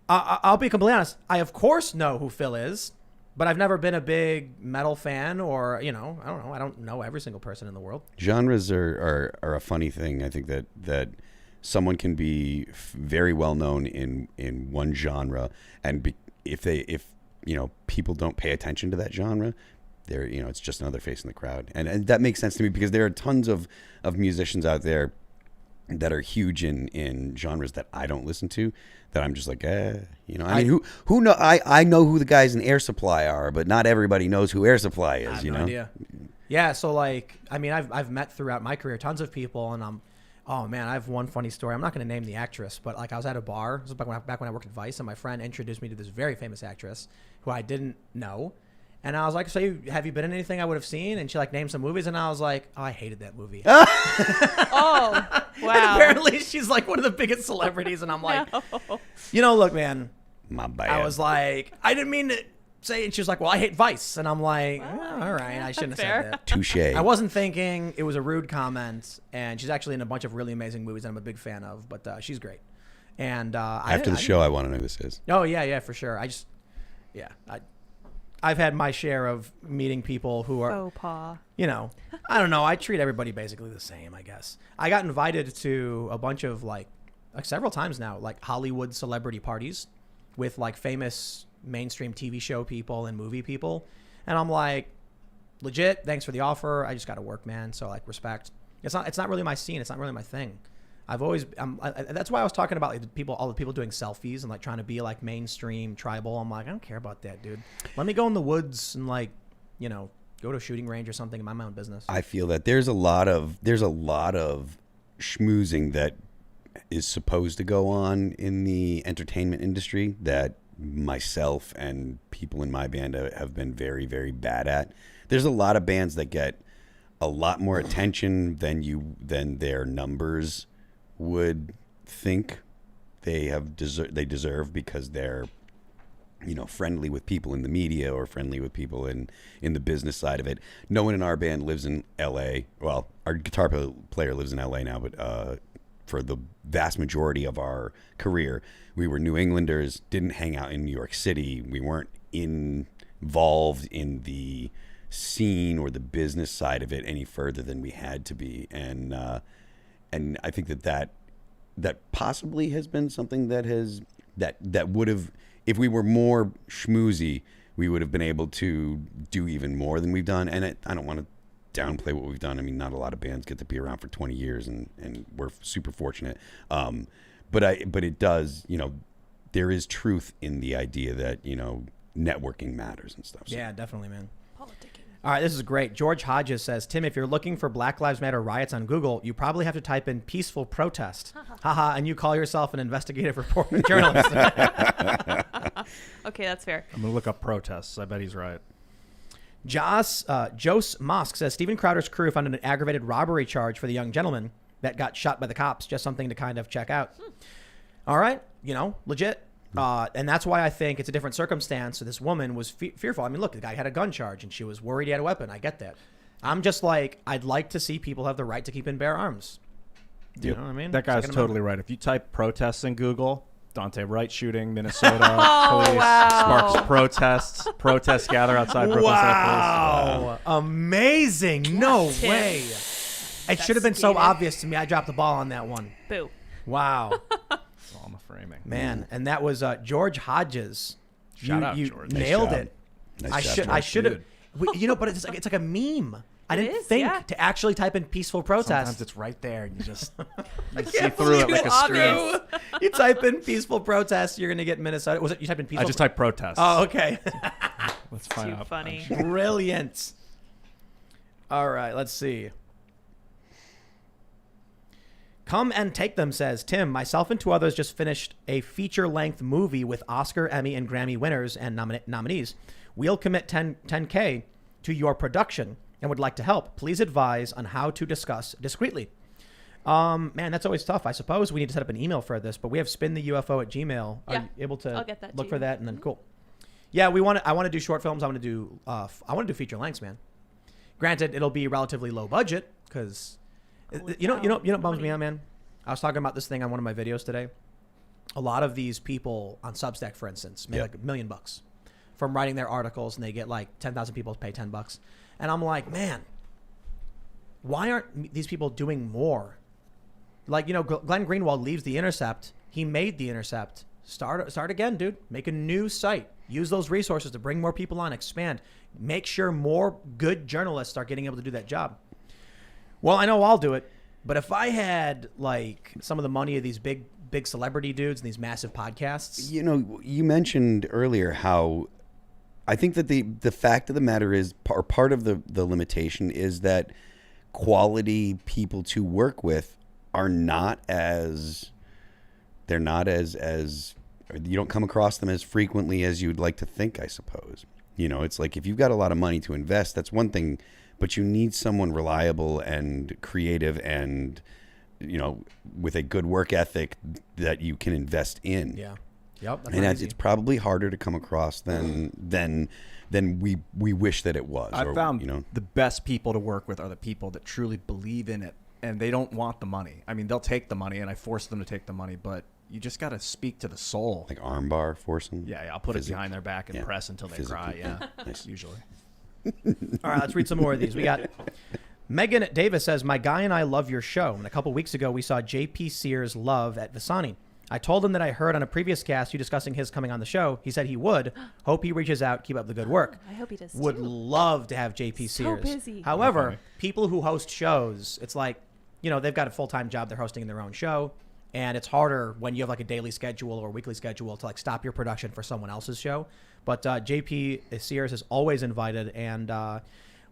I'll be completely honest. I, of course, know who Phil is, but I've never been a big metal fan or, I don't know. I don't know every single person in the world. Genres are a funny thing. I think that someone can be very well known in one genre, and if people don't pay attention to that genre, it's just another face in the crowd, and that makes sense to me because there are tons of musicians out there that are huge in genres that I don't listen to, that I'm just like, I mean, who know? I know who the guys in Air Supply are, but not everybody knows who Air Supply is. I have no idea. Yeah, so I've met throughout my career tons of people, and oh man, I have one funny story. I'm not going to name the actress, but I was at a bar. This was back when I worked at Vice, and my friend introduced me to this very famous actress who I didn't know. And I was like, so have you been in anything I would have seen? And she named some movies, and I was like, oh, I hated that movie. Oh, wow. And apparently she's one of the biggest celebrities, and I'm like, look, man. My bad. I was like, I didn't mean to say it. And she was like, well, I hate Vice. And I'm like, all right, I shouldn't have said that. Touche. I wasn't thinking. It was a rude comment, and she's actually in a bunch of really amazing movies that I'm a big fan of, but she's great. And after the show, I want to know who this is. Oh yeah, for sure. I've had my share of meeting people who are faux pas. I don't know. I treat everybody basically the same, I guess. I got invited to a bunch of like several times now, like Hollywood celebrity parties with like famous mainstream TV show people and movie people, and I'm like, legit, thanks for the offer. I just got to work, man. So like, respect. It's not really my scene. It's not really my thing. That's why I was talking about like all the people doing selfies and like trying to be like mainstream tribal. I'm like, I don't care about that, dude. Let me go in the woods and like, go to a shooting range or something and mind my own business. I feel that there's a lot of schmoozing that is supposed to go on in the entertainment industry that myself and people in my band have been very, very bad at. There's a lot of bands that get a lot more attention than their numbers would think they deserve because they're friendly with people in the media or friendly with people in the business side of it. No one in our band lives in LA. Well, our guitar player lives in LA now, but for the vast majority of our career, we were New Englanders, didn't hang out in New York City. We weren't involved in the scene or the business side of it any further than we had to be. And I think that possibly has been something that would have, if we were more schmoozy, we would have been able to do even more than we've done. And I don't want to downplay what we've done. I mean, not a lot of bands get to be around for 20 years, and we're super fortunate. But it does, there is truth in the idea that, networking matters and stuff. So. Yeah, definitely, man. Politicking. All right, this is great. George Hodges says, Tim, if you're looking for Black Lives Matter riots on Google, you probably have to type in peaceful protest. Haha, and you call yourself an investigative reporter journalist. Okay, that's fair. I'm going to look up protests. I bet he's right. Jose Mosk says, Steven Crowder's crew found an aggravated robbery charge for the young gentleman that got shot by the cops. Just something to kind of check out. All right, legit. And that's why I think it's a different circumstance. So this woman was fearful. I mean, look, the guy had a gun charge and she was worried he had a weapon. I get that. I'm just like, I'd like to see people have the right to keep and bear arms. Do you know what I mean? That guy's totally right. If you type protests in Google, Dante Wright shooting, Minnesota, police, sparks protests gather outside Brooklyn Wow. Police. Amazing. No way. It should have been so obvious to me. I dropped the ball on that one. Boo. Wow. All in the framing. Man, and that was George Hodges. Shout out, you George. Nailed Nice it. Nice job, I George. should have. But it's like a meme. I didn't is, think yeah. to actually type in peaceful protest. Sometimes it's right there, and you just you see can't through it believe like a it's screen. true. You type in peaceful protest, you're gonna get Minnesota. Was it you typed in peaceful? I just typed protests. Oh, okay. Let's find Too out. funny. Brilliant. All right, let's see. Come and Take Them says, Tim, myself and two others just finished a feature-length movie with Oscar, Emmy, and Grammy winners and nominees. We'll commit 10K to your production and would like to help. Please advise on how to discuss discreetly. Man, that's always tough. I suppose we need to set up an email for this, but we have spintheufo@gmail. Are Yeah, you able to I'll get that look to for you. that? And then cool. Yeah, I want to do short films. I want to do feature lengths, man. Granted, it'll be relatively low budget because you know what bums me out, man. I was talking about this thing on one of my videos today. A lot of these people on Substack, for instance, make like $1 million from writing their articles, and they get like 10,000 people to pay $10. And I'm like, man, why aren't these people doing more? Like, Glenn Greenwald leaves The Intercept. He made The Intercept. Start again, dude. Make a new site. Use those resources to bring more people on, expand. Make sure more good journalists are getting able to do that job. Well, I know I'll do it, but if I had like some of the money of these big celebrity dudes and these massive podcasts. You mentioned earlier how I think that the fact of the matter is, or part of the limitation is that quality people to work with are not as you don't come across them as frequently as you'd like to think, I suppose. It's like if you've got a lot of money to invest, that's one thing, but you need someone reliable and creative and, with a good work ethic that you can invest in. Yeah. Yep. And it's probably harder to come across than we wish that it was. I found the best people to work with are the people that truly believe in it, and they don't want the money. I mean, they'll take the money, and I force them to take the money, but you just got to speak to the soul. Like armbar force them. Yeah, I'll put it behind their back and press until they Physically. cry. Yeah, Nice. usually. All right, let's read some more of these. We got Megan Davis says, my guy and I love your show. And a couple weeks ago, we saw JP Sears Love at Visani. I told him that I heard on a previous cast you discussing his coming on the show. He said he would. Hope he reaches out. Keep up the good work. I hope he does Would too. love to have JP So Sears. busy. However, Okay. people who host shows, it's like, they've got a full-time job. They're hosting their own show. And it's harder when you have like a daily schedule or weekly schedule to like stop your production for someone else's show. But JP Sears is always invited. And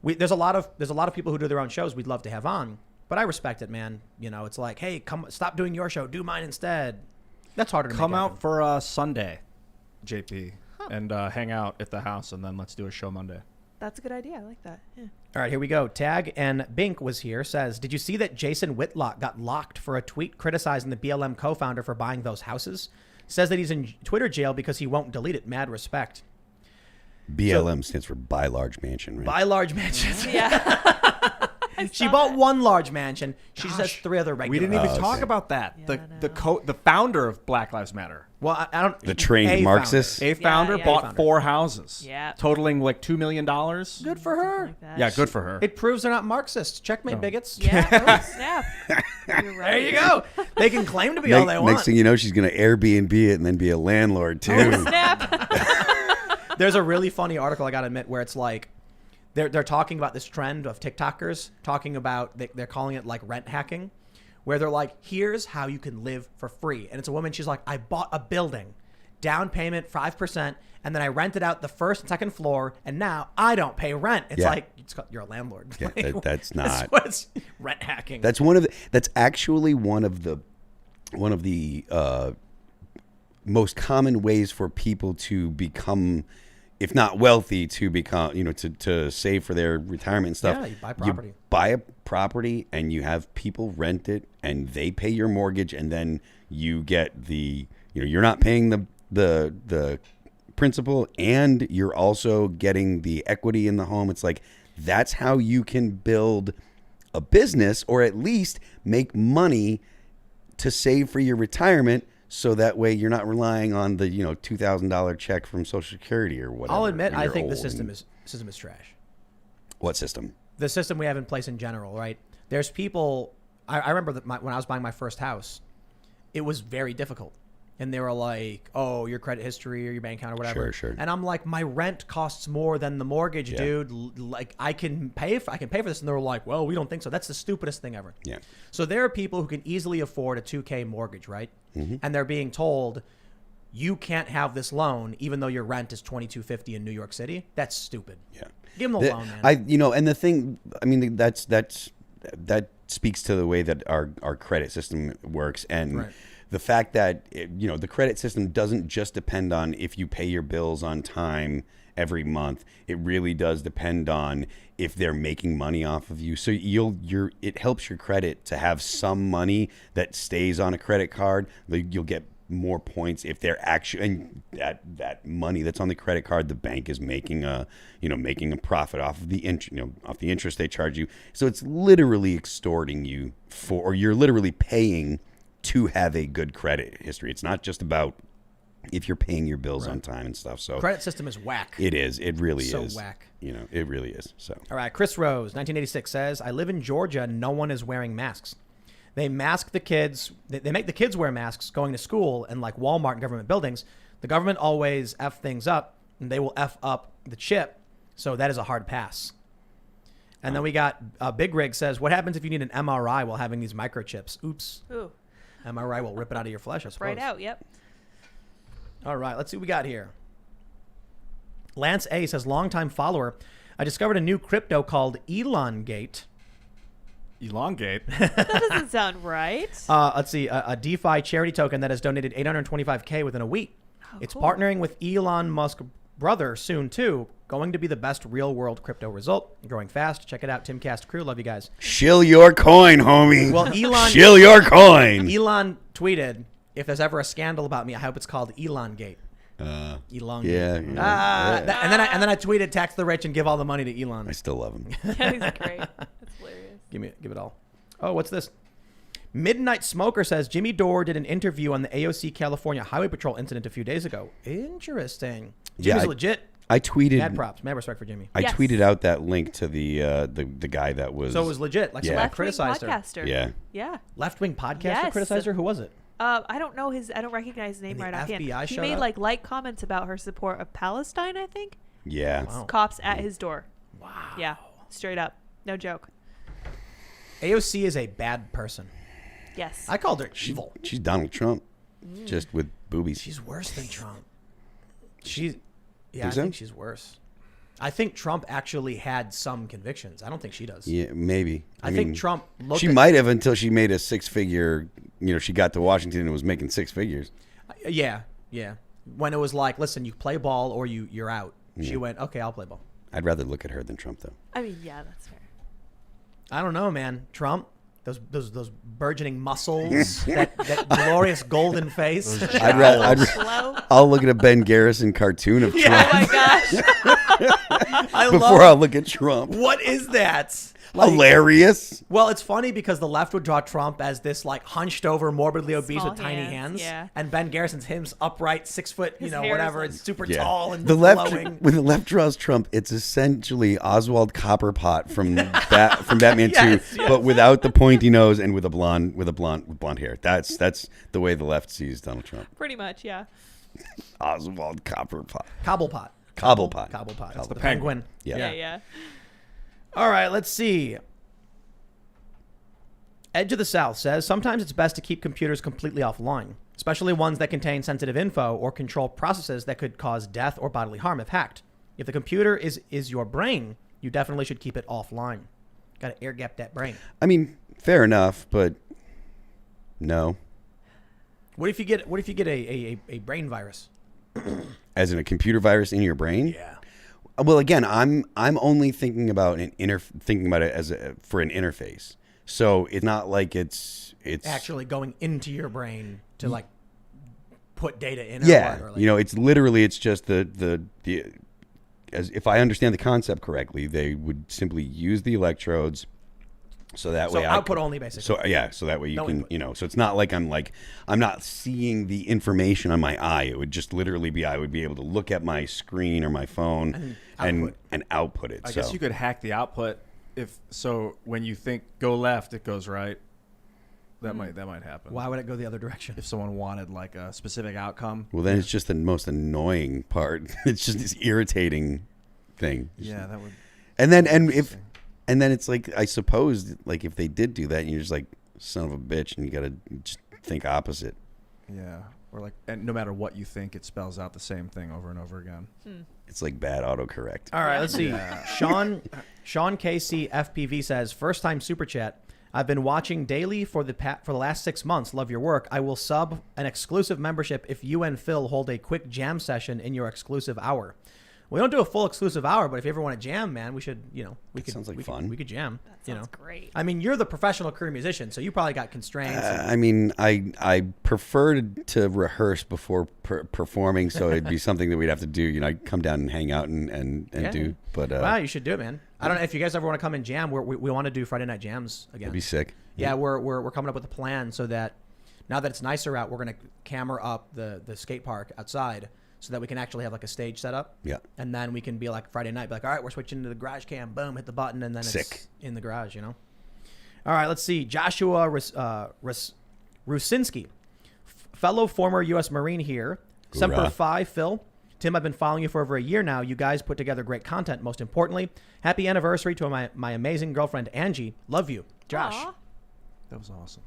there's a lot of people who do their own shows we'd love to have on. But I respect it, man. It's like, hey, stop doing your show. Do mine instead. That's harder to Come make out happen. for Sunday, JP, and hang out at the house, and then let's do a show Monday. That's a good idea. I like that. Yeah. All right, here we go. Tag and Bink was here, says, did you see that Jason Whitlock got locked for a tweet criticizing the BLM co-founder for buying those houses? Says that he's in Twitter jail because he won't delete it. Mad respect. BLM stands for Buy Large Mansion, right? Buy large mansions. Yeah. She bought one large mansion. She says 3 other regular. We didn't even Oh, talk okay. about that. Yeah, The founder of Black Lives Matter, Well, I don't. The trained a Marxist. a founder, yeah. bought Founder. 4 houses, Yeah. totaling like $2 million. Good for her. Like that. Yeah, good for her. It proves they're not Marxists. Checkmate, bigots. Yeah. Oh, snap. You're right. There you go. They can claim to be all they want. Next thing you know, she's going to Airbnb it and then be a landlord too. Oh, snap. There's a really funny article, I gotta admit, where it's like they're talking about this trend of TikTokers talking about they're calling it like rent hacking, where they're like, here's how you can live for free. And it's a woman, she's like, I bought a building, down payment 5%, and then I rented out the first and second floor, and now I don't pay rent. It's Yeah. like you're a landlord. Yeah, Like, that's not. what's rent hacking. That's actually one of the most common ways for people to become, if not wealthy, to become, to save for their retirement and stuff. Yeah, you buy property. You buy a property and you have people rent it and they pay your mortgage, and then you get you're not paying the principal, and you're also getting the equity in the home. It's like, that's how you can build a business, or at least make money to save for your retirement, so that way you're not relying on the $2,000 check from Social Security or whatever. I'll admit, when I you're think the old. system is trash. What system? The system we have in place in general, right? There's people. I remember that when I was buying my first house, it was very difficult, and they were like, "Oh, your credit history or your bank account or whatever." Sure. And I'm like, "My rent costs more than the mortgage, Yeah. dude. Like, I can pay for this." And they were like, "Well, we don't think so." That's the stupidest thing ever. Yeah. So there are people who can easily afford a $2,000 mortgage, right? Mm-hmm. And they're being told, you can't have this loan even though your rent is $2,250 in New York City. That's stupid. Yeah. Give them the loan, man. And the thing, I mean, that speaks to the way that our credit system works, and Right. the fact that the credit system doesn't just depend on if you pay your bills on time every month. It really does depend on if they're making money off of you. So it helps your credit to have some money that stays on a credit card. You'll get more points if they're actually, and that money that's on the credit card, the bank is making a profit off of the interest they charge you. So it's literally extorting you or you're literally paying to have a good credit history. It's not just about if you're paying your bills on time and stuff. So Credit system is whack. it is. It really So is. whack. It really is. So All right, Chris Rose, 1986 says, I live in Georgia and no one is wearing masks. They mask the kids. They make the kids wear masks going to school and like Walmart and government buildings. The government always F things up, and they will F up the chip. So that is a hard pass. And then we got Big Rig says, what happens if you need an MRI while having these microchips? Oops. Ooh, MRI will rip it out of your flesh, I suppose. right out. Yep. All right, let's see what we got here. Lance A says, longtime follower, I discovered a new crypto called Elongate. Elongate. That doesn't sound right. Let's see, a DeFi charity token that has donated $825K within a week. It's cool. partnering with Elon Musk brother soon too. Going to be the best real world crypto result. Growing fast. Check it out. Timcast crew. Love you guys. shill your coin, homie. Well, Elon shill your coin. Elon tweeted, if there's ever a scandal about me, I hope it's called Elongate. Elongate. Yeah. And then I tweeted, tax the rich and give all the money to Elon. I still love him. Yeah, he's great. That's hilarious. Give it all. Oh, what's this? Midnight Smoker says Jimmy Dore did an interview on the AOC California Highway Patrol incident a few days ago. Interesting. Jimmy's legit. I tweeted. Mad props. Mad respect for Jimmy. I tweeted out that link to the guy that was. So it was legit. Like someone criticized her. Podcaster. Yeah. Left-wing podcaster criticized her. Who was it? I don't know I don't recognize his name right offhand. He made like light comments about her support of Palestine, I think. Yeah. Wow. Cops at his door. Wow. Yeah. Straight up. No joke. AOC is a bad person. Yes. I called her evil. She's Donald Trump, just with boobies. She's worse than Trump. I so? think she's worse. I think Trump actually had some convictions. I don't think she does. Yeah, maybe. I think Trump She might have until she made a 6-figure. She got to Washington and was making 6 figures. Yeah. When it was like, listen, you play ball or you're out. She went, okay, I'll play ball. I'd rather look at her than Trump, though. I mean, yeah, that's fair. I don't know, man. Trump, those burgeoning muscles, that glorious golden face. I'll look at a Ben Garrison cartoon of Trump. Oh my gosh. Before I look at Trump. What is that? Hilarious. Well, it's funny because the left would draw Trump as this like hunched over, morbidly obese Small with tiny hands. yeah. And Ben Garrison's him's upright, 6 foot, His hair is whatever, like- and super tall and the left glowing. when the left draws Trump, it's essentially Oswald Copperpot from Batman 2, but without the pointy nose and with blonde hair. That's the way the left sees Donald Trump. Pretty much, yeah. Oswald Copperpot. Cobblepot. Cobblepot. That's the penguin. Yeah. All right, let's see. Edge of the South says, sometimes it's best to keep computers completely offline, especially ones that contain sensitive info or control processes that could cause death or bodily harm if hacked. If the computer is your brain, you definitely should keep it offline. Got to air gap that brain. I mean, fair enough, but no. What if you get a brain virus? As in a computer virus in your brain? Yeah. Well, again, I'm only thinking about it as for an interface. So it's not like it's Actually going into your brain to like put data in. Yeah, or like, it's just the as if I understand the concept correctly, they would simply use the electrodes. So that way, output only, basically. So that way you No can, input. So it's not like I'm not seeing the information on my eye. It would just literally be I would be able to look at my screen or my phone and output it. I guess you could hack the output when you think go left, it goes right. That might happen. Why would it go the other direction? If someone wanted like a specific outcome. Well, then it's just the most annoying part. It's just this irritating thing. Yeah, that would. And then it's like, I suppose, like if they did do that, and you're just like, son of a bitch, and you got to just think opposite. Yeah. Or like, and no matter what you think, it spells out the same thing over and over again. It's like bad autocorrect. All right, let's see. Sean KC FPV says, first time super chat. I've been watching daily for the last 6 months. Love your work. I will sub an exclusive membership if you and Phil hold a quick jam session in your exclusive hour. We don't do a full exclusive hour, but if you ever want to jam, man, we should, Sounds like fun. We could jam. That sounds great. I mean, you're the professional career musician, so you probably got constraints. I mean, I prefer to rehearse before performing, so it'd be something that we'd have to do. I'd come down and hang out and do. But wow, you should do it, man. I don't know if you guys ever want to come and jam. We want to do Friday night jams again. That'd be sick. Yeah, we're coming up with a plan so that now that it's nicer out, we're gonna camera up the skate park outside, so that we can actually have like a stage set up. Yeah. And then we can be like Friday night, be like, all right, we're switching to the garage cam. Boom, hit the button, and then it's in the garage, All right, let's see. Joshua Rusinski, fellow former U.S. Marine here. Semper Fi, Phil. Tim, I've been following you for over a year now. You guys put together great content. Most importantly, happy anniversary to my amazing girlfriend, Angie. Love you. Josh. Aww. That was awesome.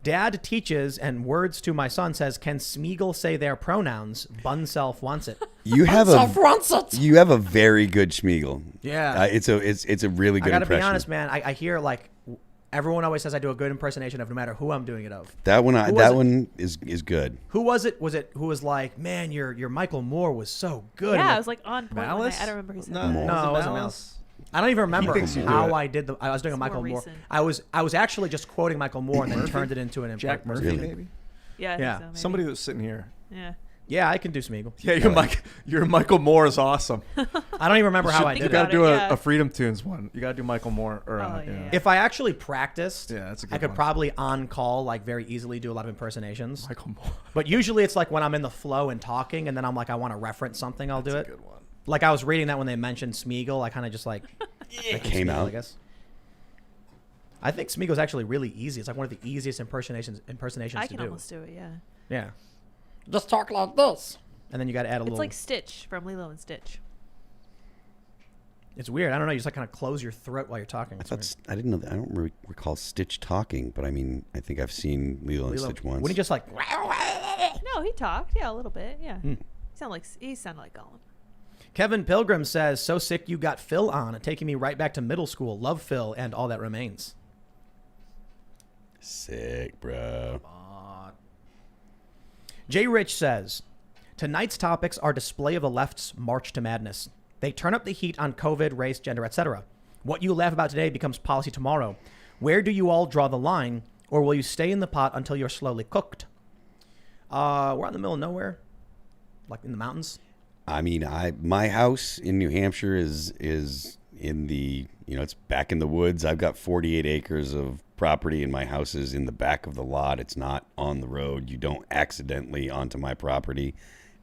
Dad teaches, and words to my son says, can Smeagol say their pronouns? Bun self wants it. You have a very good Schmeagol. Yeah. It's a really good I gotta impression. be honest, man. I hear like everyone always says I do a good impersonation of no matter who I'm doing it of. That one is good. Who was it? Who was like, man, your Michael Moore was so good. Yeah, I was like on point. Malice? I don't remember who said No, that. it wasn't Malice. I don't even remember how I did I was doing a Michael Moore. recent. I was actually just quoting Michael Moore and then turned it into an Jack Murphy, Really? maybe? Yeah. I Yeah. think so, maybe. Somebody that was sitting here. Yeah. Yeah, I can do Smeagol. Yeah, your Michael Moore is awesome. I don't even remember how I You did got it. to do yeah. a Freedom Tunes one. You got to do Michael Moore. Or, yeah. If I actually practiced, Yeah, that's a good I could one. probably on call like very easily do a lot of impersonations. Michael Moore. But usually it's like when I'm in the flow and talking, and then I'm like, I want to reference something, I'll do That's it. a good one. Like I was reading that when they mentioned Smeagol, I kind of just like It came Smeagol, out. I guess. I think Smeagol's actually really easy. It's like one of the easiest impersonations I to can do. almost do it, yeah. Yeah. Just talk like this. And then you got to add a It's little. like Stitch from Lilo and Stitch. It's weird. I don't know. You just like kind of close your throat while you're talking. I didn't know that. I don't recall Stitch talking, but I mean, I think I've seen Lilo and Stitch once. Wouldn't he just like? No, he talked. Yeah, a little bit. Yeah. He sounded like Gollum. Kevin Pilgrim says, "So sick you got Phil on, taking me right back to middle school. Love Phil and all that remains." Sick, bro. Jay Rich says, tonight's topics are display of the left's march to madness. They turn up the heat on COVID, race, gender, etc. What you laugh about today becomes policy tomorrow. Where do you all draw the line, or will you stay in the pot until you're slowly cooked? We're out in the middle of nowhere, like in the mountains. I mean, my house in New Hampshire is in the, it's back in the woods. I've got 48 acres of property, and my house is in the back of the lot. It's not on the road. You don't accidentally onto my property.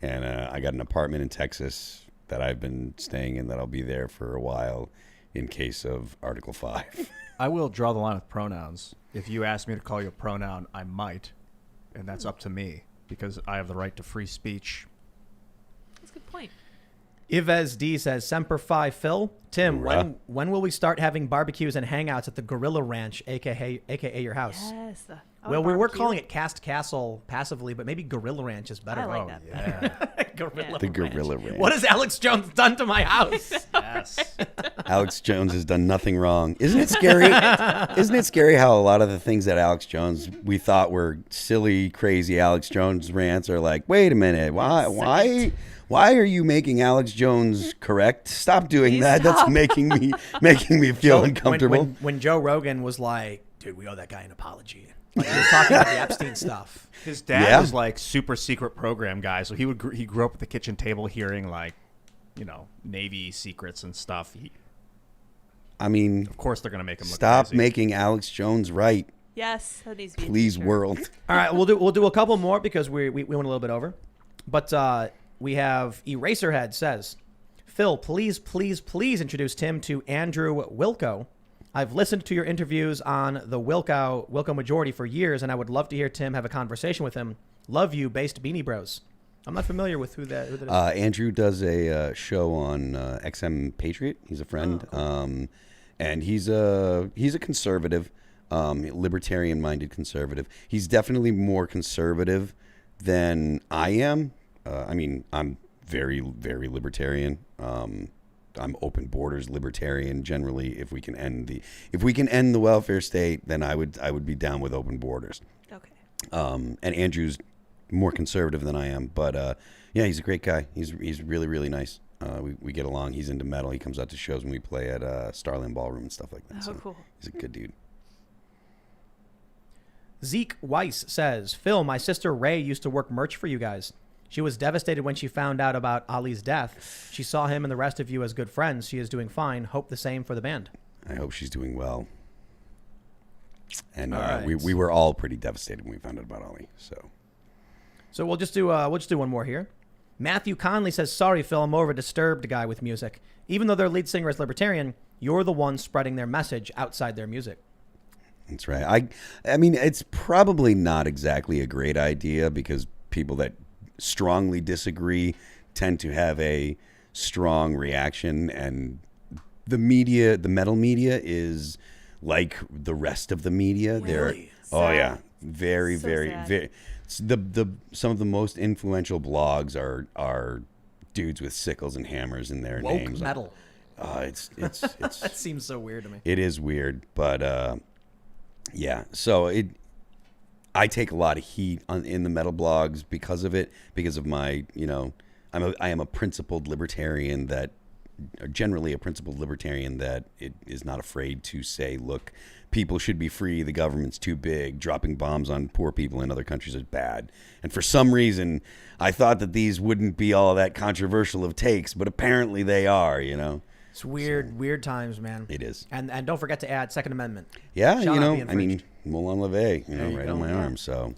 And I got an apartment in Texas that I've been staying in that I'll be there for a while in case of Article 5. I will draw the line with pronouns. If you ask me to call you a pronoun, I might. And that's up to me because I have the right to free speech. That's a good point. Yves D says, Semper Fi Phil. Tim, Hoorah. when will we start having barbecues and hangouts at the Gorilla Ranch, aka your house? Yes. Well, we were calling it Cast Castle passively, but maybe Gorilla Ranch is better. I like that better. Gorilla The Ranch. Gorilla Ranch. What has Alex Jones done to my house? Yes. Alex Jones has done nothing wrong. Isn't it scary? Isn't it scary how a lot of the things that Alex Jones we thought were silly, crazy Alex Jones rants are like, wait a minute, why are you making Alex Jones correct? Stop doing Please that. stop. That's making me feel uncomfortable. When Joe Rogan was like, dude, we owe that guy an apology. Like, he was talking about the Epstein stuff. His dad Yeah. was like super secret program guy, so he grew up at the kitchen table hearing like, Navy secrets and stuff. I mean, Of course, they're gonna make him look stop crazy. making Alex Jones right, Yes, that needs to be a please, t-shirt. world. All right, we'll do a couple more because we went a little bit over. But we have Eraserhead says, Phil, please introduce Tim to Andrew Wilco. I've listened to your interviews on the Wilco Majority for years, and I would love to hear Tim have a conversation with him. Love you, based Beanie Bros. I'm not familiar with who that is. Andrew does a show on XM Patriot. He's a friend, and he's a conservative, libertarian-minded conservative. He's definitely more conservative than I am. I mean, I'm very, very libertarian. I'm open borders libertarian generally. If we can end the welfare state, then I would be down with open borders. Okay. And Andrew's more conservative than I am, but yeah, he's a great guy. He's really, really nice. We get along. He's into metal. He comes out to shows when we play at Starland Ballroom and stuff like that. Oh, So cool. he's a good dude. Zeke Weiss says, Phil, my sister Ray used to work merch for you guys. She was devastated when she found out about Ali's death. She saw him and the rest of you as good friends. She is doing fine. Hope the same for the band. I hope she's doing well. And All right. we were all pretty devastated when we found out about Ali. So we'll just do one more here. Matthew Conley says, sorry, Phil, I'm more of a disturbed guy with music. Even though their lead singer is libertarian, you're the one spreading their message outside their music. That's right. I mean, it's probably not exactly a great idea because people that strongly disagree tend to have a strong reaction, and the metal media is like the rest of the media. Really? Oh yeah, Sad. very, So very, sad. very. Some of the most influential blogs are dudes with sickles and hammers in their Woke names. metal. It's That seems so weird to me. it is weird, but yeah. So I take a lot of heat in the metal blogs because of it, because of my, I am a principled libertarian that generally a principled libertarian that it is not afraid to say, look, people should be free. The government's too big. Dropping bombs on poor people in other countries is bad. And for some reason, I thought that these wouldn't be all that controversial of takes, but apparently they are, you know. It's weird times, man. It is. And don't forget to add Second Amendment. Yeah, Shall you not know, be I mean, infringed. Moulin Levee, you know, There you right go. on my Yeah. arm. So,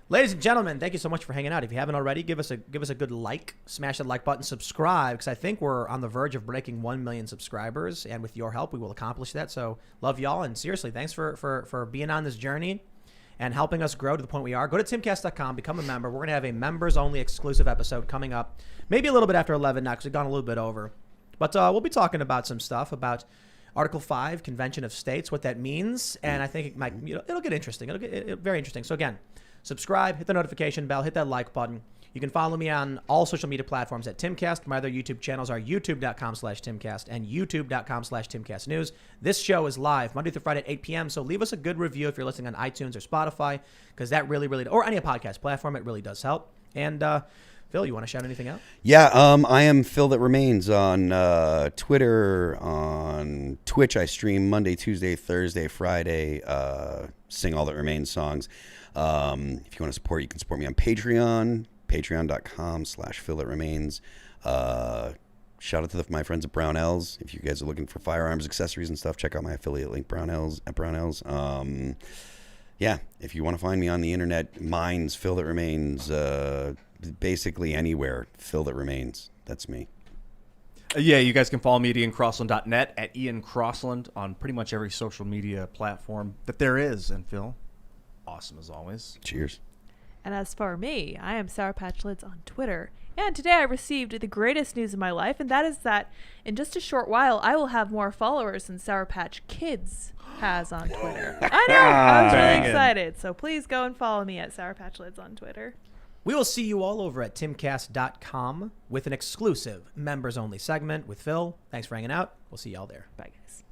Ladies and gentlemen, thank you so much for hanging out. If you haven't already, give us a good like, smash that like button, subscribe, because I think we're on the verge of breaking 1 million subscribers, and with your help, we will accomplish that. So love y'all, and seriously, thanks for being on this journey and helping us grow to the point we are. Go to timcast.com, become a member. We're going to have a members-only exclusive episode coming up, maybe a little bit after 11 now, because we've gone a little bit over. But we'll be talking about some stuff about Article 5, Convention of States, what that means, and I think it might, it'll get interesting. It'll get very interesting. So again, subscribe, hit the notification bell, hit that like button. You can follow me on all social media platforms at Timcast. My other YouTube channels are youtube.com/Timcast and youtube.com/TimcastNews. This show is live Monday through Friday at 8 p.m. So leave us a good review if you're listening on iTunes or Spotify, because that really, or any podcast platform, it really does help. And Phil, you want to shout anything out? yeah, I am Phil That Remains on Twitter, on Twitch. I stream Monday, Tuesday, Thursday, Friday, sing All That Remains songs. If you want to support, you can support me on Patreon, patreon.com/Phil That Remains. Shout out to my friends at Brownells. If you guys are looking for firearms, accessories, and stuff, check out my affiliate link, Brownells, at Brownells. Yeah, if you want to find me on the internet, mine's Phil That Remains. Basically anywhere, Phil That Remains. That's me. Yeah, you guys can follow me at iancrossland.net, at Ian Crossland on pretty much every social media platform that there is. And Phil, awesome as always. Cheers. And as for me, I am Sour Patch Lids on Twitter. And today I received the greatest news of my life, and that is that in just a short while, I will have more followers than Sour Patch Kids has on Twitter. I know, I was really Bangin'. excited. So please go and follow me at Sour Patch Lids on Twitter. We will see you all over at timcast.com with an exclusive members-only segment with Phil. Thanks for hanging out. We'll see y'all there. Bye, guys.